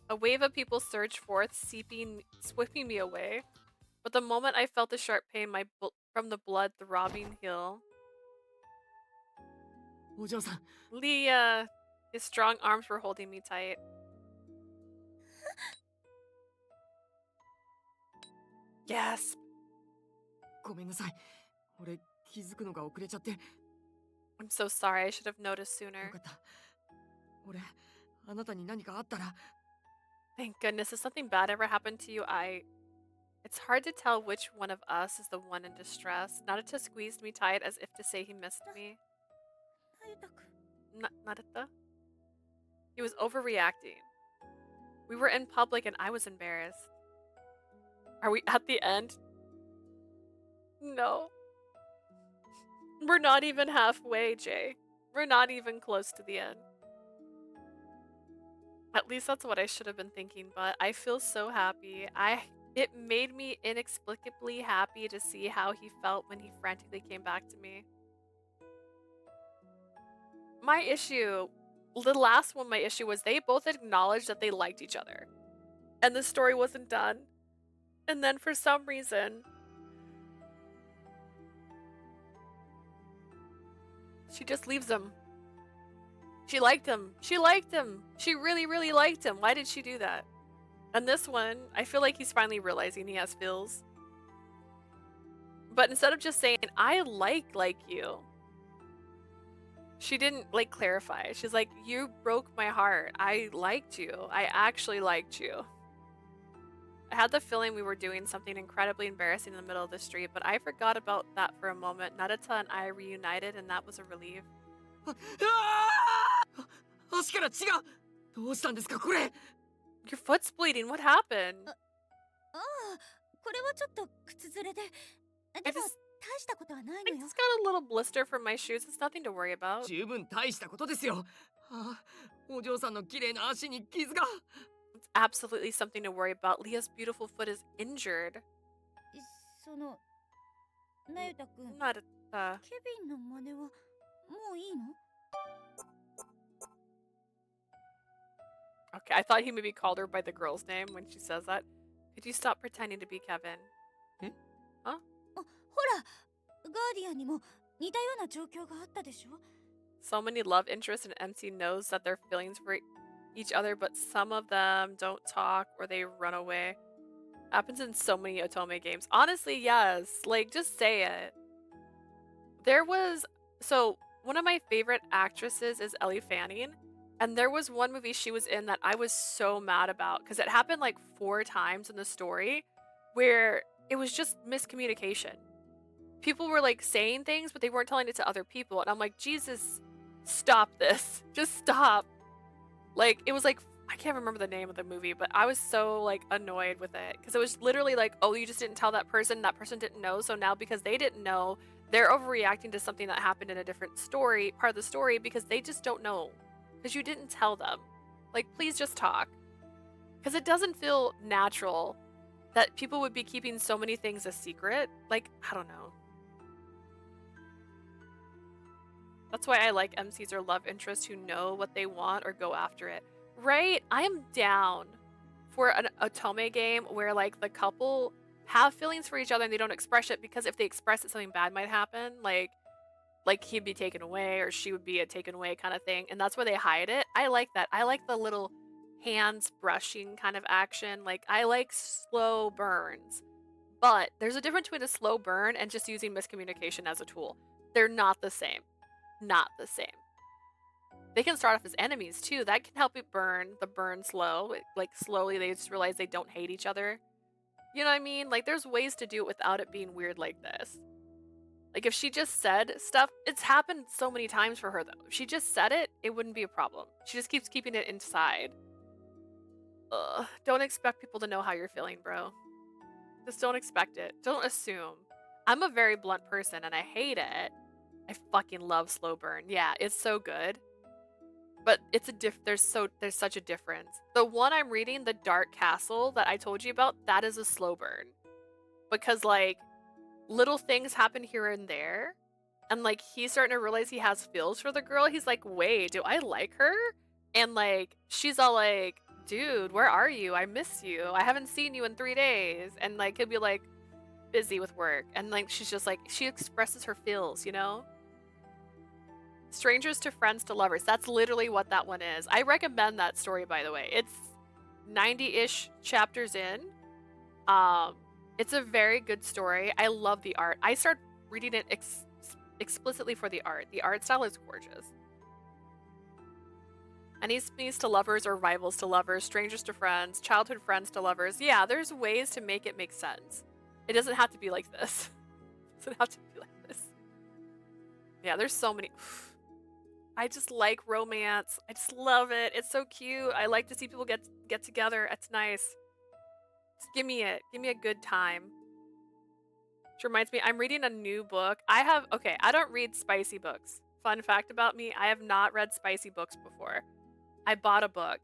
A wave of people surged forth, sweeping me away. But the moment I felt the sharp pain from the blood throbbing heel, Leah! His strong arms were holding me tight. Yes. ごめんなさい。俺気づくのが遅れちゃって。 I'm so sorry. I should have noticed sooner. よかった。俺あなたに何かあったら。 Thank goodness. If something bad ever happened to you, It's hard to tell which one of us is the one in distress. Nayuta squeezed me tight as if to say he missed me. Nayuta? He was overreacting. We were in public and I was embarrassed. Are we at the end? No. We're not even halfway, Jay. We're not even close to the end. At least that's what I should have been thinking, but I feel so happy. It made me inexplicably happy to see how he felt when he frantically came back to me. My issue was they both acknowledged that they liked each other. And the story wasn't done. And then for some reason, she just leaves him. She liked him. She liked him. She really, really liked him. Why did she do that? And this one, I feel like he's finally realizing he has feels. But instead of just saying, I like you, she didn't clarify. She's like, you broke my heart. I liked you. I actually liked you. I had the feeling we were doing something incredibly embarrassing in the middle of the street, but I forgot about that for a moment. Nayuta and I reunited, and that was a relief. 足から血がどうしたんですかこれ Your foot's bleeding. What happened? これはちょっと靴ずれで。でも大したことはないの I よ。 just got a little blister from my shoes. It's nothing to worry about. 十分大したことですよ。お嬢さんの綺麗な足に傷が。 It's absolutely something to worry about. Leah's beautiful foot is injured. その、なゆたくん。Nayuta. ケビンの真似はもういいの？ Okay, I thought he maybe called her by the girl's name when she says that. Could you stop pretending to be Kevin? Huh? ほら、ガーディアンにも似たような状況があったでしょ? So many love interests, and MC knows that their feelings for each other, but some of them don't talk or they run away. Happens in so many Otome games. Honestly, yes. Just say it. So one of my favorite actresses is Ellie Fanning. And there was one movie she was in that I was so mad about because it happened 4 times in the story where it was just miscommunication. People were saying things, but they weren't telling it to other people. And I'm like, Jesus, stop this. Just stop. It was I can't remember the name of the movie, but I was so annoyed with it because it was literally oh, you just didn't tell that person didn't know. So now because they didn't know, they're overreacting to something that happened in a different part of the story because they just don't know. Because you didn't tell them. Please just talk. Because it doesn't feel natural that people would be keeping so many things a secret. I don't know. That's why I like MCs or love interests who know what they want or go after it. Right? I am down for an Otome game where the couple have feelings for each other and they don't express it because if they express it, something bad might happen. He'd be taken away or she would be a taken away kind of thing. And that's where they hide it. I like that. I like the little hands brushing kind of action. I like slow burns. But there's a difference between a slow burn and just using miscommunication as a tool. They're not the same. Not the same. They can start off as enemies too. That can help it burn slow. Slowly they just realize they don't hate each other. You know what I mean? There's ways to do it without it being weird like this. If she just said stuff, it's happened so many times for her though. If she just said it, it wouldn't be a problem. She just keeps keeping it inside. Don't expect people to know how you're feeling, bro. Just don't expect it. Don't assume. I'm a very blunt person and I hate it. I fucking love slow burn. Yeah, it's so good. But it's a there's such a difference. The one I'm reading, The Dark Castle that I told you about, that is a slow burn. Because like little things happen here and there. And like he's starting to realize he has feels for the girl. He's like, wait, do I like her? And like she's all like, dude, where are you? I miss you. I haven't seen you in 3 days. And like he'll be like busy with work. And like she's just like, she expresses her feels, you know? Strangers to friends to lovers. That's literally what that one is. I recommend that story, by the way. It's 90-ish chapters in. It's a very good story. I love the art. I started reading it explicitly for the art. The art style is gorgeous. Enemies to lovers or rivals to lovers, strangers to friends, childhood friends to lovers. Yeah, there's ways to make it make sense. It doesn't have to be like this. It doesn't have to be like this. Yeah, there's so many. I just like romance. I just love it. It's so cute. I like to see people get together. It's nice. Just give me it. Give me a good time. Which reminds me, I'm reading a new book. I don't read spicy books. Fun fact about me, I have not read spicy books before. I bought a book.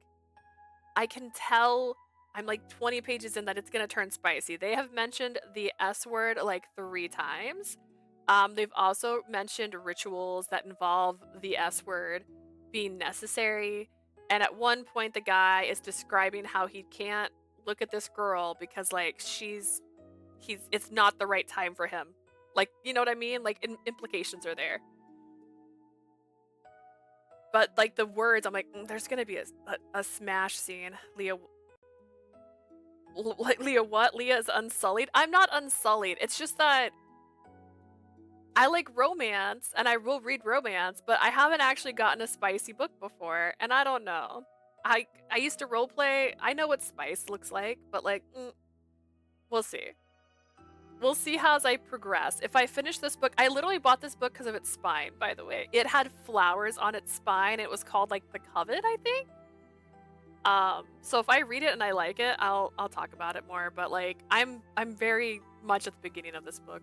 I can tell I'm like 20 pages in that it's going to turn spicy. They have mentioned the S word like 3 times. They've also mentioned rituals that involve the S word being necessary. And at one point, the guy is describing how he can't look at this girl because like it's not the right time for him. Like, you know what I mean? Like implications are there. But like the words, I'm like, there's gonna be a smash scene. Leah what? Leah is unsullied? I'm not unsullied. It's just that I like romance and I will read romance, but I haven't actually gotten a spicy book before, and I don't know. I used to roleplay. I know what spice looks like, but like, we'll see. We'll see how as I progress. If I finish this book, I literally bought this book because of its spine, by the way. It had flowers on its spine. It was called like The Coven, I think. So if I read it and I like it, I'll talk about it more. But like, I'm very much at the beginning of this book.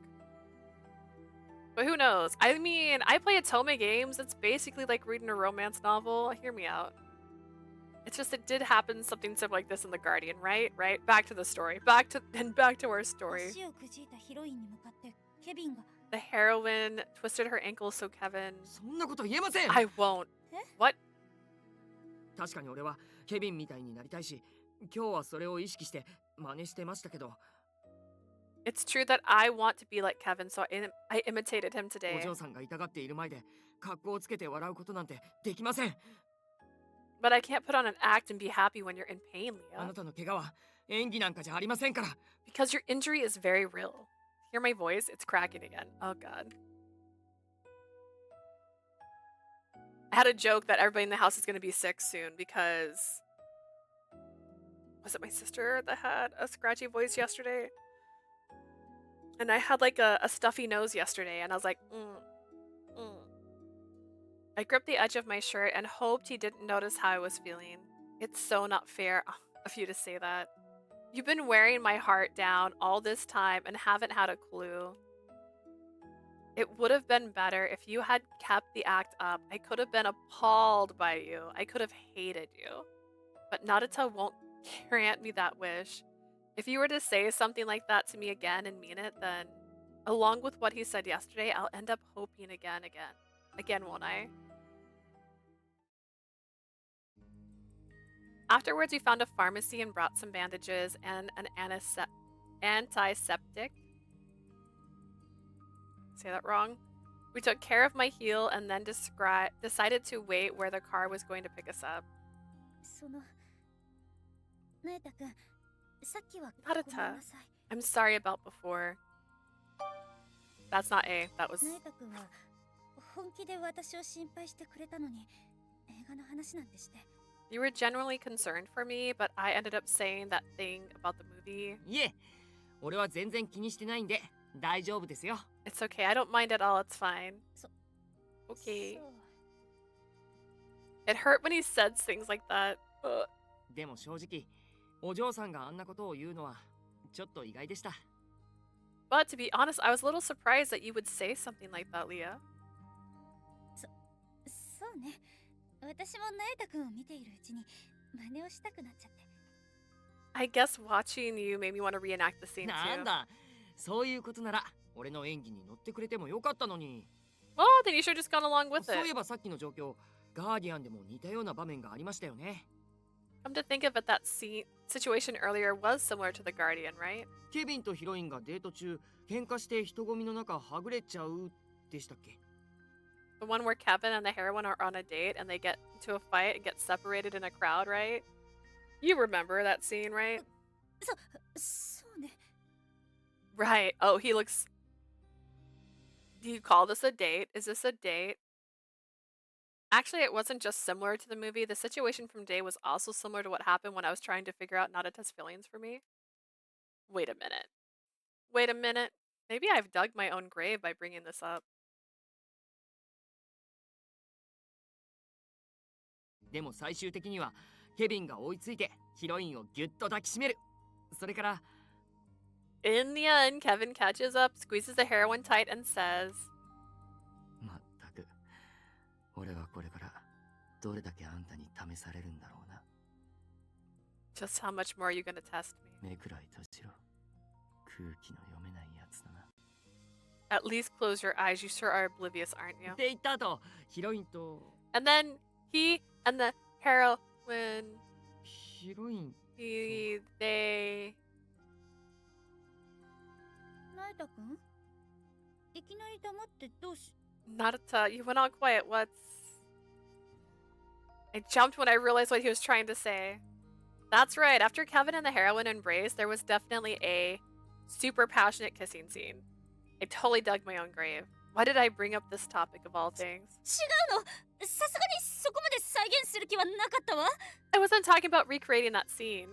But who knows? I mean, I play Atome games. It's basically like reading a romance novel. Hear me out. It's just it did happen something similar like this in The Guardian, right? Right? Back to the story. Back to our story. The heroine twisted her ankle, so Kevin. I won't. What? 確かに俺はケビンみたいになりたいし、今日はそれを意識して真似してましたけど。It's true that I want to be like Kevin, so I imitated him today. お嬢さんが痛がっている前で格好をつけて笑うことなんてできません。But I can't put on an act and be happy when you're in pain, Leah. あなたの怪我は演技なんかじゃありませんから。Because your injury is very real. Hear my voice? It's cracking again. Oh god. I had a joke that everybody in the house is going to be sick soon because... Was it my sister that had a scratchy voice yesterday? And I had like a stuffy nose yesterday and I was like, I gripped the edge of my shirt and hoped he didn't notice how I was feeling. It's so not fair of you to say that. You've been wearing my heart down all this time and haven't had a clue. It would have been better if you had kept the act up. I could have been appalled by you. I could have hated you. But Nayuta won't grant me that wish. If you were to say something like that to me again and mean it, then, along with what he said yesterday, I'll end up hoping again, won't I? Afterwards, we found a pharmacy and brought some bandages and an antiseptic. Say that wrong? We took care of my heel and then decided to wait where the car was going to pick us up. Nayuta, I'm sorry about before. That's not A, that was... You were genuinely concerned for me, but I ended up saying that thing about the movie. Yeah, 俺は全然気にしてないんで大丈夫ですよ。It's okay, I don't mind at all, it's fine. Okay. It hurt when he said things like that. でも正直、お嬢さんがあんなことを言うのはちょっと意外でした。 But to be honest, I was a little surprised that you would say something like that, Leah. そうね。私も那由他くんを見ているうちに真似をしたくなっちゃって。 I guess watching you made me want to reenact the scene なん too. だ、そういうことなら俺の演技に乗ってくれてもよかったのに。 Well, then you should have just gone along with そういえ it. ばさっきの状況、ガーディアンでも似たような場面がありましたよね。 Come to think of it, that situation earlier was similar to the Guardian, right? ケビンとヒロインがデート中喧嘩して人混みの中はぐれちゃうでしたっけ？ The one where Kevin and the heroine are on a date and they get into a fight and get separated in a crowd, right? You remember that scene, right? そうね。 Right. Oh, he looks... Do you call this a date? Is this a date? Actually, it wasn't just similar to the movie. The situation from Day was also similar to what happened when I was trying to figure out Nadata's feelings for me. Wait a minute. Wait a minute. Maybe I've dug my own grave by bringing this up. でも最終的にはケビンが追いついてヒロインをギュッと抱きしめる。それから In the end, Kevin catches up, squeezes the heroine tight, and says, まったく俺はこれからどれだけあんたに試されるんだろうな。 Just how much more are you gonna test me? 目くらい閉じろ。空気の読めないやつだな。 At least close your eyes. You sure are oblivious, aren't you? って言った後、ヒロインと And then he and the heroine, ヒロイン they... 那由他くん、いきなり黙ってどうし。 Nayuta, you went all quiet. What's... I jumped when I realized what he was trying to say. That's right. After Kevin and the heroine embraced, there was definitely a super passionate kissing scene. I totally dug my own grave. Why did I bring up this topic of all things? 違うの。さすがにそこまで再現する気はなかったわ。 I wasn't talking about recreating that scene.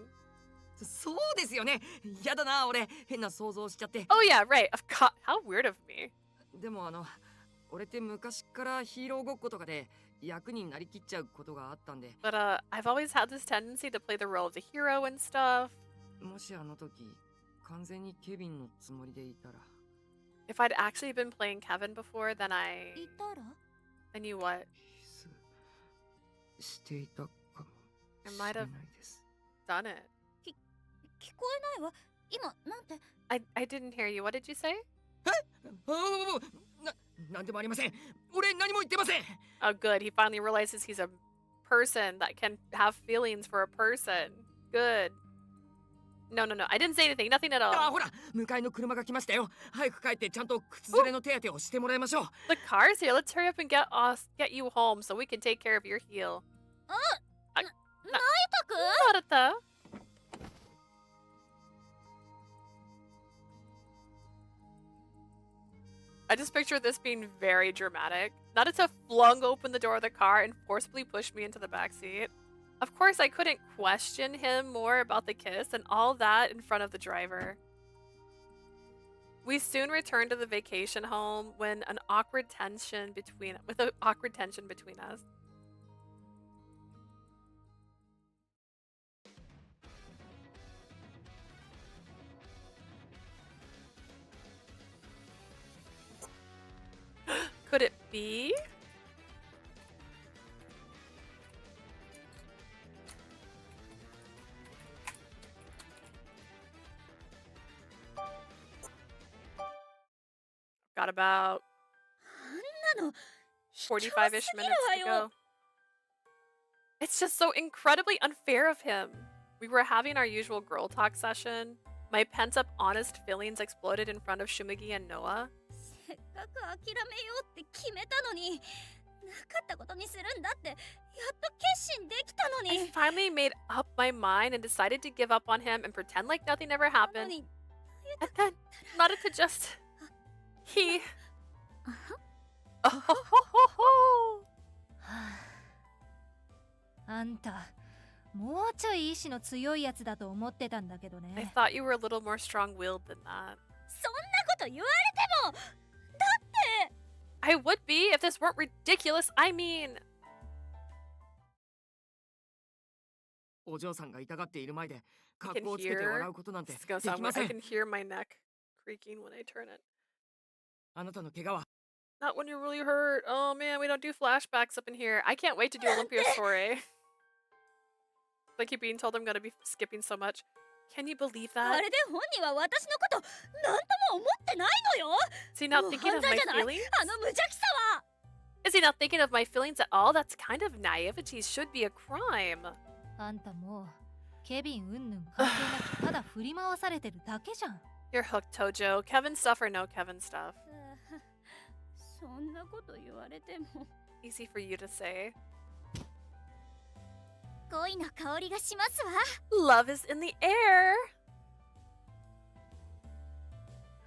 そうですよね。やだな、俺変な想像しちゃって。 Oh yeah, right. Of course. How weird of me. でも俺って昔からヒーローごっことかで役になりきっちゃうことがあったんで。 But I've always had this tendency to play the role of the hero and stuff. もしあの時完全にケビンのつもりでいたら。 If I'd actually been playing Kevin before, then いたら I knew what? していたかも I し might れな have いです。 done it. 聞こえないわ。今なんて。 I didn't hear you. What did you say? なんでもありません。俺何も言ってません。 Oh, good. He finally realizes he's a person that can have feelings for a person. Good. No. I didn't say anything. Nothing at あ、 all. ほら、迎えの車が来ましたよ。早く帰ってちゃんと靴ずれの手当てをしてもらいましょう。 The car's here. Let's hurry up and get you home so we can take care of your heel. 那由他くん。 Narita. I just picture this being very dramatic. Narita flung open the door of the car and forcibly pushed me into the backseat. Of course, I couldn't question him more about the kiss and all that in front of the driver. We soon returned to the vacation home with an awkward tension between us. Could it be? Got about あんなの 45-ish minutes to go. It's just so incredibly unfair of him. We were having our usual girl talk session. My pent-up honest feelings exploded in front of Shumugi and Noah. せっかく諦めようって決めたのに、なかったことにするんだってやっと決心できたの I に。 finally made up my mind and decided to give up on him and pretend like nothing ever なの happened. に And then, Narita just... He... Oh, ho, ho, ho, ho. あんたもうちょい意志の強いやつだと思ってたんだけど I ね。 thought you were a little more strong-willed than that. そんなこと言われてもだって I would be if this weren't ridiculous. I mean... お嬢さんが痛がっている前で I 格 can 好をつけて hear. 笑うことなんて This is gonna で sound きま weird. せ I ん。 can hear my neck creaking when I turn it. あなたの怪我は Not when you're really hurt. Oh man, we don't do flashbacks up in here. I can't wait to do Olympia's story. I keep being told I'm gonna be skipping so much. Can you believe あ that? れで本人は私のこと何とも思ってないのよ。 Is he not もう thinking 犯 of 罪 my じゃない。 feelings? あの無邪気さは。 Is he not thinking of my feelings at all? That's kind of naivety. Should be a crime. あんたもうケビンうんぬん関係なくただ振り回されてるだけじゃん。 You're hooked, Tojo. Kevin stuff or no Kevin stuff? そんなこと言われても。 Easy for you to say. 恋の香りがしますわ。 Love is in the air.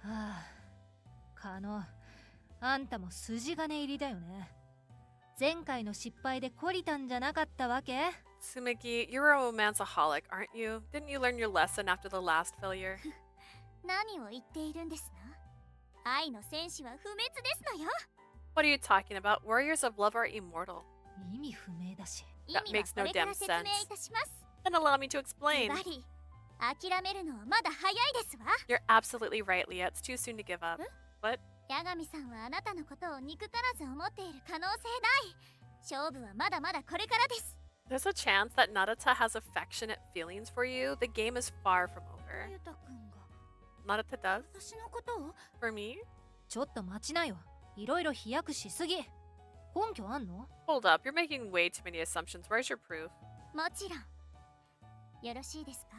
はあ、カノ、あんたも筋金入りだよね。前回の失敗で懲りたんじゃなかったわけ？ Tsumeki, you're a romanceaholic, aren't you? Didn't you learn your lesson after the last failure? 何を言っているんですの？愛の戦士は不滅ですのよ。 What are you talking about? Warriors of love are immortal. 意味不明だし。 That 意味は makes こ no れから damn 説明 sense. いたします。 Then allow me to ズ explain. バリ、諦めるのはまだ早いですわ。 You're absolutely right, Leah. It's too soon to give up. What? 八神さんはあなたのことを憎からず思っている可能性大。勝負はまだまだこれからです。 There's a chance that Narita has affectionate feelings for you. The game is far from over. ゆうたくんが Narita does? 私のことを For me? ちょっと待ちなよ。いろいろ飛躍しすぎ。根拠あんの？ Hold up. You're making way too many assumptions. Where's your proof? もちろん。よろしいですか？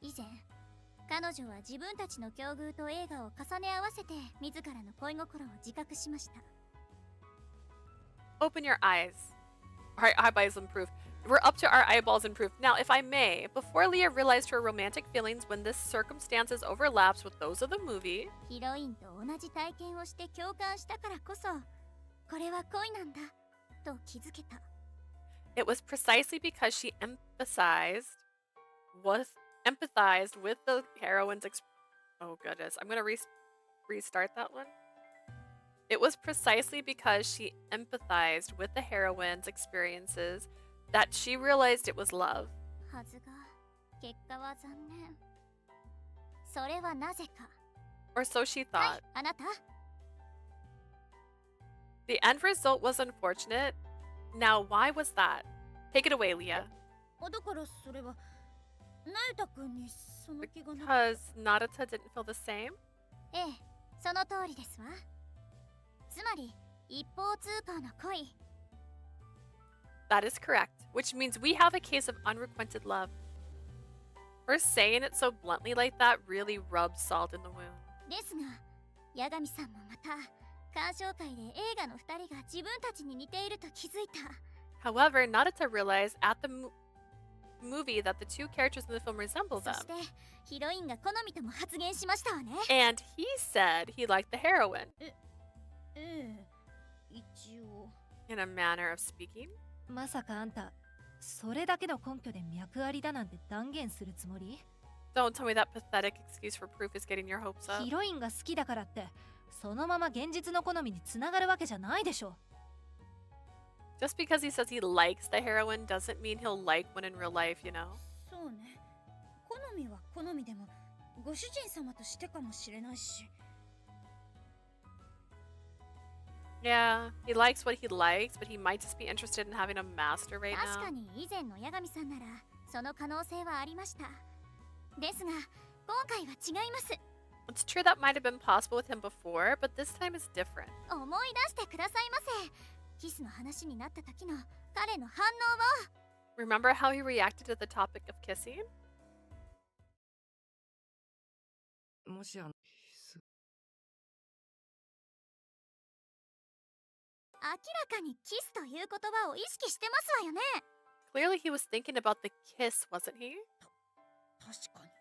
以前、彼女は自分たちの境遇と映画を重ね合わせて自らの恋心を自覚しました。 Open your eyes. Our eyeballs in proof. We're up to our eyeballs in proof. Now, if I may, before Leah realized her romantic feelings when this circumstances overlaps with those of the movie, ヒロインと同じ体験をして共感したからこそ、これは恋なんだと気づけた。 it was precisely because she empathized with the heroine's oh goodness, I'm gonna restart that one. It was precisely because she empathized with the heroine's experiences that she realized it was love. はずが、結果は残念。それはなぜか。 Or so she は thought. い、あなた。 The end result was unfortunate. Now, why was that? Take it away, Leah. だからそれは、なゆたくんにその気がな。 Because Narita didn't feel the same? ええ、その通りですわ。つまり、一方通行の恋。 That is correct, which means we have a case of unrequited love. Her saying it so bluntly like that really rubs salt in the wound. ですが、八神さんもまた、鑑賞会で映画の二人が自分たちに似ていると気づいた。 However, Narita realized at the movie that the two characters in the film resemble そ them. して、ヒロインが好みとも発言しましたわね。 And he said he liked the heroine, ええ、一応。 in a manner of speaking. まさかあんた、それだけの根拠で脈ありだなんて断言するつもり？ Don't tell me that pathetic excuse for proof is getting your hopes up. ヒロインが好きだからって、そのまま現実の好みにつながるわけじゃないでしょ。 Just because he says he likes the heroine doesn't mean he'll like one in real life, you know? そうね。好みは好みでも、ご主人様としてかもしれないし。 Yeah, he likes what he likes, but he might just be interested in having a master right 確 now. かに以前の八神さんなら、その可能性はありました。ですが、今回は違います。 It's true that might have been possible with him before, but this time is different. 思い出してくださいませ。キスの話になった時の彼の反応を。 Remember how he reacted to the topic of kissing? もし明らかにキスという言葉を意識してますわよね。 Clearly he was thinking about the kiss, wasn't he? 確かに。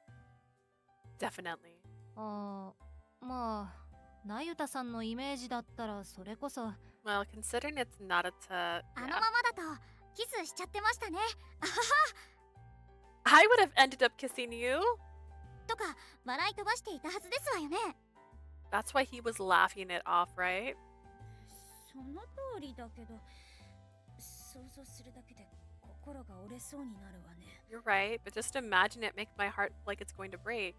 Definitely. ああ、まあ、なゆたさんのイメージだったらそれこそ。 Well, considering it's not a あの yeah. ままだとキスしちゃってましたね。あはは I would have ended up kissing you. とか笑い飛ばしていたはずですわよね。 That's why he was laughing it off, right? その通りだけど、そ You're right, but just imagine it make my heart like it's going to break.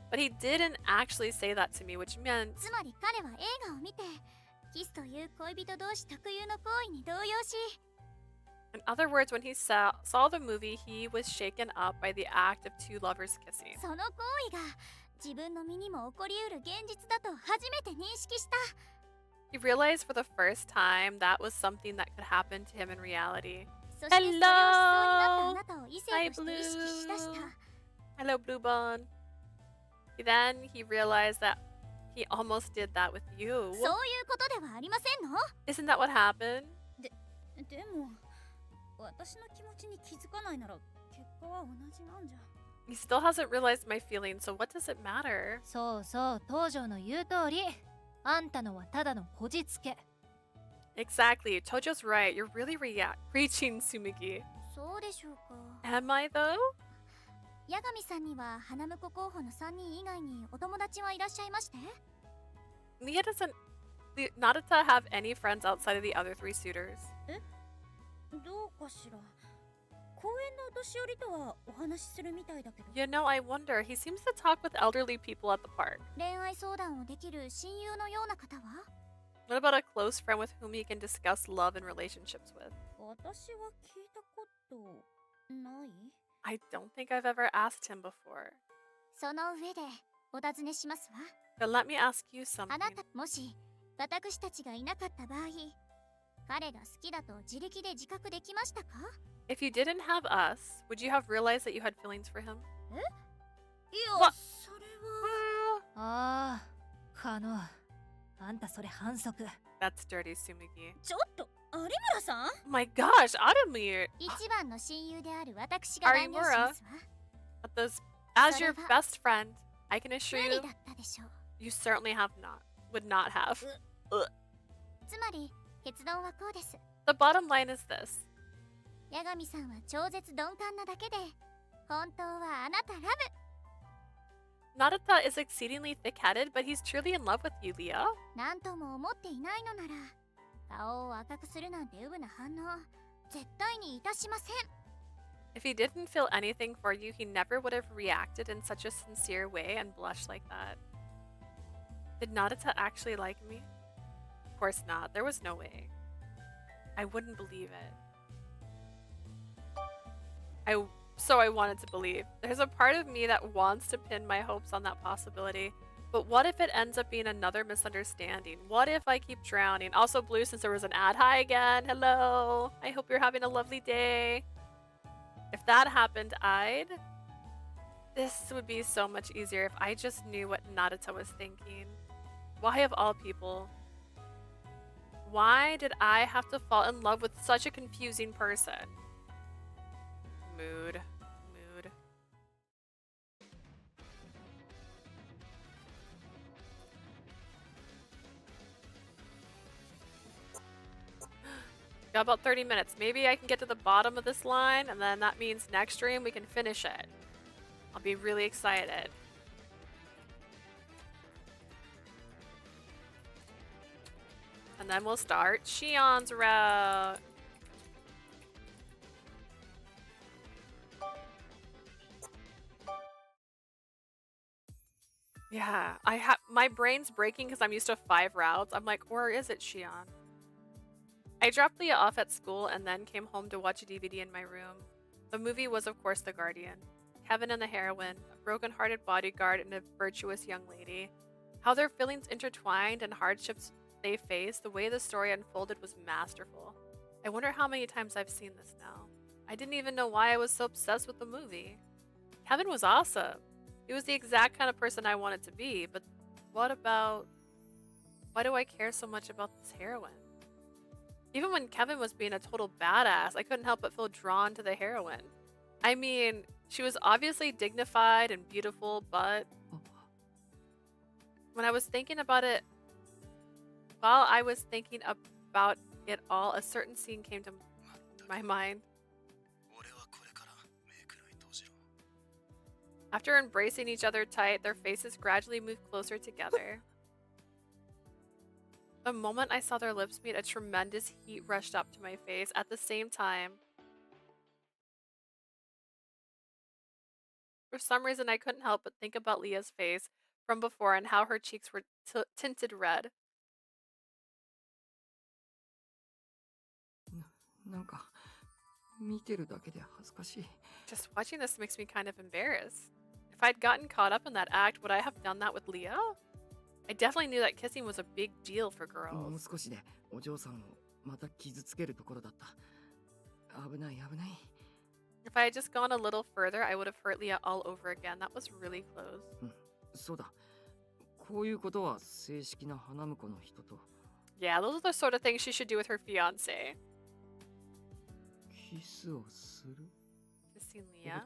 But he didn't actually say that to me, which meant つまり彼は映画を見てキスという恋人同士特有の行為に動揺し in other words, when he saw the movie, he was shaken up by the act of two lovers kissing. その行為が自分の身にも起こりうる現実だと初めて認識した He realized for the first time that was something that could happen to him in reality. そしてそれをしそうになったあなたを異性として意識しだした Hello, Blue Bone. Then he realized that he almost did that with you. そういうことではありませんの Isn't that what happened? でも私の気持ちに気づかないなら結果は同じなんじゃ He still hasn't realized my feelings, so what does it matter? そうそう、東條の言う通り。あんたのはただのこじつけ。Exactly. Tojo's right. You're really preaching, Tsumugi. そうでしょうか Am I though? 八神さんには花婿候補の3人以外にお友達はいらっしゃいまして Nia doesn't... Nayuta have any friends outside of the other three suitors? どうかしら公園のお年寄りとはお話しするみたいだけど You know, I wonder. He seems to talk with elderly people at the park. 恋愛相談をできる親友のような方は What about a close friend with whom he can discuss love and relationships with? 私は聞いたことない I don't think I've ever asked him before. その上でお尋ねしますわ But let me ask you something. あなたもし私たちがいなかった場合彼が好きだと自力で自覚できましたか If you didn't have us, would you have realized that you had feelings for him? いや What? それはああ、カノ。あんたそれ反則。That's dirty, Tsumugi. ちょっと有村さん Oh my gosh, Adamir! 一番の親友である私が断言しますわ But as your best friend, I can assure 無 you, 理だったでしょう you certainly would not have. つまり結論はこうです The bottom line is this. 八神さんは超絶鈍感なだけで本当はあなたラブ Nayuta is exceedingly thick-headed, but he's truly in love with you, Leah. 何とも思っていないのなら顔を赤くするなんてうぶな反応絶対にいたしません If he didn't feel anything for you, he never would have reacted in such a sincere way and blushed like that. Did Nayuta actually like me? Of course not. There was no way. I wouldn't believe it. I wanted to believe. There's a part of me that wants to pin my hopes on that possibility. But what if it ends up being another misunderstanding? What if I keep drowning? Also, Blue, since there was an ad high again. Hello. I hope you're having a lovely day. If that happened, this would be so much easier if I just knew what Nayuta was thinking. Why of all people? Why did I have to fall in love with such a confusing person? Mood. Got about 30 minutes. Maybe I can get to the bottom of this line, and then that means next stream we can finish it. I'll be really excited. And then we'll start Shion's route. Yeah, my brain's breaking because I'm used to 5 routes. I'm like, where is it, Shion? I dropped Leah off at school and then came home to watch a DVD in my room. The movie was, of course, The Guardian. Kevin and the heroine, a broken-hearted bodyguard and a virtuous young lady. How their feelings intertwined and hardships they faced, the way the story unfolded was masterful. I wonder how many times I've seen this now. I didn't even know why I was so obsessed with the movie. Kevin was awesome. He was the exact kind of person I wanted to be, but why do I care so much about this heroine? Even when Kevin was being a total badass, I couldn't help but feel drawn to the heroine. I mean, she was obviously dignified and beautiful, but when I was thinking about it, while I was thinking about it all, a certain scene came to my mind. After embracing each other tight, their faces gradually moved closer together. The moment I saw their lips meet, a tremendous heat rushed up to my face. At the same time, for some reason, I couldn't help but think about Leah's face from before and how her cheeks were tinted red. なんか見てるだけで恥ずかしい。 Just watching this makes me kind of embarrassed. If I'd gotten caught up in that act, would I have done that with Leah? I definitely knew that kissing was a big deal for もう girls. 少しでお嬢さんをまた傷つけるところだった。危ない危ない。 If I had just gone a little further, I would have hurt Leah all over again. That was really close. そうだ。こういうことは正式な花婿の人と Yeah, those are the sort of things she should do with her fiance. キスをする。 Kissing Leah.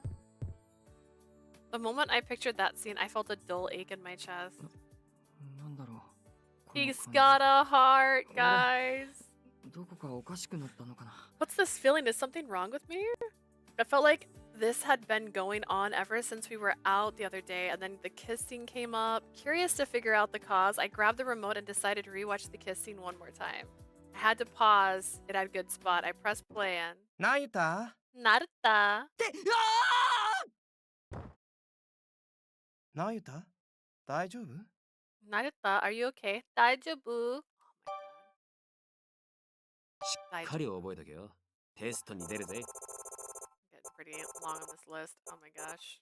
The moment I pictured that scene, I felt a dull ache in my chest. なんだろう。 He's got a heart, guys. どこかおかしくなったのかな。 What's this feeling? Is something wrong with me? I felt like this had been going on ever since we were out the other day, and then the kiss scene came up. Curious to figure out the cause, I grabbed the remote and decided to rewatch the kiss scene one more time. I had to pause. It had a good spot. I pressed play and... ナユタ Nayuta. ナユタ大丈夫 Nayuta, are you okay? 大丈夫? しっかり覚えとけよ。テストに出るぜ。 Getting pretty long on this list. Oh my gosh.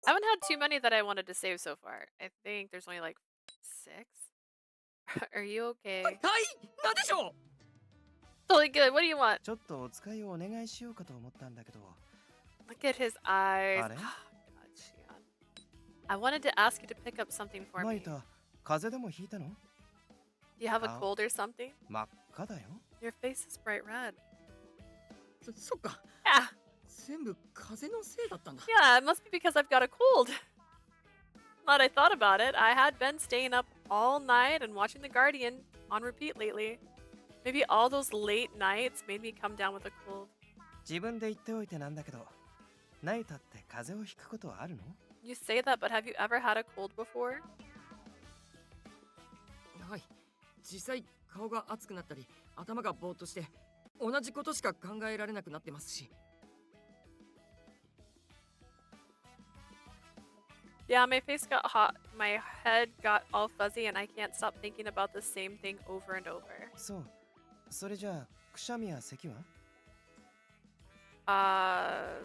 I haven't had too many that I wanted to save so far. I think there's only like 6. Are you okay? はい、なんでしょう。 Totally good. What do you want? ちょっとお使いをお願いしようかと思ったんだけど。 Look at his eyes. あれ God, Shion. I wanted to ask you to pick up something for ナユ me. タ、風邪でもひいたの Do you have a Ow. cold or something? 真っ赤だよ。 Your face is bright red. そっか。 Yeah. 全部風のせいだったんだ。 Yeah, it must be because I've got a cold. Now that I thought about it, I had been staying up all night and watching The Guardian on repeat lately. Maybe all those late nights made me come down with a cold. 自分で言っておいてなんだけど、ナユタって風邪をひくことはあるの You say that, but have you ever had a cold before? はい。実際顔が熱くなったり、頭がぼーっとして、同じことしか考えられなくなってますし。 Yeah, my face got hot, my head got all fuzzy, and I can't stop thinking about the same thing over and over. そう。それじゃあ、くしゃみや咳は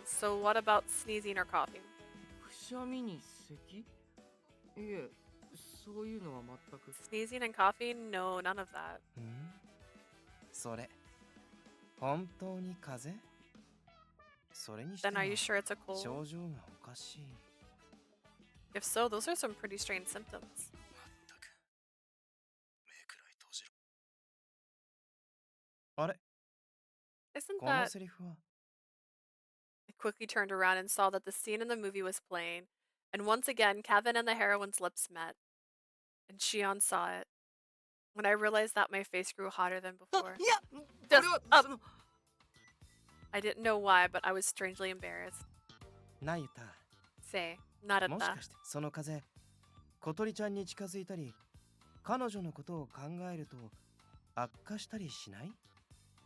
So what about sneezing or coughing? くしゃみに咳？いえ、そういうのは全く。 Sneezing and coughing? No, none of that. それ、本当に風邪それにして Then も are you sure it's a cold? 症状がおかしい。 If so, those are some pretty strange symptoms. あれ Isn't この that... セリフは I quickly turned around and saw that the scene in the movie was playing, and once again, Kevin and the heroine's lips met. And Shion saw it. When I realized that, my face grew hotter than あ、 before. いや、 Just これは up. その I didn't know why, but I was strangely embarrassed. ナユタ Say, not at もし that. かしてその風小鳥ちゃんに近づいたり彼女のことを考えると悪化したりしない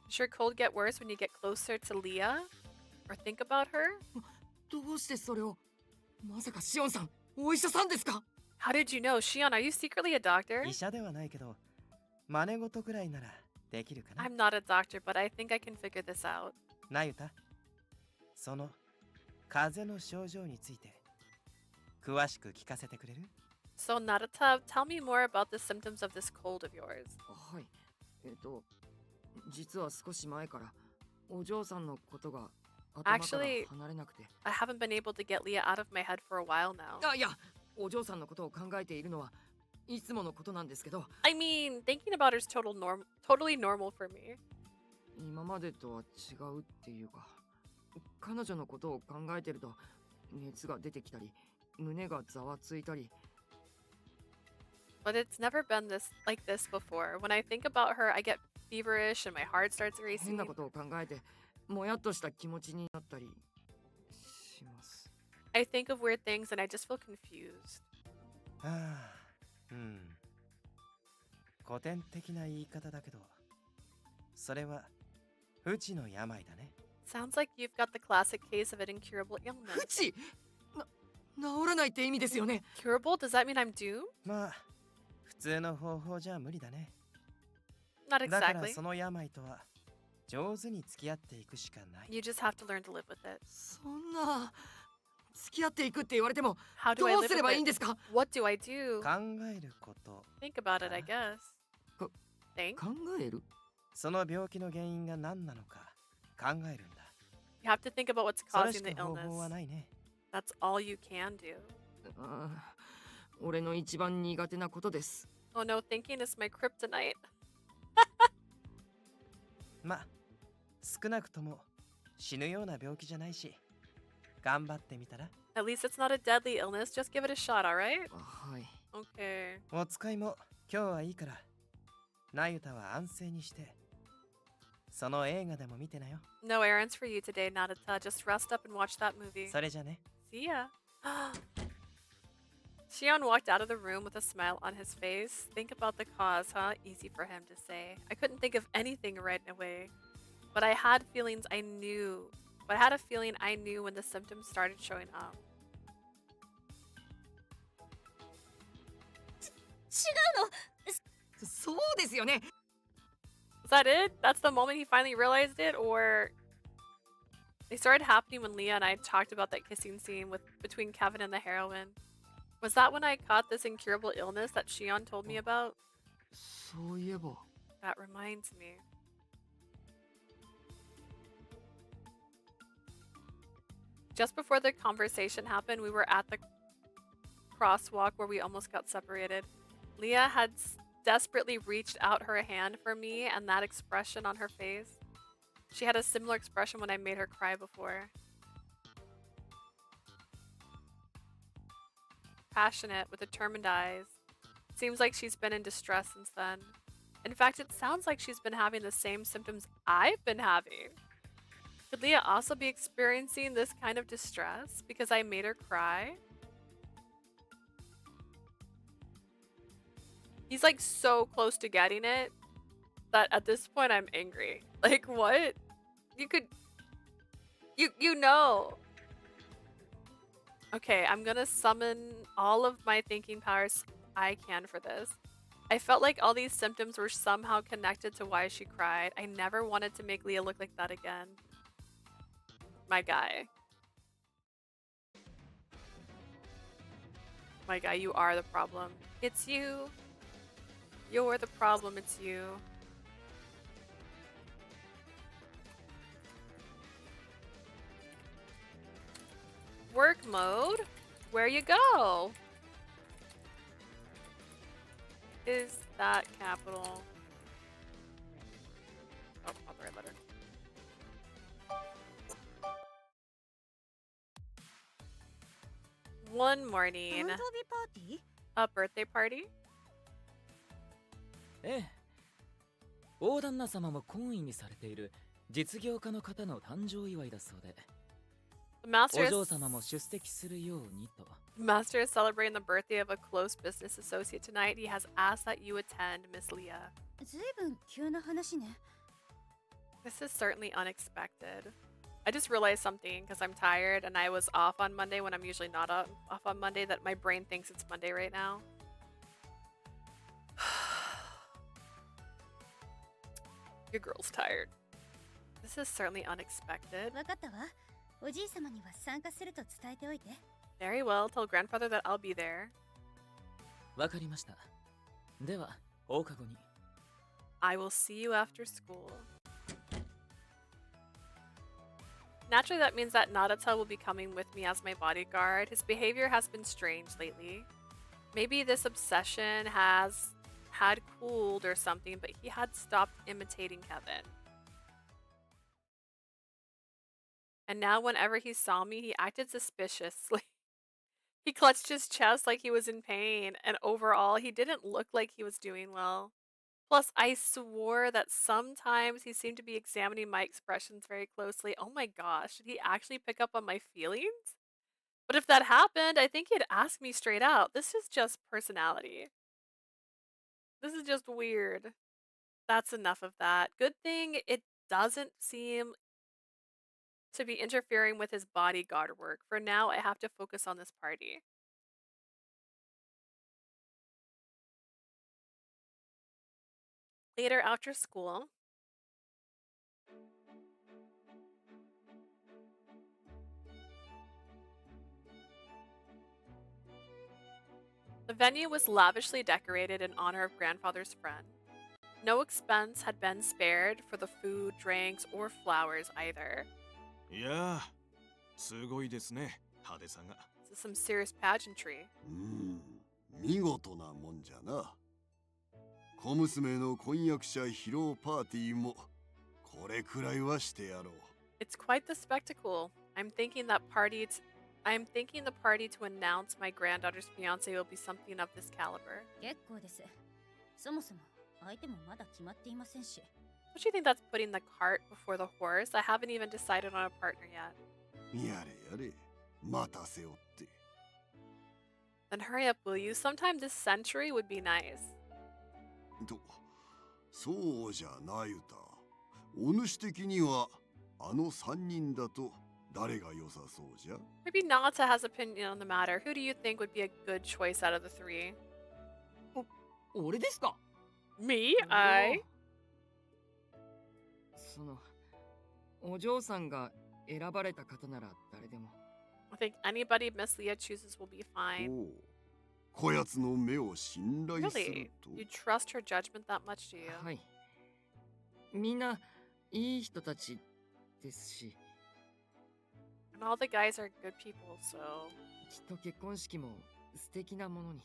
Does your cold get worse when you get closer to Leah? Or think about her? どうしてそれを。まさかシオンさん、お医者さんですか？ How did you know? Shion, are you secretly a doctor? 医者ではないけど真似事くらいならできるかな I'm not a doctor, but I think I can figure this out. ナユタその風邪の症状について詳しく聞かせてくれる So, Narita, tell me more about the symptoms of this cold of yours. はい。実は少し前からお嬢さんのことが頭から Actually, 離れなくて。 I haven't been able to get Leah out of my head for a while now. あ、いや、お嬢さんのことを考えているのはいつものことなんですけど、 I mean, thinking about her is totally normal for me. 今までとは違うっていうか、彼女のことを考えてると熱が出てきたり、胸がざわついたり。 But it's never been like this before. When I think about her, I get feverish and my heart starts 変 racing. なことを考えて、もやっとした気持ちになったりします。 I think of weird things and I just feel confused. はあ、うん。古典的な言い方だけど、それは不治の病だね。 Sounds like you've got the classic case of an incurable illness. うち治らないって意味ですよね。 Curable? Does that mean I'm doomed? まあ普通の方法じゃ無理だね。 Not だから exactly. その病とは上手に付き合っていくしかない。 You just have to learn to live with it. そんな付き合っていくって言われても How ど do I う live すれば with いいん it? ですか？ What do I do? 考えること。 Think about it, I guess. Think? 考える？その病気の原因が何なのか考えるんだ。 You have to think about what's それ causing し the か方法は illness. ないね。 That's all you can do. ああ、俺の一番苦手なことです。 Oh no, thinking is my kryptonite. まあ少なくとも死ぬような病気じゃないし、頑張ってみたら。 At least it's not a deadly illness. Just give it a shot, alright? はい。 Okay. お使いも今日はいいから、ナユタは安静にして、その映画でも見てなよ。 No errands for you today, Nayuta. Just rest up and watch that movie. それじゃね。 See ya. Shion walked out of the room with a smile on his face. Think about the cause, huh? Easy for him to say. I couldn't think of anything right away. But I had feelings I knew. But I had a feeling I knew when the symptoms started showing up. 違うの。そうですよね。 Was that it? That's the moment he finally realized it? Or they started happening when Leah and I talked about that kissing scene between Kevin and the heroine. Was that when I caught this incurable illness that Shion told me about? そういえば。 That reminds me. Just before the conversation happened, we were at the crosswalk where we almost got separated. Leah had desperately reached out her hand for me, and that expression on her face. She had a similar expression when I made her cry before. Passionate, with determined eyes. Seems like she's been in distress since then. In fact, it sounds like she's been having the same symptoms I've been having. Could Leah also be experiencing this kind of distress because I made her cry? He's like so close to getting it that at this point I'm angry. Like, what? You could... You know. Okay, I'm gonna summon all of my thinking powers I can for this. I felt like all these symptoms were somehow connected to why she cried. I never wanted to make Leah look like that again. My guy. My guy, you are the problem. It's you. You're the problem, it's you. Work mode? Where you go? Is that capital? Oh, not the right letter. One morning. A birthday party? ええ。大旦那様も懇意にされている実業家の方の誕生祝いだそうで。The master お嬢様も出席するようにと。Master is celebrating the birthday of a close business associate tonight. He has asked that you attend, Miss Leah. ずいぶん急な話ね。 This is certainly unexpected. I just realized something because I'm tired and I was off on Monday when I'm usually not off on Monday, that my brain thinks it's Monday right now. Your girl's tired. This is certainly unexpected. わかったわ。おじい様には参加すると伝えておいて。 Very well. Tell grandfather that I'll be there. わかりました。では、放課後に。I will see you after school. Naturally, that means that Nayuta will be coming with me as my bodyguard. His behavior has been strange lately. Maybe this obsession had cooled or something, but he had stopped imitating Kevin. And now whenever he saw me, he acted suspiciously. He clutched his chest like he was in pain, and overall, he didn't look like he was doing well. Plus, I swore that sometimes he seemed to be examining my expressions very closely. Oh my gosh, did he actually pick up on my feelings? But if that happened, I think he'd ask me straight out. This is just personality. This is just weird. That's enough of that. Good thing it doesn't seem to be interfering with his bodyguard work. For now, I have to focus on this party. Later after school, the venue was lavishly decorated in honor of grandfather's friend. No expense had been spared for the food, drinks, or flowers either. いやー、すごいですね、派手さが。This is some serious pageantry. 見事なもんじゃな。小娘の婚約者披露パーティーもこれくらいはしてやろう。It's quite the spectacle. I'm thinking the party to announce my granddaughter's fiance will be something of this caliber. 結構です。そもそも相手もまだ決まっていませんし。Don't you think that's putting the cart before the horse? I haven't even decided on a partner yet. やれやれ、待たせおって。Then hurry up, will you? Sometime this century would be nice. と、そうじゃなゆた。お主的にはあの三人だと誰が良さそうじゃ？ Maybe Nayuta has opinion on the matter. Who do you think would be a good choice out of the three? 俺ですか？ Me? I? そのお嬢さんが選ばれた方なら誰でも。I think anybody Miss Leah chooses will be fine. おう、こやつの目を信頼する Really? と。 You trust her judgment that much, do you? はい。みんないい人たちですし、 And all the guys are good people, so きっと結婚式も素敵なものに。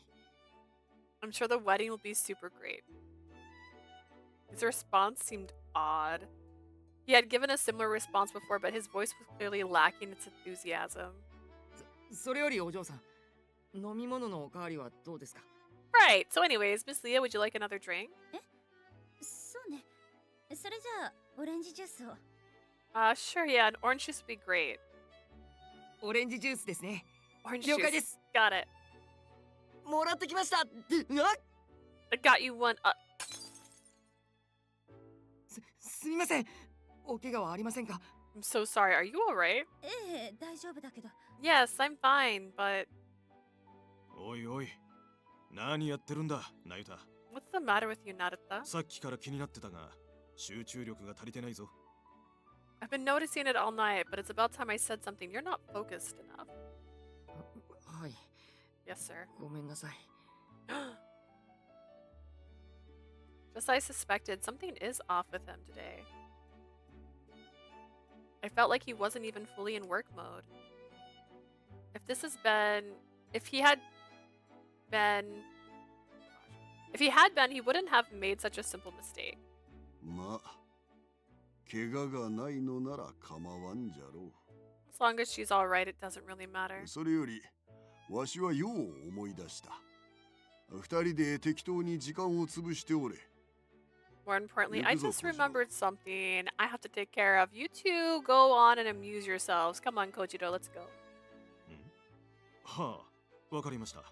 I'm sure the wedding will be super great. His response seemed odd. He had given a similar response before, but his voice was clearly lacking its enthusiasm. それよりお嬢さん、飲み物のおかわりはどうですか？ Right, so anyways, Miss Leah, would you like another drink? そうね。それじゃあオレンジジュースを。Sure, yeah, an orange juice would be great. オレンジジュースですね。 Orange 了解 juice. です。 Got it. もらってきました。I got you one. すみません。お怪我はありませんか？ I'm so sorry. Are you alright? ええ、大丈夫だけど。Yes, I'm fine, but おいおい、何やってるんだ、ナユタ。 what's the matter with you, Nayuta? さっきから気になってたが、集中力が足りてないぞ。I've been noticing it all night, but it's about time I said something. You're not focused enough. はい。 Yes, sir. ごめんなさい。 Just as I suspected, something is off with him today. I felt like he wasn't even fully in work mode. If he had been, he wouldn't have made such a simple mistake. まあ、怪我がないのなら構わんじゃろ As long as she's alright, it doesn't really matter. う。それより、わしはよう思い出した。二人で適当に時間を潰しておれ。 More importantly, I just Kojido. remembered something I have to take care of. You two go on and amuse yourselves. Come on, Kojido, let's go. はあ、わかりました。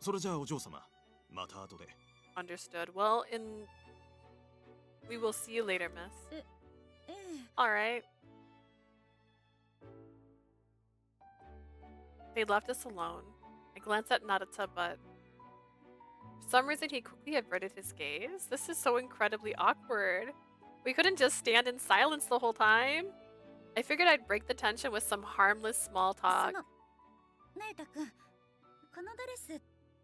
それじゃあお嬢様、また後で。 Understood. Well, we will see you later, miss. ええ。 Alright. They left us alone. I glanced at Nayuta, but for some reason he quickly averted his gaze. This is so incredibly awkward. We couldn't just stand in silence the whole time. I figured I'd break the tension with some harmless small そ talk. の、なゆたくん、このドレス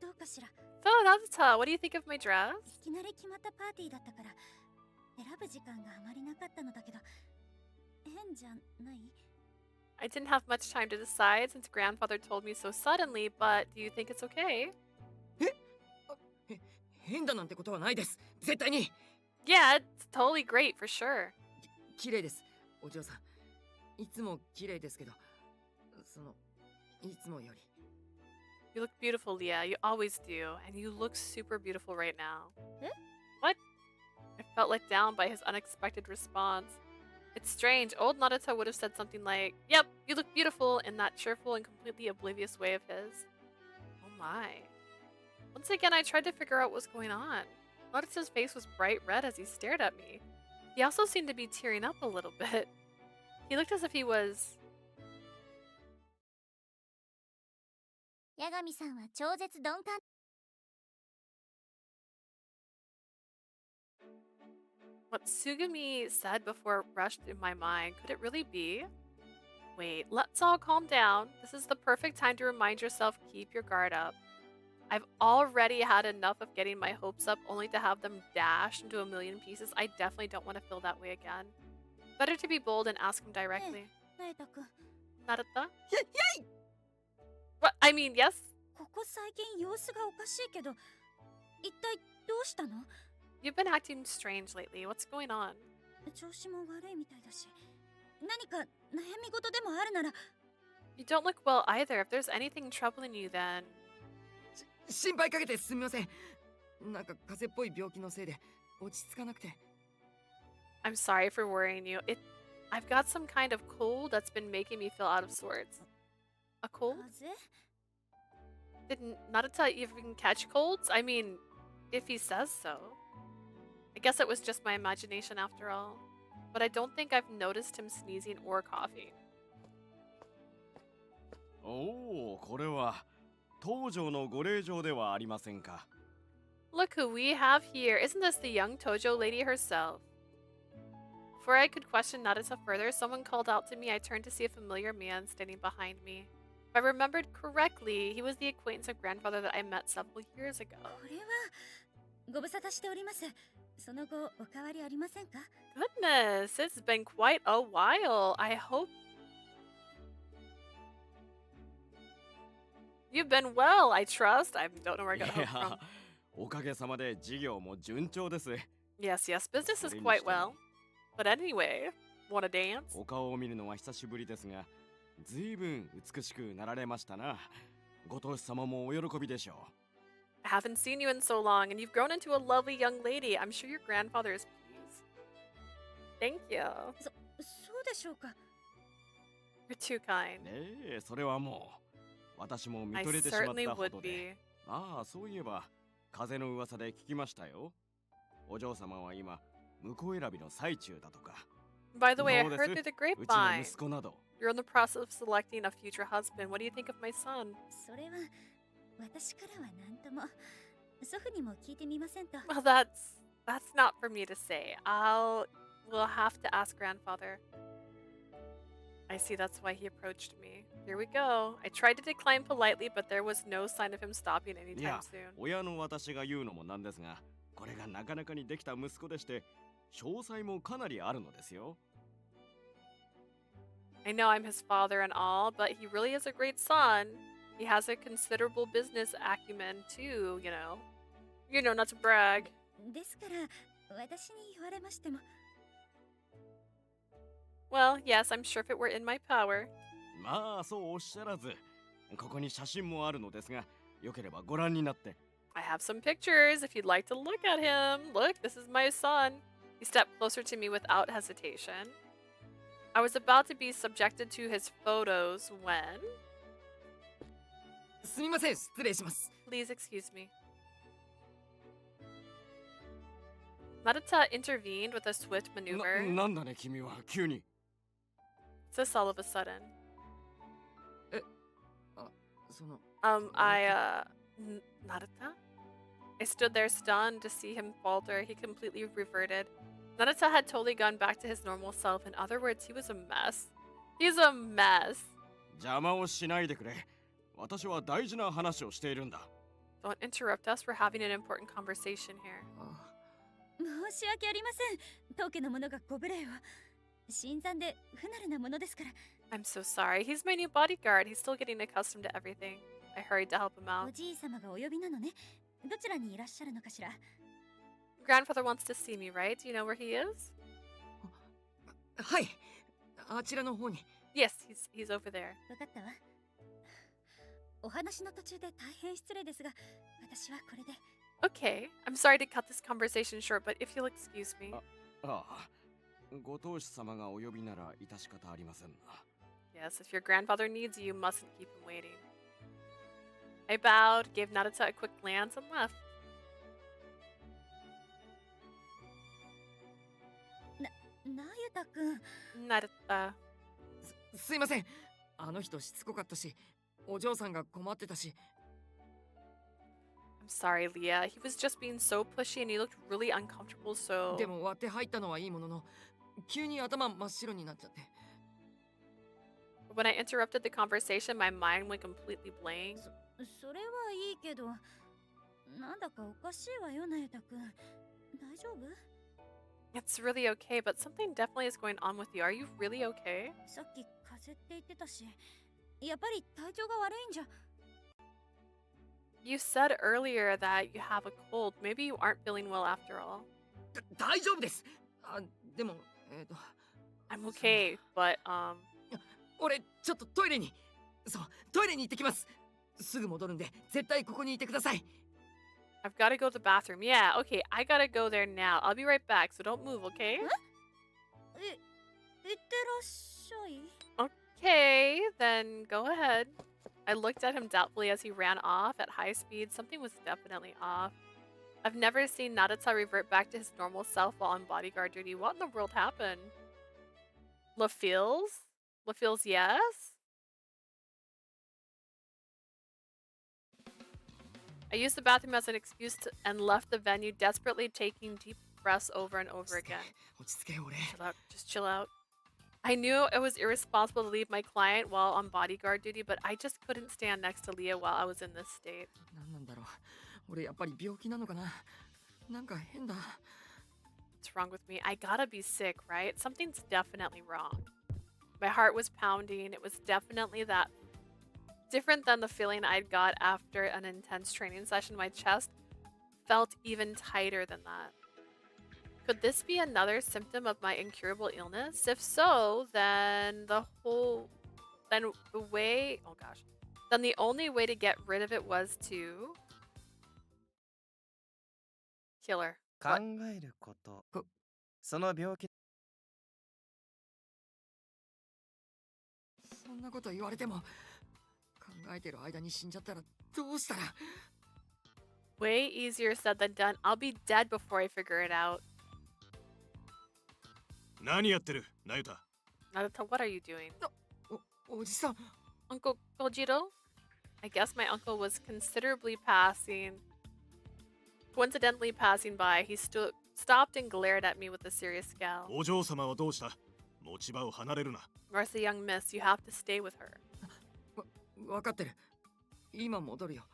どうかしら？ So, Nayuta, what do you think of my dress? いきなり決まったパーティーだったから選ぶ時間があまりなかったのだけど、変じゃない？ I didn't have much time to decide since grandfather told me so suddenly, but do you think it's okay? 変だなんてことはないです。絶対に。 Yeah, it's totally great for sure. 綺麗です。お嬢さん。いつも綺麗ですけど、いつもより。 You look beautiful, Leah. You always do. And you look super beautiful right now. Eh? What? I felt let down by his unexpected response. It's strange. Old Nayuta would have said something like, "Yep, you look beautiful," in that cheerful and completely oblivious way of his. Oh my. Once again, I tried to figure out what was going on. Naruta's face was bright red as he stared at me. He also seemed to be tearing up a little bit. He looked as if he was... 八神さんは超絶鈍感。 What Sugumi said before rushed in my mind. Could it really be? Wait, let's all calm down. This is the perfect time to remind yourself, keep your guard up. I've already had enough of getting my hopes up only to have them dashed into a million pieces. I definitely don't want to feel that way again. Better to be bold and ask him directly. 那えたくん、 Naruto? What? I mean, yes? ここ最近様子がおかしいけど、一体どうしたの？ You've been acting strange lately. What's going on? 調子も悪いみたいだし、何か悩み事でもあるなら。 You don't look well either. If there's anything troubling you, then... 心配かけてすみません。なんか風邪っぽい病気のせいで落ち着かなくて。 I'm sorry for worrying you. I've got some kind of cold that's been making me feel out of sorts. A cold? 風邪？ Did Naruto even catch colds? I mean, if he says so. I guess it was just my imagination after all. But I don't think I've noticed him sneezing or coughing. おお、これは東条のご令嬢ではありませんか。 Look who we have here. Isn't this the young Tojo lady herself? Before I could question Naruto further, someone called out to me. I turned to see a familiar man standing behind me. If I remembered correctly, he was the acquaintance of grandfather that I met several years ago. これはご無沙汰しております。その後お変わりありませんか？ Goodness, it's been quite a while. I hope you've been well, I trust. I don't know where I got hope from. おかげさまで事業も順調です。 Yes, yes, business is quite well. But anyway, wanna dance? お顔を見るのは久しぶりですが、ずいぶん美しくなられましたな。ご当主様もお喜びでしょう。 I haven't seen you in so long, and you've grown into a lovely young lady. I'm sure your grandfather is pleased. Thank you. そうでしょうか。 You're too kind. ねえ、それはもう私も見 I とれてしまっ certainly たほ would ど be. で。ああ、そういえば風の噂で聞きましたよ。お嬢様は今婿選びの最中だとか。 By the way, I そうです heard through the うちの grapevine. 息子など。 You're in the process of selecting a future husband. What do you think of my son? それは私からは何とも。祖父にも聞いてみませんと。 Well, that's not for me to say. We'll have to ask grandfather. I see, that's why he approached me. Here we go. I tried to decline politely, but there was no sign of him stopping い anytime や、 soon. 親の私が言うのもなんですが、これがなかなかにできた息子でして、詳細もかなりあるのですよ。 I know I'm his father and all, but he really is a great son. He has a considerable business acumen too, you know. You know, not to brag. ですから私に言われましても。 Well, yes, I'm sure if it were in my power. まあそうおっしゃらず、ここに写真もあるのですが、よければご覧になって。 I have some pictures if you'd like to look at him. Look, this is my son. He stepped closer to me without hesitation. I was about to be subjected to his photos when... すみません、失礼します。 Please excuse me. Naruto intervened with a swift maneuver. なんだね君は急に。 Just all of a sudden. その Naruto? I stood there stunned to see him falter. He completely reverted. Naruto had totally gone back to his normal self. In other words, he was a mess. He's a mess. 邪魔をしないでくれ。私は大事な話をしているんだ。 Don't interrupt us. We're having an important conversation here. 申し訳ありません。当家の者がご無礼を。新参で不慣れなものですから。 I'm so sorry. He's my new bodyguard. He's still getting accustomed to everything. I hurried to help him お out. じい様がお呼びなのね。どちらにいらっしゃるのかしら。 Grandfather wants to see me, right? Do you know where he is? はい、あちらの方に。 Yes, he's over there. わかったわ。お話の途中で大変失礼ですが、私はこれで。 Okay, I'm sorry to cut this conversation short, but if you'll excuse me. ああ、ご当主様がお呼びなら致し方ありませんな。 Yes, if your grandfather needs you, you mustn't keep him waiting. I bowed, gave Nayuta a quick glance, and left. なゆたくん Nayuta. すいません。あの人しつこかったし、お嬢さんが困ってたし。 I'm sorry, Leah. He was just being so pushy and he looked really uncomfortable, so... でも割って入ったのはいいものの、急に頭真っ白になっちゃって。 When I interrupted the conversation, my mind went completely blank. それはいいけど、なんだかおかしいわよなゆたくん。大丈夫？ It's really okay, but something definitely is going on with you. Are you really okay? さっき風邪って言ってたし、やっぱり体調が悪いんじゃ。 You said earlier that you have a cold. Maybe you aren't feeling well after all. 大丈夫です。あ、でも、I'm okay, but, 俺、ちょっとトイレに。そう、トイレに行ってきます。すぐ戻るんで、絶対ここにいてください。 I've got to go to the bathroom. Yeah, okay, I gotta go there now. I'll be right back, so don't move, okay? いってらっしゃい。 Okay, then go ahead. I looked at him doubtfully as he ran off at high speed. Something was definitely off. I've never seen Nayuta revert back to his normal self while on bodyguard duty. What in the world happened? LaFeels? LaFeels, yes? I used the bathroom as an excuse and left the venue, desperately taking deep breaths over and over again. 落ち着け、俺。 Chill out. Just chill out. I knew it was irresponsible to leave my client while on bodyguard duty, but I just couldn't stand next to Leah while I was in this state. 何なんだろう。俺やっぱり病気なのかな。なんか変だ。 What's wrong with me? I gotta be sick, right? Something's definitely wrong. My heart was pounding. It was definitely that different than the feeling I'd got after an intense training session. My chest felt even tighter than that. Could this be another symptom of my incurable illness? If so, then the only way to get rid of it was to kill her. 考えること。その病気。そんなこと言われても、考えてる間に死んじゃったらどうしたら。 Way easier said than done. I'll be dead before I figure it out. 何やってる、ナユタ。 Nayuta, what are you doing? おじさん。 Uncle Kojiro? I guess my uncle was coincidentally passing by. He stopped and glared at me with a serious scowl. お嬢様はどうした？持ち場を離れるな。 Where's the young miss? You have to stay with her. わかってる。今戻るよ。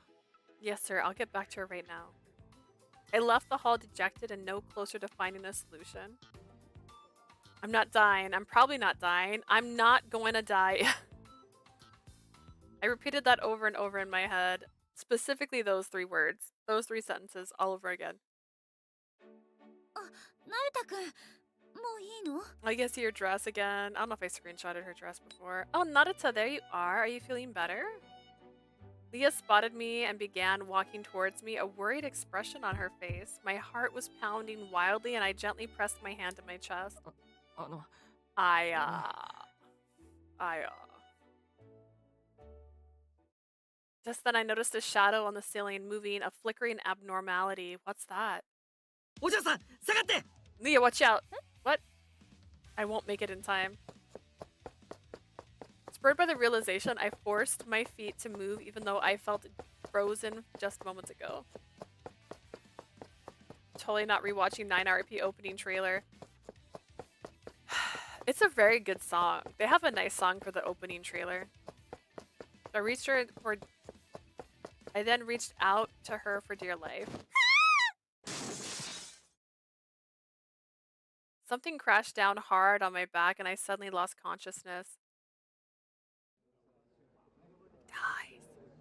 Yes, sir. I'll get back to her right now. I left the hall dejected and no closer to finding a solution. I'm not dying. I'm probably not dying. I'm not going to die. I repeated that over and over in my head. Specifically those 3 words. Those 3 sentences all over again. なゆたくん、もういいの？ I guess your dress again. I don't know if I screenshotted her dress before. Oh, Nayuta, there you are. Are you feeling better? Leah spotted me and began walking towards me, a worried expression on her face. My heart was pounding wildly and I gently pressed my hand to my chest. Just then I noticed a shadow on the ceiling moving, a flickering abnormality. What's that? お嬢さん、下がって！ Leah, watch out! What? I won't make it in time. Spurred by the realization, I forced my feet to move even though I felt frozen just moments ago. Totally not rewatching 9RP opening trailer. It's a very good song. They have a nice song for the opening trailer. I then reached out to her for dear life. Something crashed down hard on my back and I suddenly lost consciousness.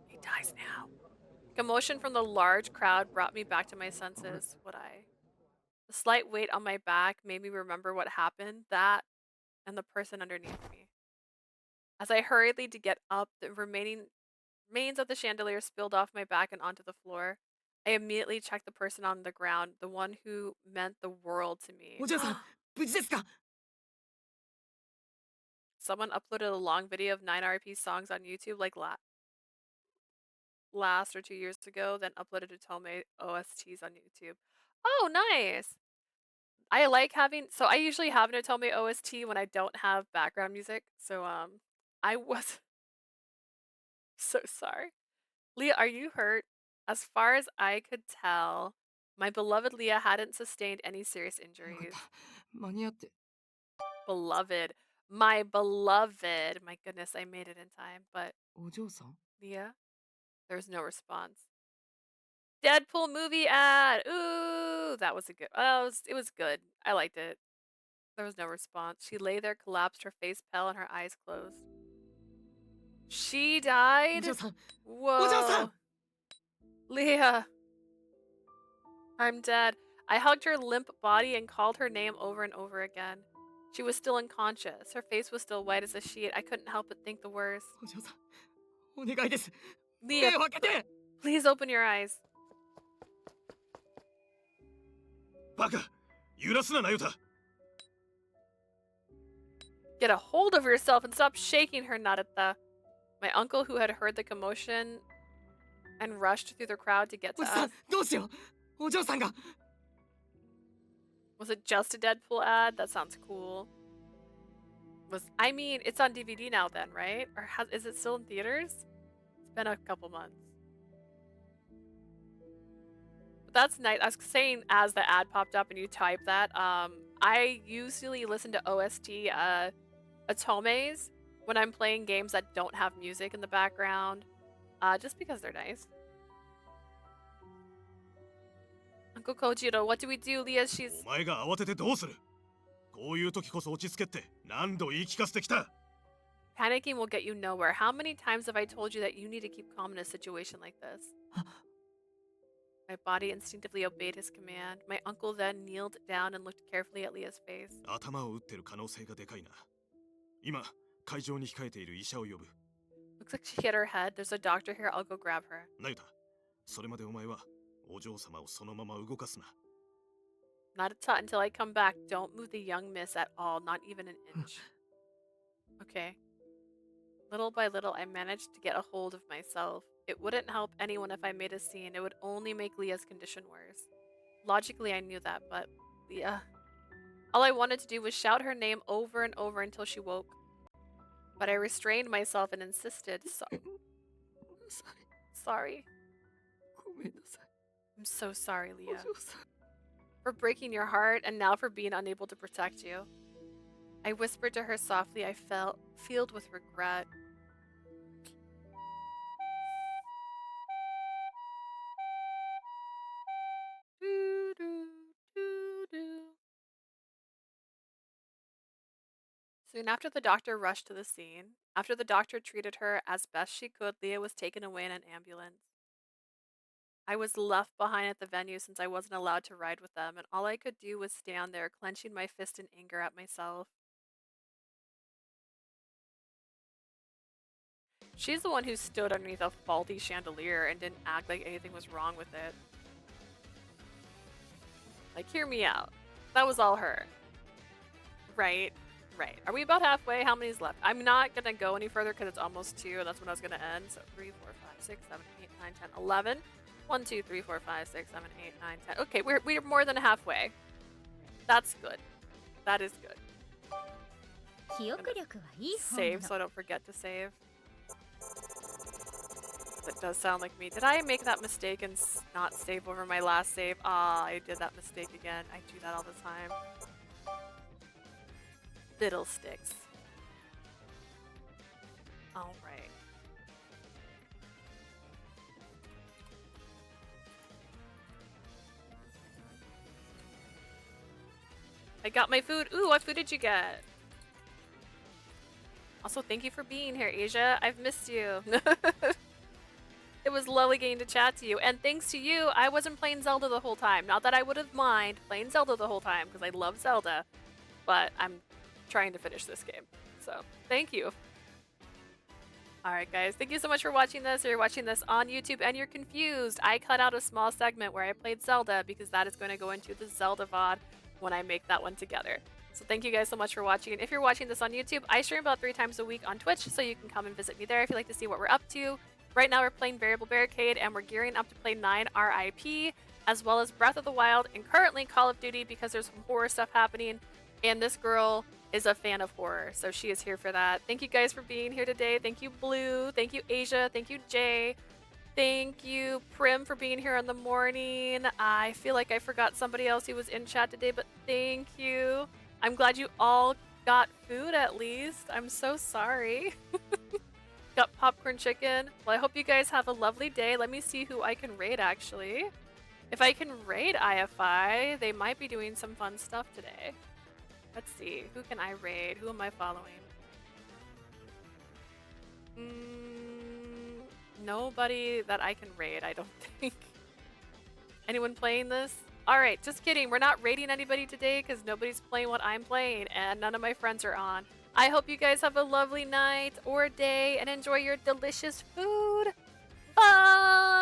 He dies now. Commotion from the large crowd brought me back to my senses. The slight weight on my back made me remember what happened, that, and the person underneath me. As I hurriedly to get up, the remains of the chandelier spilled off my back and onto the floor. I immediately checked the person on the ground, the one who meant the world to me. お嬢さん、無事ですか？ Someone uploaded a long video of 9RP songs on YouTube last or 2 years ago, then uploaded Otome OSTs on YouTube. Oh, nice! I like having, so I usually have an Otome OST when I don't have background music. So I was so sorry. Leah, are you hurt? As far as I could tell, my beloved Leah hadn't sustained any serious よかっ injuries. た間に合って Beloved. My beloved. My goodness, I made it in time. But お嬢さん Leah, there's no response. Deadpool movie ad. Ooh, that was a good. It was good. I liked it. There was no response. She lay there, collapsed, her face pale, and her eyes closed. She お died. 嬢さん Whoa. Leah. I'm dead. I hugged her limp body and called her name over and over again. She was still unconscious. Her face was still white as a sheet. I couldn't help but think the worst. お嬢さんお願いです Leah, 目を開けて please open your eyes. バカ揺らすなナユタ Get a hold of yourself and stop shaking her, Narita. My uncle, who had heard the commotion and rushed through the crowd to get お to じさん us. どうしようお嬢さんが Was it just a Deadpool ad? That sounds cool. I mean, it's on DVD now then, right? Or is it still in theaters? It's been a couple months. But that's nice. I was saying as the ad popped up and you type that, I usually listen to OST Otomes when I'm playing games that don't have music in the background, just because they're nice. Uncle Kojiro, what do we do? Leah, she's... お前が慌ててどうするこういう時こそ落ち着けって何度言い聞かせてきた Panicking will get you nowhere. How many times have I told you that you need to keep calm in a situation like this? My body instinctively obeyed his command. My uncle then kneeled down and looked carefully at Leah's face. 頭を打ってる可能性がでかいな今会場に控えている医者を呼ぶ Looks like she hit her head. There's a doctor here. I'll go grab her. ナユタそれまでお前はお嬢様をそのまま動かすな Not a tut until I come back. Don't move the young miss at all, not even an inch. Okay. Little by little, I managed to get a hold of myself. It wouldn't help anyone if I made a scene. It would only make Leah's condition worse. Logically, I knew that, but Leah... All I wanted to do was shout her name over and over until she woke. But I restrained myself and insisted. Sorry. ごめんなさい I'm so sorry, お Leah. 嬢さん For breaking your heart and now for being unable to protect you. I whispered to her softly. I felt filled with regret. Soon after the doctor rushed to the scene. After the doctor treated her as best she could, Leah was taken away in an ambulance. I was left behind at the venue since I wasn't allowed to ride with them, and all I could do was stand there, clenching my fist in anger at myself. She's the one who stood underneath a faulty chandelier and didn't act like anything was wrong with it. Like, hear me out. That was all her. Right. Right. Are we about halfway? How many's left? I'm not going to go any further because it's almost 2. That's when I was going to end. So 3, 4, 5, 6, 7, 8, 9, 10, 11. 1, 2, 3, 4, 5, 6, 7, 8, 9, 10. Okay, we're more than halfway. That's good. That is good. 記憶力はいい方 Save な so I don't forget to save. That does sound like me. Did I make that mistake and not save over my last save? Ah, I did that mistake again. I do that all the time. Fiddlesticks. Alright. I got my food. Ooh, what food did you get? Also, thank you for being here, Asia. I've missed you. It was lovely getting to chat to you. And thanks to you, I wasn't playing Zelda the whole time. Not that I would have minded playing Zelda the whole time, because I love Zelda. But I'm trying to finish this game. So, thank you. Alright guys, thank you so much for watching this. If you're watching this on YouTube and you're confused, I cut out a small segment where I played Zelda because that is going to go into the Zelda VOD when I make that one together. So thank you guys so much for watching. And if you're watching this on YouTube, I stream about 3 times a week on Twitch, so you can come and visit me there if you'd like to see what we're up to. Right now we're playing Variable Barricade and we're gearing up to play 9 RIP, as well as Breath of the Wild, and currently Call of Duty because there's some horror stuff happening, and this girl is a fan of horror, so she is here for that. Thank you guys for being here today. Thank you, Blue. Thank you, Asia. Thank you, Jay. Thank you, Prim, for being here in the morning. I feel like I forgot somebody else who was in chat today, but thank you. I'm glad you all got food at least. I'm so sorry. Got popcorn chicken. Well, I hope you guys have a lovely day. Let me see who I can raid, actually. If I can raid IFI, they might be doing some fun stuff today. Let's see. Who can I raid? Who am I following? Nobody that I can raid, I don't think. Anyone playing this? Alright, just kidding. We're not raiding anybody today because nobody's playing what I'm playing and none of my friends are on. I hope you guys have a lovely night or day and enjoy your delicious food. Bye!